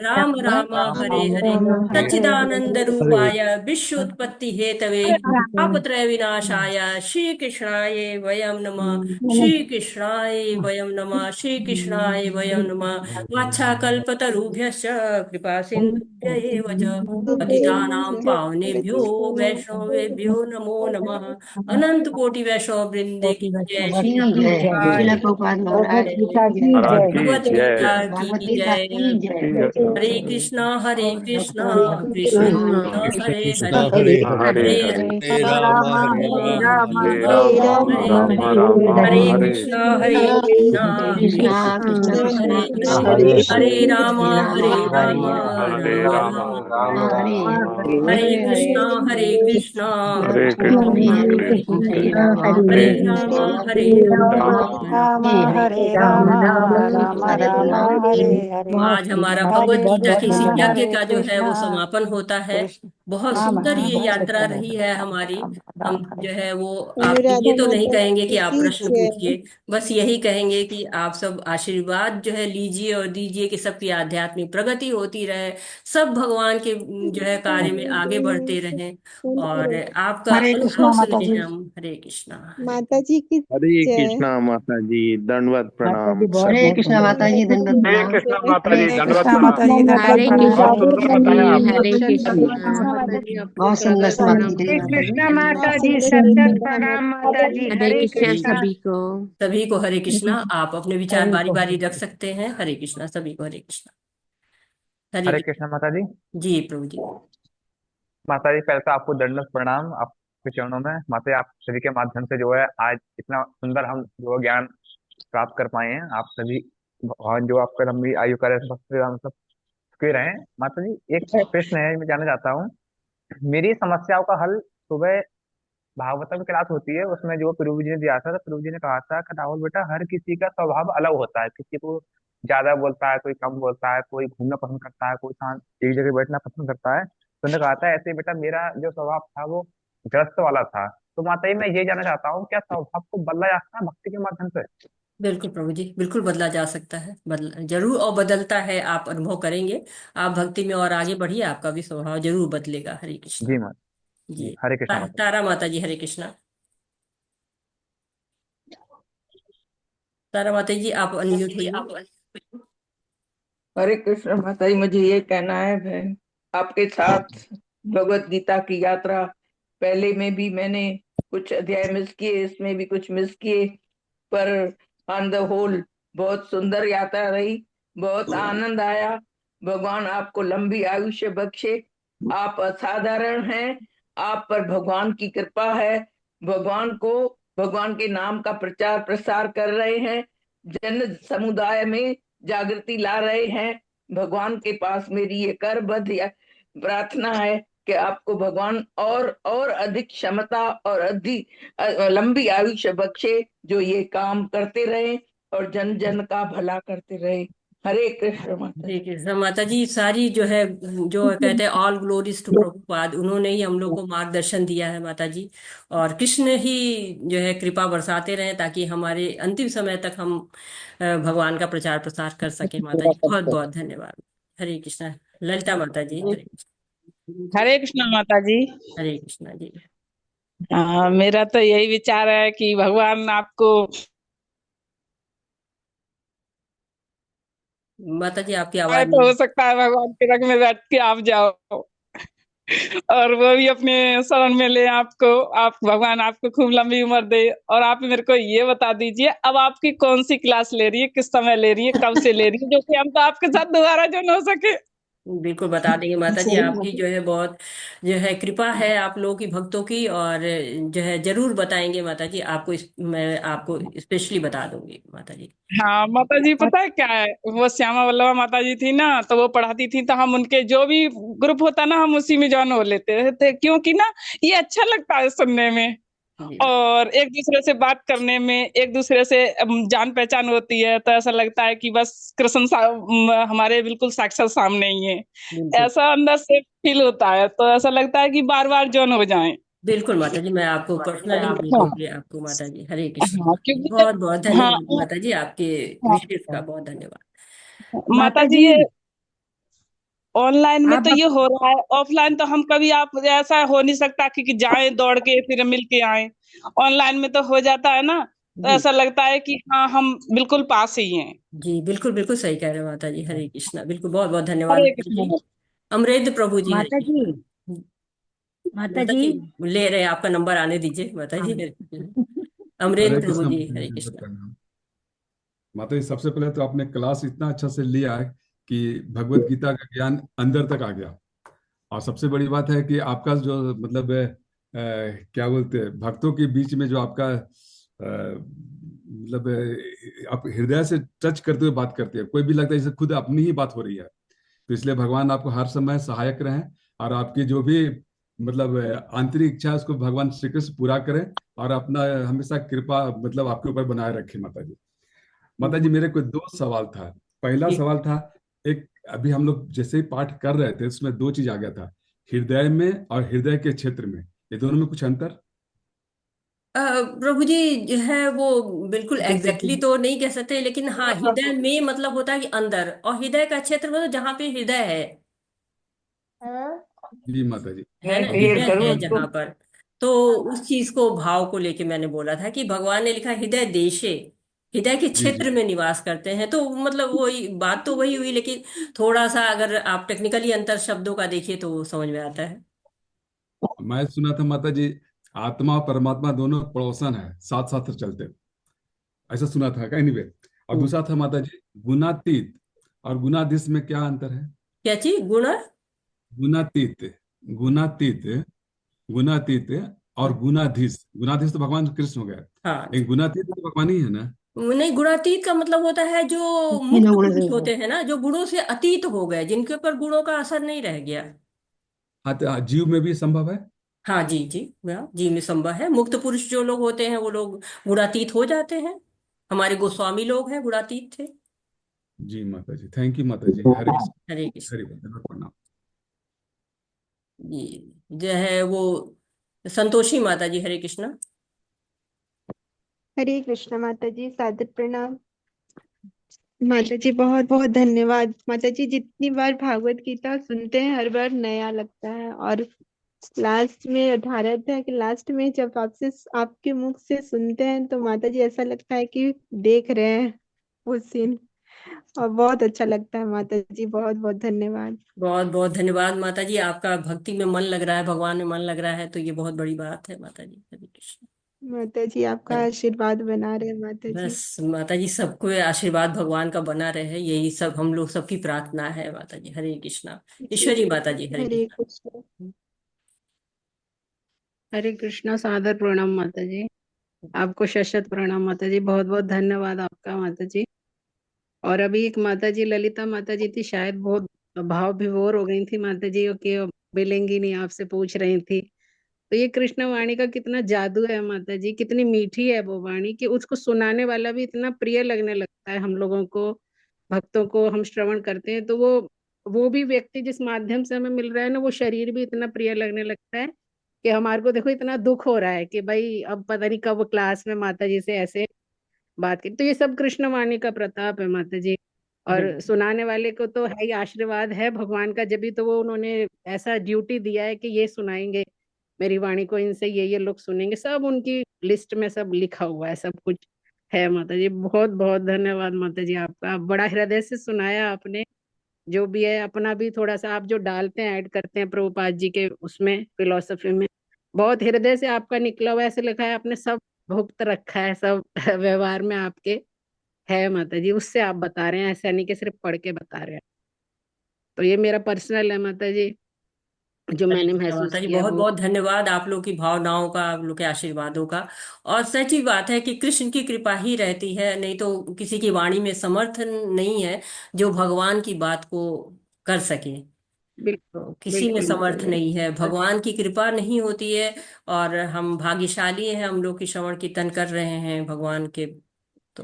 राम राम हरे हरे। सच्चिदानंद रूपाय विश्वोत्पत्ति हेतवे तापत्रय विनाशाय श्री कृष्णाय वयं नमः। श्री कृष्णाय वयं नमः। श्री कृष्णाय वयं नमः। वाछाकल्पतरुभ्यश्च कृपा सिन्धुभ्य एव च पतितानां पावनेभ्यो वैष्णवेभ्यो नमो नमः। अनंत कोटि वैष्णव वृंदे की जय। श्री शिला प्रभुपाद प्रभुपाद भगवत महाराज गीता की की जय। महाराज जय। की भगवत जय। गीता भागवत की गीता जय। की जय। हरे कृष्णा कृष्णा कृष्ण कृष्ण कृष्ण हरे कृष्ण हरे, हरे हरे हरे हरे, हरे राम राम हरे राम राम हरे राम राम हरे राम हरे। राम हरे हरे कृष्णा हरे कृष्ण कृष्णा कृष्ण कृष्ण हरे हरे हरे, हरे हरे राम हरे राम राम हरे राम राम राम राम हरे हरे। राम हरे हरे कृष्णा हरे, कृष्णा हरे कृष्ण कृष्ण हरे कृष्ण हरे राम हरे हरे राम राम राम हरे हरे राम राम राम हरे राम राम हरे हरे। आज हमारा हरे भगवत गीता कृष्ण किसी यज्ञ हरे का जो है कृष्ण वो समापन होता है। कृष्ण बहुत हाँ सुंदर माता ये बहुत यात्रा अच्छा रही लगा। है हमारी। हम जो है वो आप ये अनुराधा तो नहीं माता कहेंगे कि जी आप की प्रश्न जय। पूछिए, बस यही कहेंगे कि आप सब आशीर्वाद जो है लीजिए और दीजिए कि सबकी आध्यात्मिक प्रगति होती रहे, सब भगवान के जो है कार्य में आगे बढ़ते रहें। और आपका हरे कृष्णा अनुभव माता सुने जी। हम। हरे कृष्णा। हरे माता जी की हरे जय। कृष्णा माता जी, दंडवत माता प्रणाम जी बहुत हरे सभी बहुत को। कृष्णा माता जी, दंडवत हरे प्रणाम। कृष्णा जय माता हरे जी, हरे दंडवत कृष्णा कृष्णा माता प्रणाम। जी, दंडवत हरे प्रणाम। कृष्णा बहुत सुंदर बताया आपने। हरे कृष्णा कृष्णा। माता जी आपको बहुत सुंदर सादर समाधि प्रणाम दी माता माता जी। जी। कृष्णा माता जी, हरे सत्तर कृष्णा प्रणाम माता माता जी। जी। हरे हरे कृष्णा ठीक है, कृष्णा। सभी को। सभी को हरे कृष्णा। आप अपने विचार सभी बारी को बारी हरे रख कृष्णा। सकते हैं। हरे कृष्णा सभी को। हरे कृष्णा। हरे हरे कृष्णा। कृष्णा माता जी। जी प्रभु जी। माता जी, पहले तो आपको दंडवत प्रणाम आपके चरणों में। माता जी, आप सभी के माध्यम से जो है आज इतना सुंदर हम जो है ज्ञान प्राप्त कर पाए हैं। आप सभी भगवान जो आपका लंबी आयु करे, मतलब सुखी रहे। माता जी, एक प्रश्न है, मैं जानना चाहता हूँ। मेरी समस्याओं का हल सुबह भागवतम की क्लास होती है, उसमें जो प्रभु जी ने दिया था, तो प्रभु जी ने कहा था कि राहुल बेटा, हर किसी का स्वभाव अलग होता है। किसी को ज्यादा बोलता है, कोई कम बोलता है, कोई घूमना पसंद करता है, कोई शांत एक जगह बैठना पसंद करता है। तो उन्होंने कहा था ऐसे ही बेटा, मेरा जो स्वभाव था वो ग्रस्त वाला था। तो माता जी, मैं ये जानना चाहता हूँ, क्या स्वभाव को बदला जा सकता है भक्ति के माध्यम से? बिल्कुल प्रभु जी, बिल्कुल बदला जा सकता है, बदल जरूर और बदलता है। आप अनुभव करेंगे। आप भक्ति में और आगे बढ़िए, आपका भी स्वभाव जरूर बदलेगा। हरे जी कृष्णा। माता जी, जी। हरे कृष्णा माता जी। तारा माता जी। हरे कृष्णा। तारा माता जी, आप अनम्यूट होइए। हरे कृष्ण माता जी, मुझे ये कहना है बहन, आपके साथ भगवत गीता की यात्रा पहले में भी मैंने कुछ अध्याय मिस किए, इसमें भी कुछ मिस किए, पर ऑन द होल बहुत सुंदर यात्रा रही, बहुत आनंद आया। भगवान आपको लंबी आयुष्य बख्शे। आप असाधारण हैं, आप पर भगवान की कृपा है। भगवान को, भगवान के नाम का प्रचार प्रसार कर रहे हैं, जन समुदाय में जागृति ला रहे हैं। भगवान के पास मेरी ये करबद्ध प्रार्थना है कि आपको भगवान और अधिक क्षमता और अधिक लंबी आयुष्य बख्शे, जो ये काम करते रहे और जन जन का भला करते रहे। हरे कृष्ण माता जी। हरे कृष्णा माता जी। सारी जो है, जो कहते हैं ऑल ग्लोरीज टू प्रभुपाद, उन्होंने ही हम लोग को मार्गदर्शन दिया है माता जी। और कृष्ण ही जो है कृपा बरसाते रहे, ताकि हमारे अंतिम समय तक हम भगवान का प्रचार प्रसार कर सके। माता जी बहुत बहुत धन्यवाद। हरे कृष्णा। ललिता माता जी। हरे कृष्णा। हरे कृष्णा माता जी। हरे कृष्णा जी। मेरा तो यही विचार है कि भगवान आपको, माता जी आपकी आवाज तो नहीं। हो सकता है भगवान के रंग में बैठ के आप जाओ और वो भी अपने शरण में ले आपको। आप भगवान आपको खूब लंबी उम्र दे। और आप मेरे को ये बता दीजिए, अब आपकी कौन सी क्लास ले रही है, किस समय ले रही है, कब से ले रही है, जो कि हम तो आपके साथ दोबारा जुड़ हो सके। बिल्कुल बता देंगे माता जी। आपकी जो है बहुत जो है कृपा है आप लोगों की, भक्तों की। और जो है जरूर बताएंगे माता जी आपको। मैं आपको स्पेशली बता दूंगी माता जी। हाँ माता जी, पता है क्या है, वो श्यामा वल्लभा माता जी थी ना, तो वो पढ़ाती थी, तो हम उनके जो भी ग्रुप होता ना, हम उसी में ज्वाइन हो लेते थे, क्योंकि ना ये अच्छा लगता है सुनने में, जी और एक दूसरे से बात करने में, एक दूसरे से जान पहचान होती है, तो ऐसा लगता है कि बस कृष्ण हमारे बिल्कुल साक्षात सामने ही है। बिल्कुल। ऐसा अंदर से फील होता है, तो ऐसा लगता है कि बार बार ज्वाइन हो जाएं। बिल्कुल माता जी, मैं आपको पर्सनली हाँ मिलूंगी आपको माता जी। हरे कृष्ण। हाँ, क्योंकि बहुत बहुत हाँ धन्यवाद माता जी, आपके विशेष का बहुत धन्यवाद। माता जी, ये ऑनलाइन में तो ये हो रहा है, ऑफलाइन तो हम कभी, आप ऐसा हो नहीं सकता कि जाएं दौड़ के फिर मिल के आए। ऑनलाइन में तो हो जाता है ना, तो जी ऐसा लगता है कि हाँ हम बिल्कुल पास ही हैं। जी, बिल्कुल बिल्कुल सही कह रहे हो माता जी। हरे कृष्णा। बिल्कुल, बहुत बहुत धन्यवाद हरे माता जी। कृष्ण। अमृत प्रभु जी। हरे माता जी। कृष्णा। माता माता जी। जी ले रहे हैं, आपका नंबर आने दीजिए माता जी। हाँ। हरे कृष्णा। अमरेंद्र हरे प्रभु कृष्णा जी। माता जी, हरे दंडवत कृष्णा। प्रणाम। माता जी, सबसे पहले तो आपने क्लास इतना अच्छा से लिया है कि भगवत गीता का ज्ञान अंदर तक आ गया। और सबसे बड़ी बात है कि आपका जो मतलब क्या बोलते हैं, भक्तों के बीच में जो आपका मतलब आप हृदय से टच करते हुए बात करते हैं, कोई भी लगता है जैसे खुद अपनी ही बात हो रही है। तो इसलिए भगवान आपको हर समय सहायक रहें, और आपकी जो भी मतलब आंतरिक इच्छा है उसको भगवान श्री कृष्ण पूरा करें, और अपना हमेशा कृपा मतलब आपके ऊपर बनाए रखें माता जी। माता जी, मेरे को दो सवाल था। पहला जी सवाल था, एक अभी हम लोग जैसे ही पाठ कर रहे थे उसमें दो चीज आ गया था, हृदय में और हृदय के क्षेत्र में, ये दोनों में कुछ अंतर? प्रभु जी जो है वो बिल्कुल एग्जैक्टली तो नहीं कह सकते, लेकिन हाँ, हृदय में मतलब होता है कि अंदर, और हृदय का क्षेत्र मतलब जहाँ पे हृदय जी माता जी। है ना, और क्लियर दूसरा, हृदय करूँ है उसको? जहाँ पर। तो उस चीज को, भाव को लेके मैंने बोला था कि भगवान ने लिखा हृदय देशे, हृदय के जी जी, क्षेत्र में निवास करते हैं। तो मतलब वही बात तो वही हुई, लेकिन थोड़ा सा अगर आप टेक्निकली अंतर शब्दों का देखिए तो वो समझ में आता है। मैं सुना था माता जी, आत्मा और परमात्मा दोनों पड़ोसन है, साथ साथ चलते, ऐसा सुना था। एनीवे, और दूसरा था माता जी, गुणातीत और गुणाधीश में क्या अंतर है? क्या चीज? गुण? गुणातीत, गुणातीत, गुणातीत और गुणाधीश। गुणाधीश तो भगवान कृष्ण हो गया, हाँ, लेकिन गुणातीत तो भगवान ही है ना। नहीं, गुणातीत का मतलब होता है जो मुक्त पुरुष होते हैं ना, जो गुणों से अतीत हो गए, जिनके ऊपर गुणों का असर नहीं रह गया। हाँ, तो हाँ, जीव में भी संभव है। हाँ जी, जी, हाँ, जी में संभव है। मुक्त पुरुष जो लोग होते हैं वो लोग गुणातीत हो जाते हैं। हमारे गोस्वामी लोग हैं, गुणातीत थे। जी माता जी, थैंक यू माता जी। हरे कृष्ण, हरे कृष्ण। हरि बोल, प्रणाम। ये जो है वो संतोषी माता जी, हरे कृष्ण। हरे कृष्ण माता जी, सादर प्रणाम। माता जी बहुत बहुत धन्यवाद। माता जी जितनी बार भागवत गीता सुनते हैं हर बार नया लगता है, और लास्ट में 18 अध्याय के लास्ट में जब आपसे आपके मुख से सुनते हैं तो माता जी ऐसा लगता है कि देख रहे हैं वो सीन, और बहुत अच्छा लगता है। माता जी बहुत बहुत धन्यवाद। बहुत बहुत धन्यवाद माता जी, आपका भक्ति में मन लग रहा है, भगवान में मन लग रहा है, तो ये बहुत बड़ी बात है माता जी। हरे कृष्ण। माता जी आपका आशीर्वाद बना रहे माता जी। बस माता जी, सबको आशीर्वाद भगवान का बना रहे, यही सब हम लोग सबकी प्रार्थना है माता जी। हरे कृष्णा। जी ईश्वरी माता जी, हरे हरे कृष्णा। कृष्ण। हरे कृष्णा, सादर प्रणाम माता जी। आपको शत प्रणाम माता जी, बहुत बहुत धन्यवाद आपका माता जी। और अभी एक माता जी, ललिता माता जी थी, शायद बहुत भाव विभोर हो गई थी माता जी, कि मिलेंगी नहीं, आपसे पूछ रही थी। तो ये कृष्ण वाणी का कितना जादू है माता जी, कितनी मीठी है वो वाणी कि उसको सुनाने वाला भी इतना प्रिय लगने लगता है हम लोगों को, भक्तों को। हम श्रवण करते हैं तो वो भी व्यक्ति जिस माध्यम से हमें मिल रहा है ना, वो शरीर भी इतना प्रिय लगने लगता है कि हमारे को देखो इतना दुख हो रहा है कि भाई अब पता नहीं कब क्लास में माता जी से ऐसे बात की। तो ये सब कृष्ण वाणी का प्रताप है माता जी। और बिल्कुल। सुनाने वाले को तो है ही, आशीर्वाद है भगवान का, जब भी तो वो उन्होंने ऐसा ड्यूटी दिया है कि ये सुनाएंगे मेरी वाणी को, इनसे ये लोग सुनेंगे, सब उनकी लिस्ट में सब लिखा हुआ है, सब कुछ है माता जी। बहुत बहुत धन्यवाद माता जी आपका, बड़ा हृदय से सुनाया आपने। जो भी है अपना भी थोड़ा सा आप जो डालते हैं, ऐड करते हैं प्रभुपाद जी के उसमें फिलोसफी में, बहुत हृदय से आपका निकला हुआ, ऐसे लिखा है आपने, सब भुगत रखा है, सब व्यवहार में आपके है माता जी। उससे आप बता रहे हैं, ऐसा नहीं कि सिर्फ पढ़ के बता रहे हैं। तो ये मेरा पर्सनल है माता जी, जो हरे मैंने कृष्णा महसूस माता जी, किया बहुत वो। बहुत धन्यवाद आप लोग की भावनाओं का, आप लोग के आशीर्वादों का। और सच्ची बात है कि कृष्ण की कृपा ही रहती है, नहीं तो किसी की वाणी में समर्थ नहीं है जो भगवान की बात को कर सके। बिल्कुल तो किसी में बिल्कुल माता समर्थ जी। नहीं है, भगवान की कृपा नहीं होती है। और हम भाग्यशाली हैं, हम लोग की श्रवण कीर्तन कर रहे हैं भगवान के। तो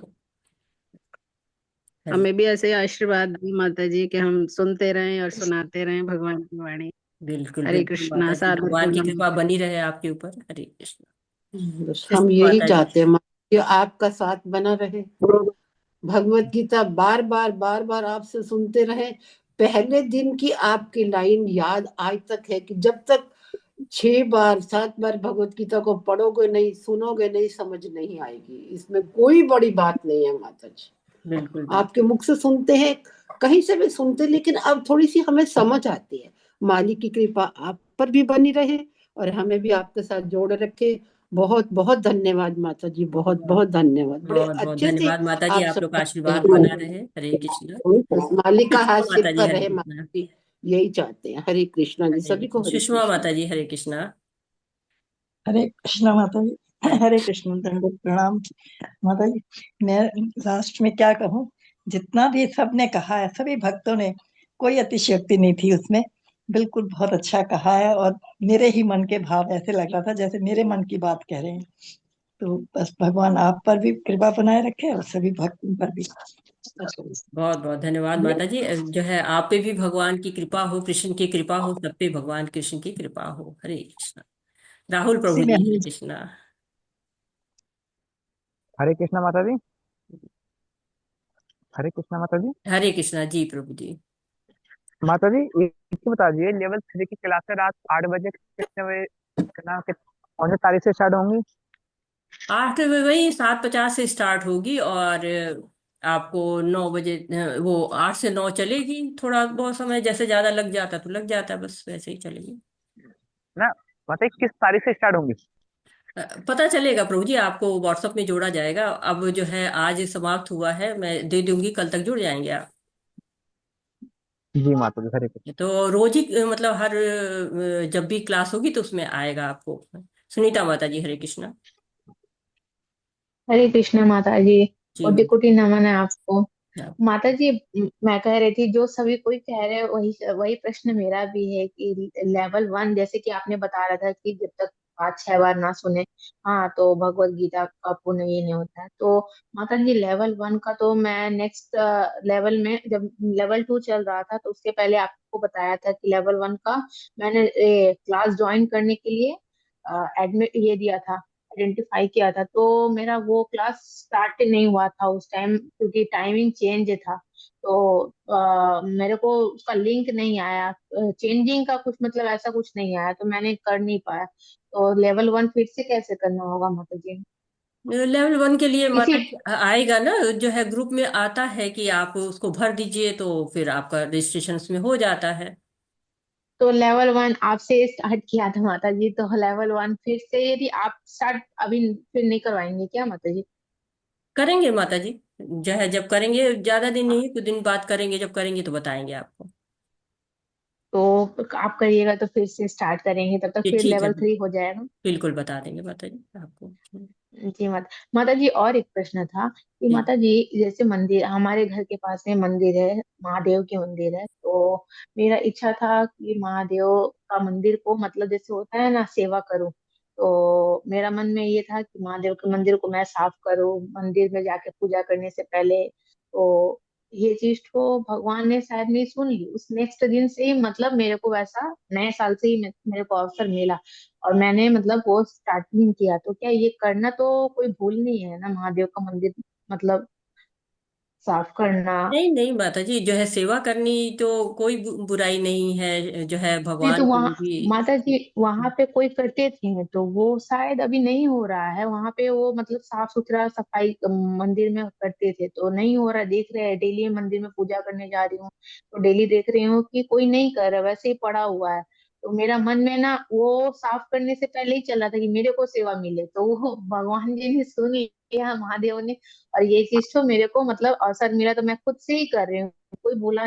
हरे, हमें भी ऐसे आशीर्वाद दी माता जी कि हम सुनते रहें और सुनाते रहें भगवान की वाणी। बिल्कुल हरे बिल्कुल कृष्णा, माता जी, सादर भगवान की प्रणाम। कृपा बनी रहे आपके ऊपर। हरे कृष्ण। बस हम कृष्ण यही माता जी। चाहते हैं माँ, कि आपका साथ बना रहे, भगवत गीता बार बार बार बार आपसे सुनते रहे। पहले दिन की आपकी लाइन याद आज तक है कि जब तक 6 बार 7 बार भगवत गीता को पढ़ोगे नहीं, सुनोगे नहीं, समझ नहीं आएगी। इसमें कोई बड़ी बात नहीं है माता जी। बिल्कुल आपके मुख से सुनते हैं, कहीं से भी सुनते हैं, लेकिन अब थोड़ी सी हमें समझ आती है। मालिक की कृपा आप पर भी बनी रहे और हमें भी आपके साथ जोड़ रखे। बहुत बहुत धन्यवाद माता जी, बहुत बिल्कुल। बहुत धन्यवाद। बड़े बहुत बहुत अच्छे से धन्यवाद माता जी, आप आप लोग का समझाते हैं आशीर्वाद बना हमारे। रहे। हरे कृष्ण। बस मालिक का हाथ सुषमा सिर माता जी, पर हरे रहे कृष्ण। माता जी, यही चाहते हैं। हरे कृष्णा जी, हरे सभी को कृष्ण। हरे सुषमा कृष्णा। माता जी, हरे कृष्ण। हरे कृष्णा माता जी। हरे कृष्ण, दंडवत प्रणाम माता जी। मैं लास्ट में क्या कहूँ, जितना भी सबने कहा है, सभी भक्तों ने, कोई अतिशयोक्ति नहीं थी उसमें, बिल्कुल बहुत अच्छा कहा है। और मेरे ही मन के भाव ऐसे लग रहा था जैसे मेरे मन की बात कह रहे हैं। तो बस भगवान आप पर भी कृपा बनाए रखे और सभी भक्तों पर भी। बहुत बहुत धन्यवाद माता जी। जो है आप पे भी भगवान की कृपा हो, कृष्ण की कृपा हो, सब पे भगवान कृष्ण की कृपा हो। हरे कृष्णा। राहुल इसी प्रभु में जी, हम हरे कृष्णा। हरे कृष्णा माता जी। हरे कृष्णा माता जी। हरे कृष्णा जी प्रभु जी। माता जी एक बता दीजिए, लेवल 3 की क्लासें रात 8 बजे कितने बजे कौन सी तारीख से स्टार्ट होंगी? 8 बजे, वही 7:50 से स्टार्ट होगी और आपको 9 बजे, वो 8 से 9 चलेगी। थोड़ा बहुत समय जैसे ज्यादा लग जाता तो लग जाता, बस वैसे ही चलेगी। ना माता जी किस तारीख से स्टार्ट होंगी? पता चलेगा प्रभु जी, आपको व्हाट्सएप में जोड़ा जाएगा। अब जो है आज समाप्त हुआ है, मैं दे दूंगी, कल तक जुड़ जाएंगे आप। जी माता जी, हरे कृष्ण। तो रोज ही मतलब हर जब भी क्लास होगी तो उसमें आएगा आपको। सुनीता माता जी, हरे कृष्णा। हरे कृष्ण माता जी। जी कोटि कोटि नमन है आपको। हाँ। माता जी, मैं कह रही थी जो सभी कोई कह रहे हैं वही वही प्रश्न मेरा भी है कि लेवल 1, जैसे कि आपने बता रहा था कि जब तक 5-6 बार ना सुने, हाँ, तो भगवत गीता का पुण्य ये नहीं होता है। तो माता जी लेवल 1 का तो मैं नेक्स्ट लेवल में, जब लेवल 2 चल रहा था तो उसके पहले आपको बताया था कि लेवल 1 का मैंने क्लास ज्वाइन करने के लिए एडमिट ये दिया था, आइडेंटिफाई किया था। तो मेरा वो क्लास स्टार्ट नहीं हुआ था उस टाइम क्योंकि टाइमिंग चेंज था। तो मेरे को उसका लिंक नहीं आया, चेंजिंग का कुछ मतलब ऐसा कुछ नहीं आया, तो मैंने कर नहीं पाया। तो लेवल 1 फिर से कैसे करना होगा माता जी? लेवल 1 के लिए इसी माता जी आएगा ना, जो है ग्रुप में आता है कि आप उसको भर दीजिए तो फिर आपका रजिस्ट्रेशन उसमें हो जाता है। तो लेवल 1 आपसे स्टार्ट किया था माता जी, तो लेवल 1 फिर से यदि आप स्टार्ट अभी फिर नहीं करवाएंगे क्या माता जी? करेंगे माता जी, जो है जब करेंगे, ज्यादा दिन नहीं, कुछ दिन बाद करेंगे, जब करेंगे तो बताएंगे आपको। तो आप करिएगा तो फिर से स्टार्ट करेंगे, तब तक ये फिर ठीक है, लेवल 3 हो जाएगा। बिल्कुल बता देंगे माता जी आपको। जी माता माता जी, और एक प्रश्न था कि जी। माता जी जैसे मंदिर हमारे घर के पास में मंदिर है, महादेव की मंदिर है। तो मेरा इच्छा था कि महादेव का मंदिर को मतलब जैसे होता है ना सेवा करूं। तो मेरा मन में ये था कि महादेव के मंदिर को मैं साफ करूं मंदिर में जाके पूजा करने से पहले। तो ये चीज तो भगवान ने शायद मेरी सुन ली, उस नेक्स्ट दिन से ही मतलब मेरे को वैसा नए साल से ही मेरे को अवसर मिला और मैंने मतलब वो स्टार्टिंग किया। तो क्या ये करना तो कोई भूल नहीं है ना, महादेव का मंदिर मतलब साफ करना? नहीं नहीं माता जी, जो है सेवा करनी तो कोई बुराई नहीं है, जो है नहीं तो भगवान को वहाँ भी। माता जी वहां पे कोई करते थे तो वो शायद अभी नहीं हो रहा है वहां पे, वो मतलब साफ सुथरा सफाई मंदिर में करते थे तो नहीं हो रहा। देख रहे हैं डेली मंदिर में पूजा करने जा रही हूँ तो डेली देख रही हूँ कि कोई नहीं कर रहा, वैसे ही पड़ा हुआ है। तो मेरा मन में ना वो साफ करने से पहले ही चल रहा था कि मेरे को सेवा मिले, तो वो भगवान जी ने सुन लिया, महादेव ने। और ये चीज तो मेरे को मतलब अवसर मिला तो मैं खुद से ही कर रही हूँ, कोई बोला